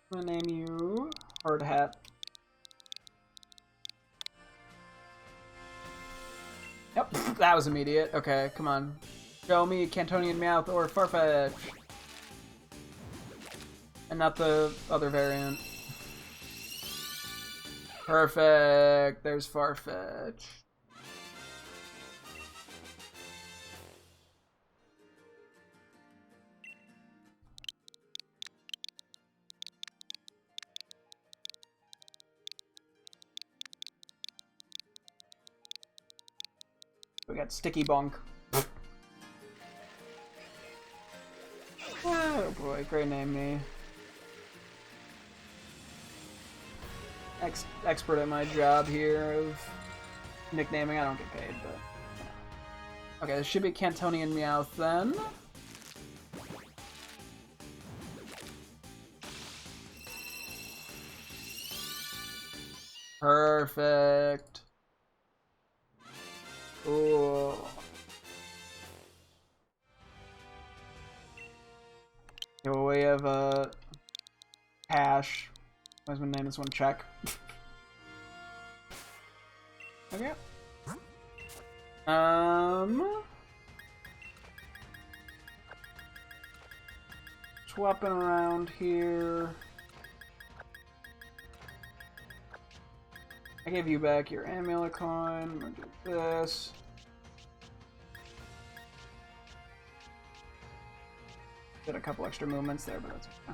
I'm gonna name you Hard Hat. Yep, that was immediate. Okay, come on. Show me Cantonian Meowth or Farfetch. And not the other variant. Perfect. There's Farfetch. We got Sticky Bonk. Oh boy, great name, me. Expert at my job here of nicknaming. I don't get paid, but... Okay, this should be Cantonian Meowth then. Perfect. Ooh. Okay, well, we have a hash. I was gonna name this one Check. Okay. Swapping around here. I gave you back your amulet coin. I'm gonna do this. Did a couple extra movements there, but that's okay.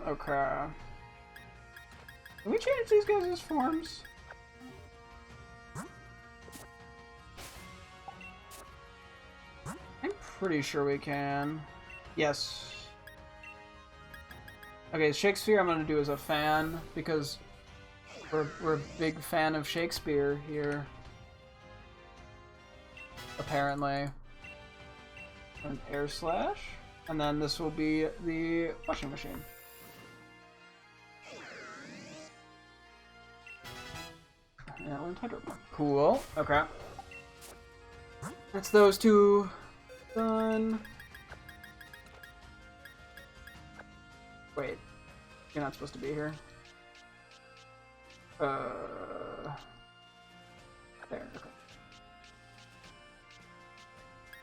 Okay. Can we change these guys' forms? I'm pretty sure we can. Yes. Okay, Shakespeare I'm gonna do as a fan, because we're a big fan of Shakespeare here. Apparently. An air slash. And then this will be the washing machine. Yeah, Hydro. Cool. Okay. That's those two done. Wait. You're not supposed to be here. There. Okay.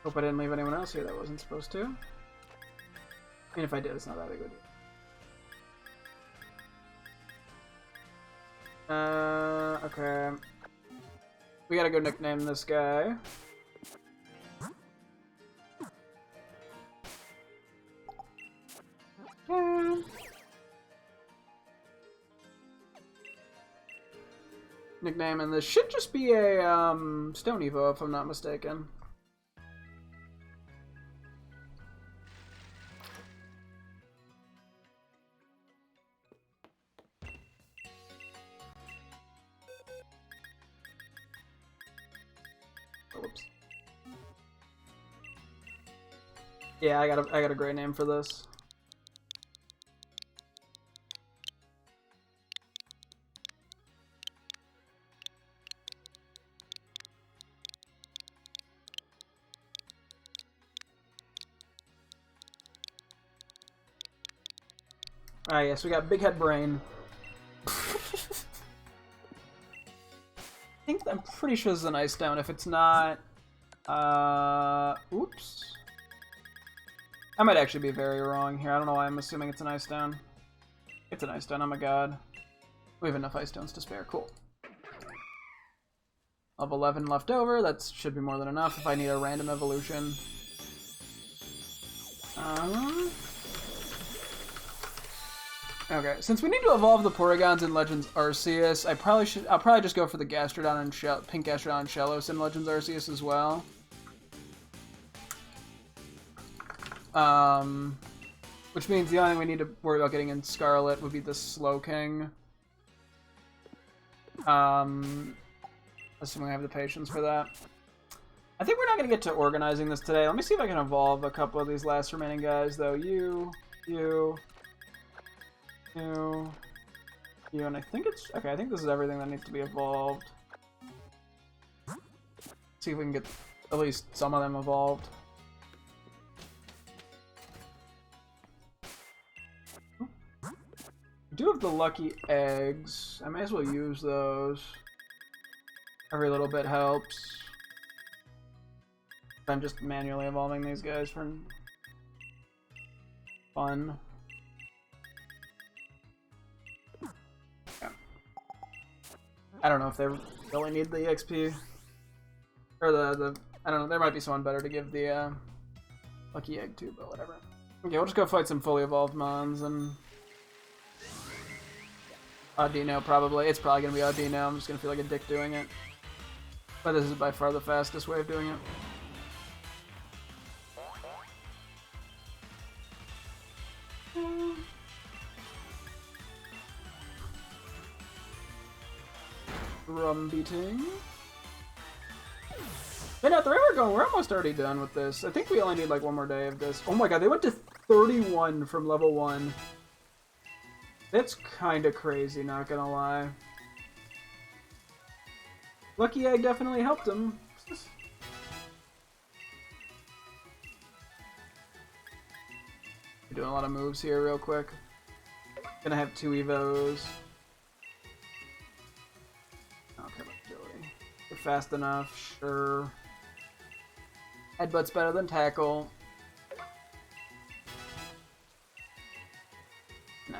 Hope I didn't leave anyone else here that wasn't supposed to. I mean, if I did, it's not that big of a deal. Okay. We gotta go nickname this guy. Nickname, and this should just be a Stone Evo, if I'm not mistaken. Whoops. Yeah, I got a great name for this. Ah, yes, we got Big Head Brain. I'm pretty sure this is an ice down. If it's not, oops. I might actually be very wrong here. I don't know why I'm assuming it's an ice down. It's an ice down. I'm a god. We have enough ice stones to spare. Cool. Level 11 left over. That should be more than enough if I need a random evolution. Okay, since we need to evolve the Porygons in Legends Arceus, I'll probably just go for the Gastrodon and Pink Gastrodon and Shellos in Legends Arceus as well. Which means the only thing we need to worry about getting in Scarlet would be the Slowking. Assuming I have the patience for that. I think we're not going to get to organizing this today. Let me see if I can evolve a couple of these last remaining guys, though. You, and I think it's... Okay, I think this is everything that needs to be evolved. See if we can get at least some of them evolved. We do have the lucky eggs. I may as well use those. Every little bit helps. I'm just manually evolving these guys for fun. I don't know if they really need the XP. Or the I don't know, there might be someone better to give the lucky egg to, but whatever. Okay, we'll just go fight some fully evolved mons and Audino, probably. It's probably gonna be Audino. I'm just gonna feel like a dick doing it. But this is by far the fastest way of doing it. Drum beating. But at the rate we're going, we're almost already done with this. I think we only need like one more day of this. Oh my god, they went to 31 from level 1. That's kind of crazy, not gonna lie. Lucky Egg definitely helped him. Doing a lot of moves here real quick. Gonna have 2 Evos. Okay, agility. They're fast enough, sure. Headbutt's better than tackle. No.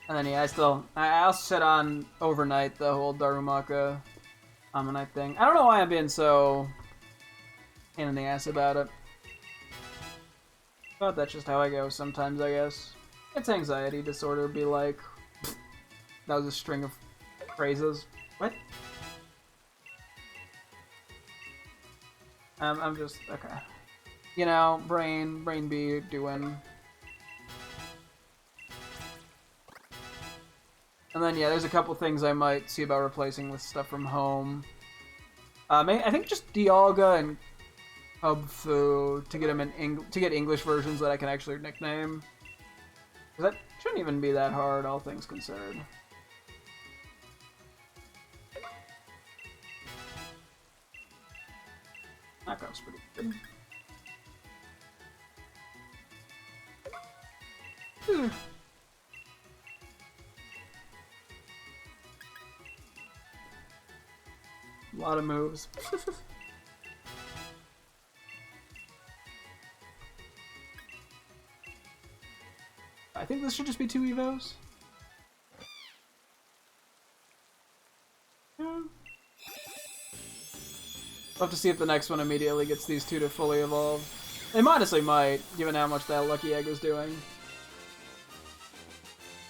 And then yeah, I'll sit on overnight the whole Darumaka Ammonite thing. I don't know why I'm being so pain in the ass about it. But that's just how I go sometimes, I guess. It's anxiety disorder, be like... That was a string of phrases. What? I'm just... Okay. You know, brain be doing... And then, yeah, there's a couple things I might see about replacing with stuff from home. I think just Dialga and Hubfu to get them to get English versions that I can actually nickname. 'Cause that shouldn't even be that hard, all things considered. Knockoff's pretty good. A lot of moves. I think this should just be 2 Evos. Yeah. We'll have to see if the next one immediately gets these 2 to fully evolve. They honestly might, given how much that Lucky Egg was doing.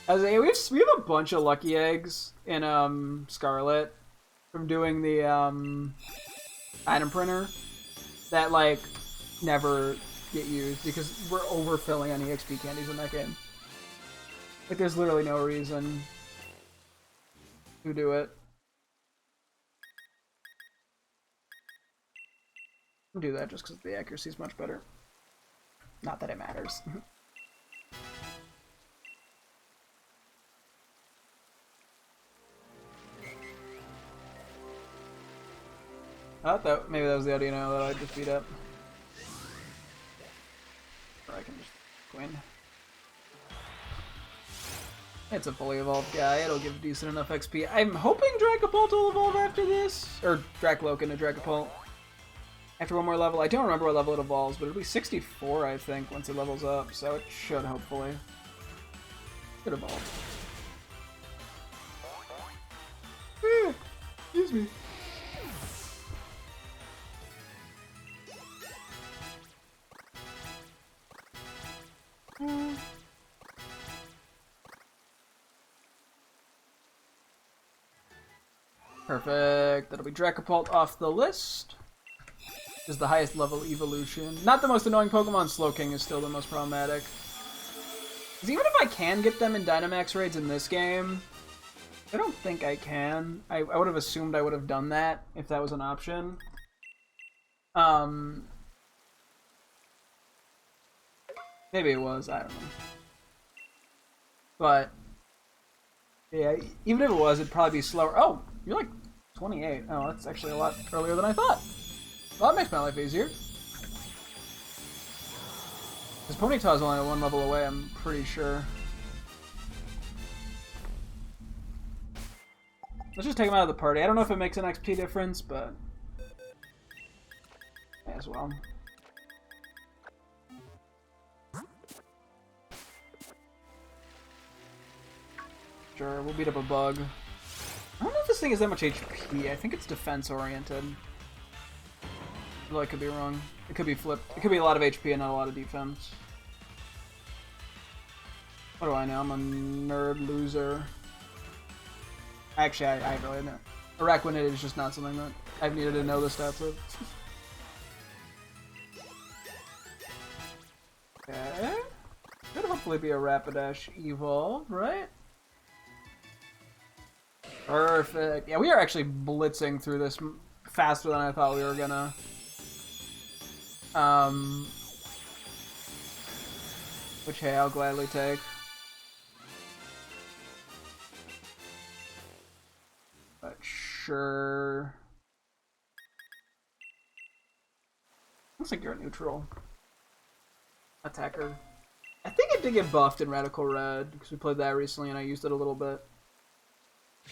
As we have a bunch of Lucky Eggs in Scarlet from doing the item printer that like never get used because we're overfilling on EXP candies in that game. Like there's literally no reason to do it. I'll do that just because the accuracy is much better. Not that it matters. I thought maybe that was the Audino that I just beat up. Or I can just win. It's a fully evolved guy, it'll give decent enough XP. I'm hoping Dragapult will evolve after this. Or Dracloak into Dragapult. After one more level. I don't remember what level it evolves, but it'll be 64, I think, once it levels up. So it should, hopefully. Should evolve. Excuse me. Perfect. That'll be Dragapult off the list. Is the highest level evolution. Not the most annoying Pokemon. Slowking is still the most problematic. Because even if I can get them in Dynamax raids in this game, I don't think I can. I would have assumed I would have done that if that was an option. Maybe it was. I don't know. But yeah, even if it was, it'd probably be slower. Oh, you're like 28. Oh, that's actually a lot earlier than I thought. Well, that makes my life easier. Because Ponyta's only 1 level away, I'm pretty sure. Let's just take him out of the party. I don't know if it makes an XP difference, but... may as well. Sure, we'll beat up a bug. I don't know if this thing is that much HP. I think it's defense-oriented. Although I could be wrong. It could be flipped. It could be a lot of HP and not a lot of defense. What do I know? I'm a nerd loser. Actually, I really know. Araquanid is just not something that I've needed to know the stats of. Okay. Could hopefully be a Rapidash Evolve, right? Perfect. Yeah, we are actually blitzing through this faster than I thought we were gonna. Which, hey, I'll gladly take. But sure. Looks like you're a neutral attacker. I think it did get buffed in Radical Red because we played that recently and I used it a little bit.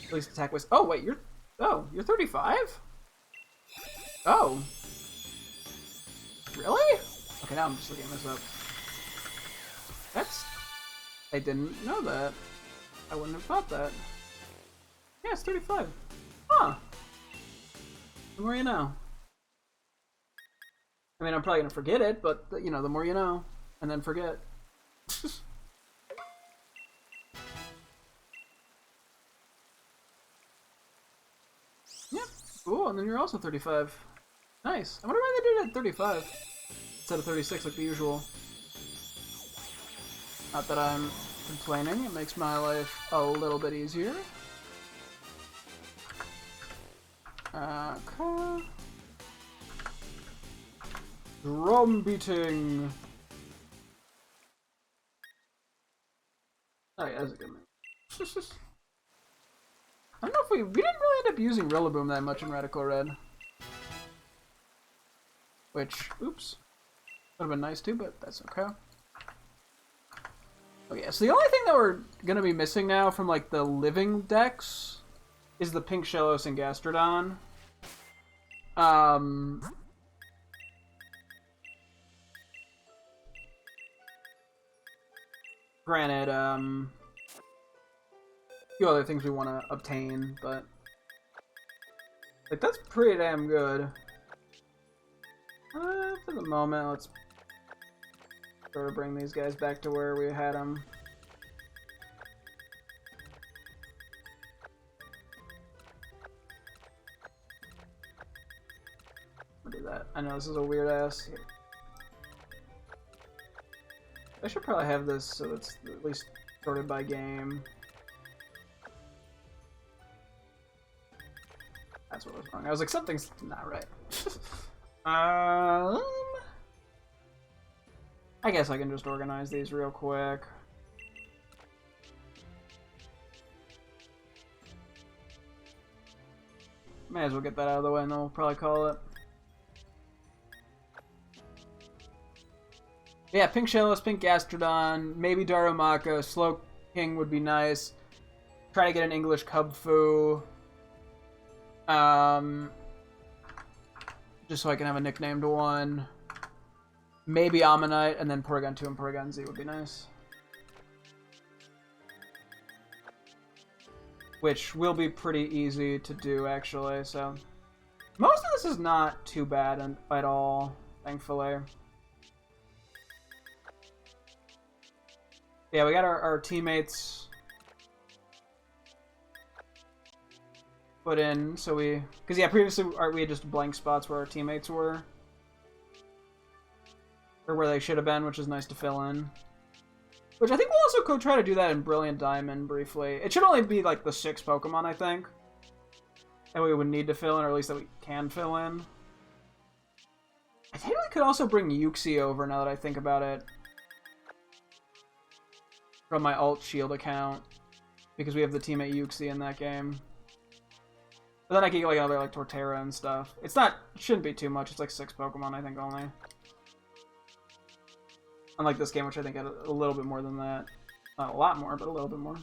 At least attack was. Oh wait, you're 35. Oh, really? Okay, now I'm just looking this up. That's. I didn't know that. I wouldn't have thought that. Yeah, it's 35. Huh. The more you know. I mean, I'm probably gonna forget it, but you know, the more you know, and then forget. Yep. Ooh, and then you're also 35. Nice. I wonder why they did it at 35 instead of 36 like the usual. Not that I'm complaining. It makes my life a little bit easier. Okay. Drum beating. Oh yeah, that's a good one. I don't know if we didn't really end up using Rillaboom that much in Radical Red. Which, oops. Would have been nice too, but that's okay. Oh yeah, so the only thing that we're gonna be missing now from like the living decks is the Pink Shellos and Gastrodon. Granted, a few other things we want to obtain, but like that's pretty damn good. For the moment, let's sort of bring these guys back to where we had them. I'll do that. I know this is a weird ass. I should probably have this so it's at least sorted by game. That's what was wrong. I was like, something's not right. I guess I can just organize these real quick. May as well get that out of the way and then we'll probably call it. Yeah, Pink Shellos, Pink Gastrodon, maybe Darumaka, Slow King would be nice. Try to get an English Cubfu. Just so I can have a nicknamed one. Maybe Ammonite, and then Porygon 2 and Porygon Z would be nice. Which will be pretty easy to do, actually, so... Most of this is not too bad at all, thankfully. Yeah, we got our teammates put in, so we... Because, yeah, previously we had just blank spots where our teammates were. Or where they should have been, which is nice to fill in. Which I think we'll also go try to do that in Brilliant Diamond, briefly. It should only be, like, the 6 Pokemon, I think. That we would need to fill in, or at least that we can fill in. I think we could also bring Uxie over, now that I think about it. From my Alt Shield account. Because we have the teammate Uxie in that game. But then I can get like another like Torterra and stuff. It shouldn't be too much. It's like 6 Pokemon, I think, only. Unlike this game, which I think had a little bit more than that. Not a lot more, but a little bit more.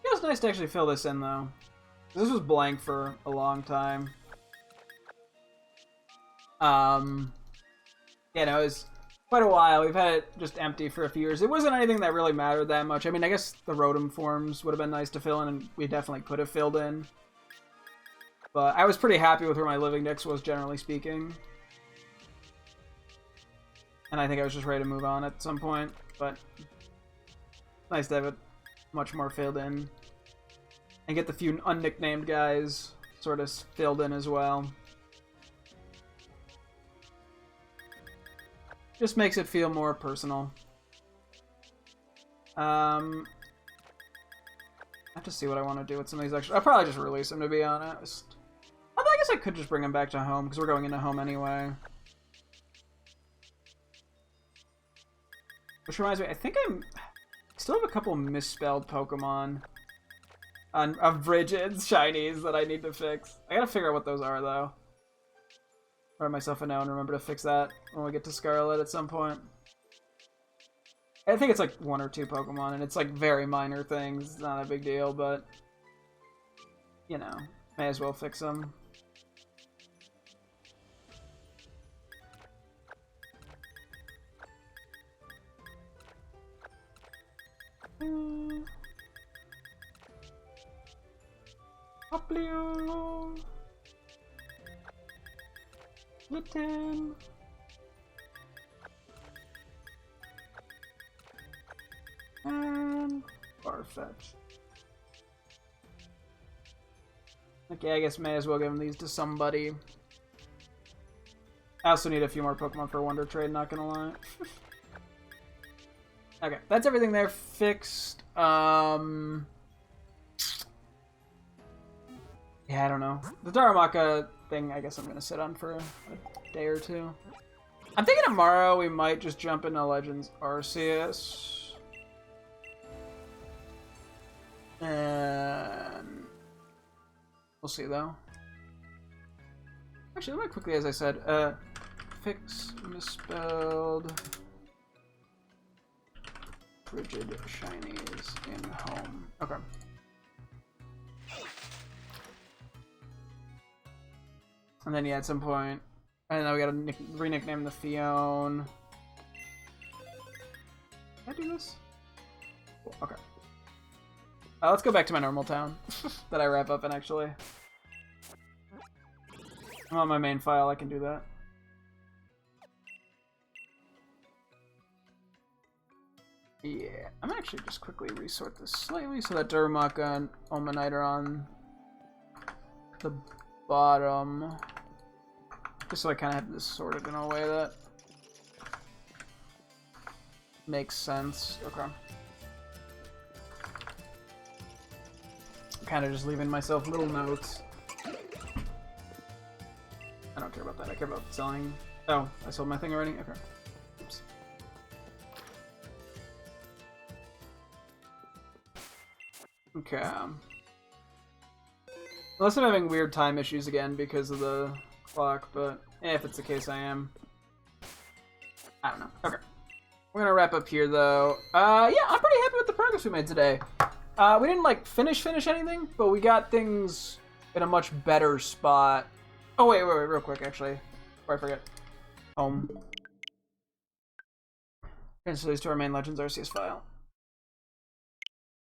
It was nice to actually fill this in, though. This was blank for a long time. Yeah, no, quite a while. We've had it just empty for a few years. It wasn't anything that really mattered that much. I mean, I guess the Rotom forms would have been nice to fill in, and we definitely could have filled in. But I was pretty happy with where my living dex was, generally speaking. And I think I was just ready to move on at some point. But nice to have it much more filled in. And get the few unnicknamed guys sort of filled in as well. Just makes it feel more personal. I have to see what I want to do with some of these extra. I'll probably just release them, to be honest. Although I guess I could just bring them back to home, because we're going into home anyway. Which reminds me, I think I still have a couple misspelled Pokemon of Brigids, Shinies, that I need to fix. I gotta figure out what those are, though. Write myself a note and remember to fix that when we get to Scarlet at some point. I think it's like 1 or 2 Pokemon, and it's like very minor things. It's not a big deal, but you know, may as well fix them. Hoplio. Litten. And Farfetch. Okay, I guess may as well give these to somebody. I also need a few more Pokemon for Wonder Trade, not gonna lie. Okay, that's everything there fixed. Yeah, I don't know. The Darumaka thing, I guess I'm gonna sit on for a day or two. I'm thinking tomorrow we might just jump into Legends Arceus. And we'll see, though. Actually, let me quickly, as I said, fix misspelled Rigid Shinies in home. Okay. And then, yeah, at some point, and then we gotta re-nickname the Fion. Can I do this? Cool. Okay. Let's go back to my normal town that I wrap up in, actually. I'm on my main file, I can do that. Yeah, I'm gonna actually just quickly resort this slightly so that Darumaka and Omanite are on the bottom. Just so I kind of have this sorted in a way that makes sense. Okay. Kind of just leaving myself little notes. I don't care about that. I care about selling. Oh, I sold my thing already? Okay. Oops. Okay. Unless I'm having weird time issues again because of the clock, but if it's the case, I am. I don't know. Okay. We're gonna wrap up here, though. Yeah, I'm pretty happy with the progress we made today. We didn't, like, finish anything, but we got things in a much better spot. Oh, wait, real quick, actually. Before I forget. Home. Transfer these to our main Legends Arceus file.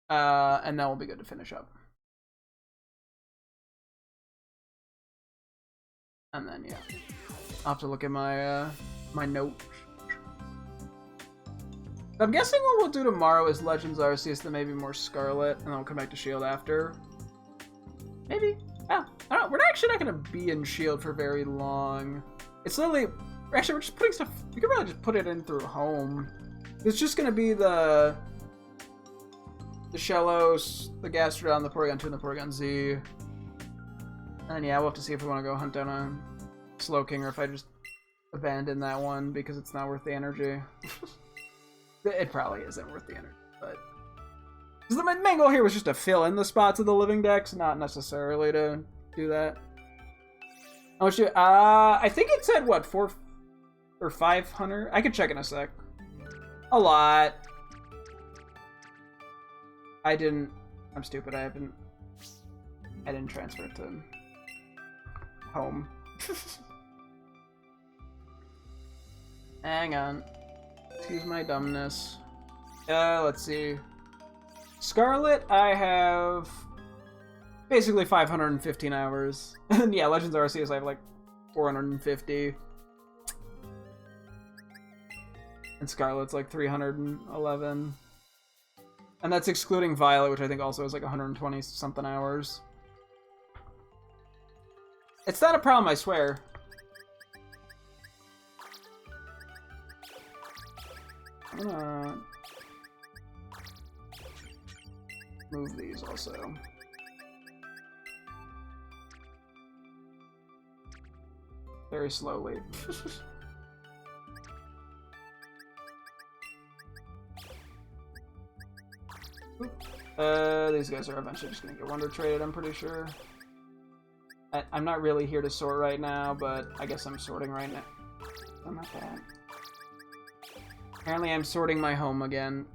And then we'll be good to finish up. And then, yeah. I'll have to look at my, my notes. I'm guessing what we'll do tomorrow is Legends Arceus, then maybe more Scarlet, and then we'll come back to Shield after. Maybe? Yeah, I don't know. We're actually not going to be in Shield for very long. It's literally... Actually, we're just putting stuff... We could probably just put it in through home. It's just going to be the Shellos, the Gastrodon, the Porygon 2, and the Porygon Z. And yeah, we'll have to see if we want to go hunt down a Slowking or if I just abandon that one because it's not worth the energy. It probably isn't worth the energy, but... Because the main goal here was just to fill in the spots of the living decks, not necessarily to do that. How much do you... I think it said, what, 4 or 500? I could check in a sec. A lot. I didn't... I'm stupid, I didn't transfer it to home. Hang on. Excuse my dumbness. Let's see. Scarlet, I have basically 515 hours. And yeah, Legends Arceus, I have like 450. And Scarlet's like 311. And that's excluding Violet, which I think also is like 120 something hours. It's not a problem, I swear. I'm gonna move these also. Very slowly. These guys are eventually just gonna get Wonder Traded, I'm pretty sure. I'm not really here to sort right now, but I guess I'm sorting right now. I'm not that. Apparently I'm sorting my home again.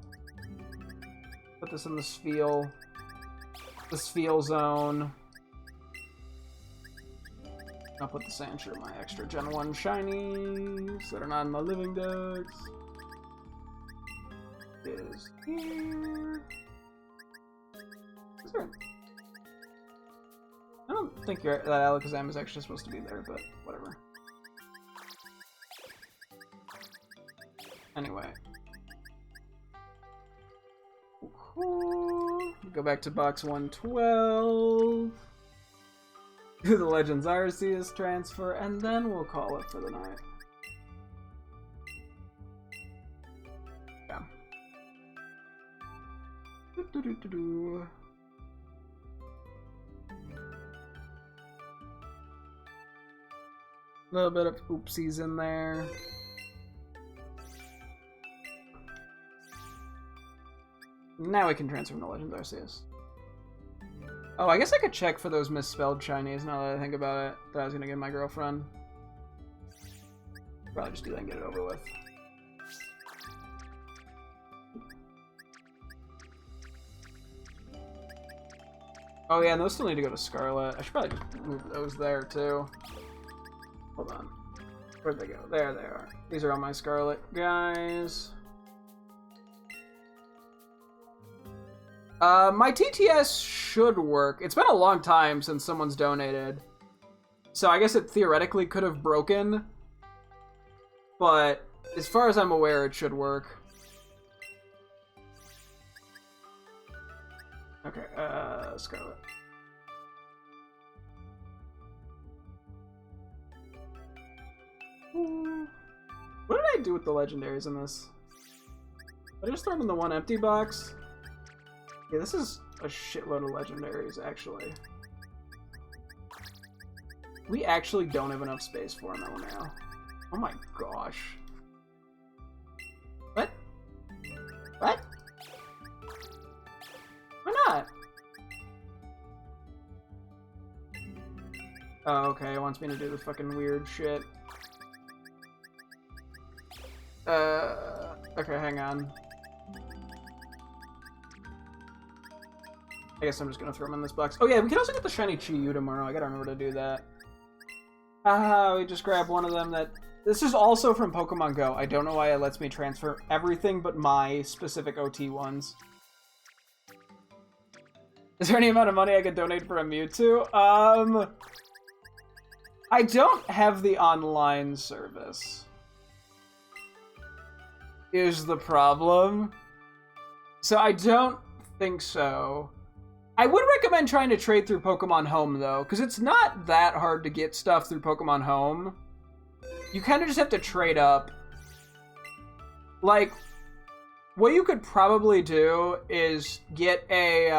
Put this in the Spheal. The Spheal zone. I'll put the Sandshrew in my extra Gen 1 shinies that are not in the living decks. Is here. Is there... I don't think that Alakazam is actually supposed to be there, but whatever. Anyway. Go back to box 112. Do the Legends Arceus transfer, and then we'll call it for the night. Yeah. A little bit of oopsies in there. Now we can transform to Legends Arceus. Oh, I guess I could check for those misspelled Chinese now that I think about it, that I was gonna give my girlfriend. Probably just do that and get it over with. Oh yeah, and those still need to go to Scarlet. I should probably just move those there too. Hold on. Where'd they go? There they are. These are all my Scarlet guys. My TTS should work. It's been a long time since someone's donated. So I guess it theoretically could have broken. But as far as I'm aware, it should work. Okay, Scarlet. What did I do with the legendaries in this? Did I just throw them in the one empty box? Yeah, this is a shitload of legendaries, actually. We actually don't have enough space for them now. Oh my gosh. What? What? Why not? Oh, okay, it wants me to do the fucking weird shit. Okay, hang on. I guess I'm just gonna throw them in this box. Oh yeah, we can also get the shiny Chi-Yu tomorrow. I gotta remember to do that. We just grabbed one of them that... This is also from Pokemon Go. I don't know why it lets me transfer everything but my specific OT ones. Is there any amount of money I could donate for a Mewtwo? I don't have the online service. Is the problem. So I don't think so. I would recommend trying to trade through Pokemon Home, though, because it's not that hard to get stuff through Pokemon Home. You kind of just have to trade up. Like, what you could probably do is get a,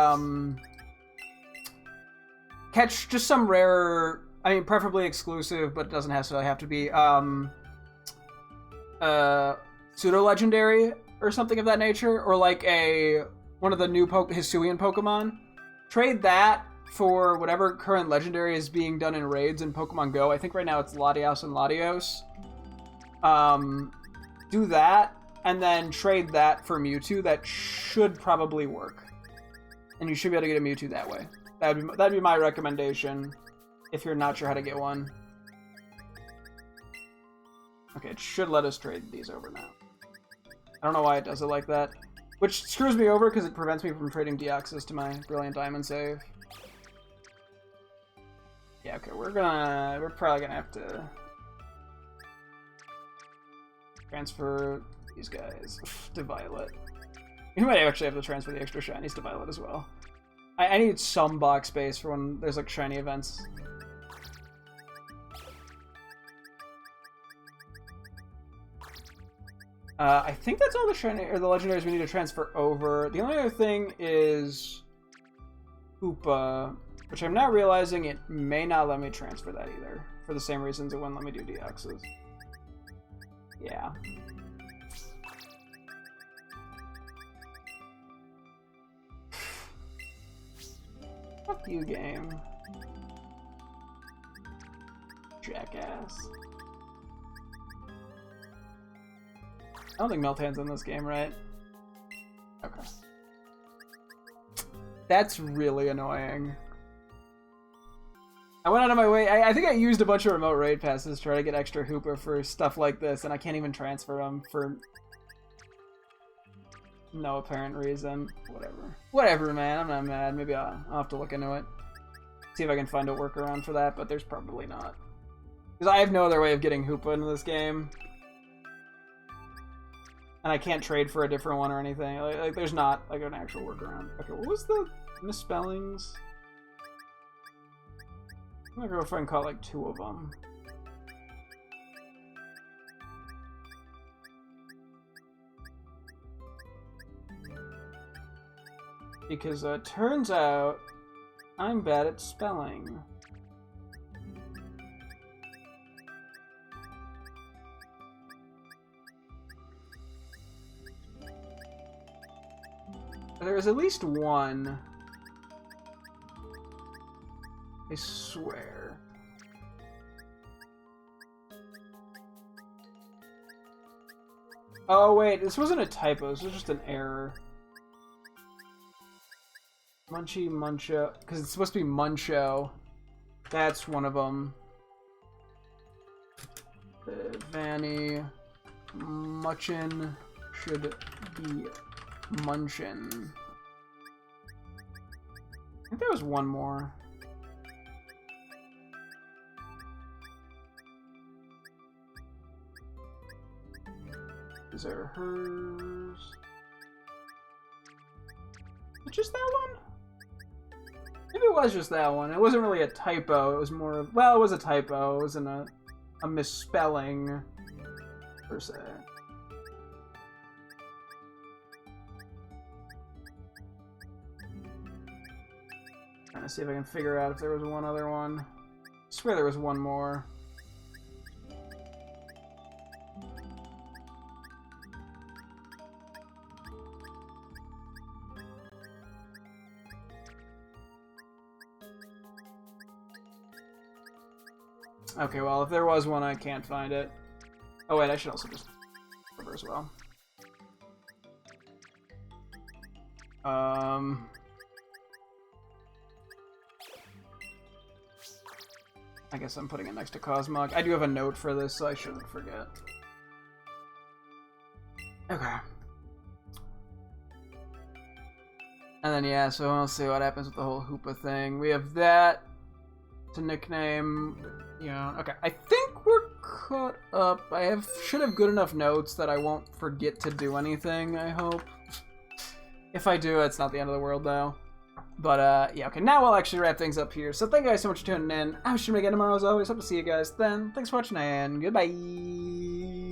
catch just some rare, I mean, preferably exclusive, but it doesn't necessarily have to be, pseudo-legendary or something of that nature, or like one of the new Hisuian Pokemon. Trade that for whatever current legendary is being done in raids in Pokemon Go. I think right now it's Latios and Latios. Do that, and then trade that for Mewtwo. That should probably work. And you should be able to get a Mewtwo that way. That'd be my recommendation if you're not sure how to get one. Okay, it should let us trade these over now. I don't know why it does it like that. Which screws me over because it prevents me from trading Deoxys to my Brilliant Diamond save. Yeah, okay, we're probably gonna have to transfer these guys to Violet. We might actually have to transfer the extra shinies to Violet as well. I need some box space for when there's like shiny events. I think that's all the shiny or the legendaries we need to transfer over. The only other thing is Hoopa, which I'm now realizing it may not let me transfer that either, for the same reasons it wouldn't let me do Deoxys. Yeah. Fuck you, game. Jackass. I don't think Meltan's in this game, right? Okay. That's really annoying. I went out of my way. I think I used a bunch of remote raid passes to try to get extra Hoopa for stuff like this, and I can't even transfer them for no apparent reason. Whatever. Whatever, man. I'm not mad. Maybe I'll have to look into it. See if I can find a workaround for that, but there's probably not. Because I have no other way of getting Hoopa into this game. And I can't trade for a different one or anything. Like there's not like an actual workaround. Okay, what was the misspellings? I'm gonna go if I can call like 2 of them. Because turns out I'm bad at spelling. There was at least one. I swear. Oh wait, this wasn't a typo, this was just an error. Munchie, Muncho, because it's supposed to be Muncho. That's one of them. Vanny, Munchin should be Munchin. I think there was one more. Is there hers? Just that one? Maybe it was just that one. It wasn't really a typo. It was more of, well, it was a typo. It wasn't a misspelling per se. Trying to see if I can figure out if there was one other one. I swear there was one more. Okay, well, if there was one, I can't find it. Oh, wait, I should also just cover as well. I guess I'm putting it next to Cosmog. I do have a note for this, so I shouldn't forget. Okay. And then, yeah, so we'll see what happens with the whole Hoopa thing. We have that to nickname, you know, okay. I think we're caught up. Should have good enough notes that I won't forget to do anything, I hope. If I do, it's not the end of the world, though. But, yeah, okay, now we'll actually wrap things up here. So thank you guys so much for tuning in. I will stream again tomorrow, as always. Hope to see you guys then. Thanks for watching, and goodbye.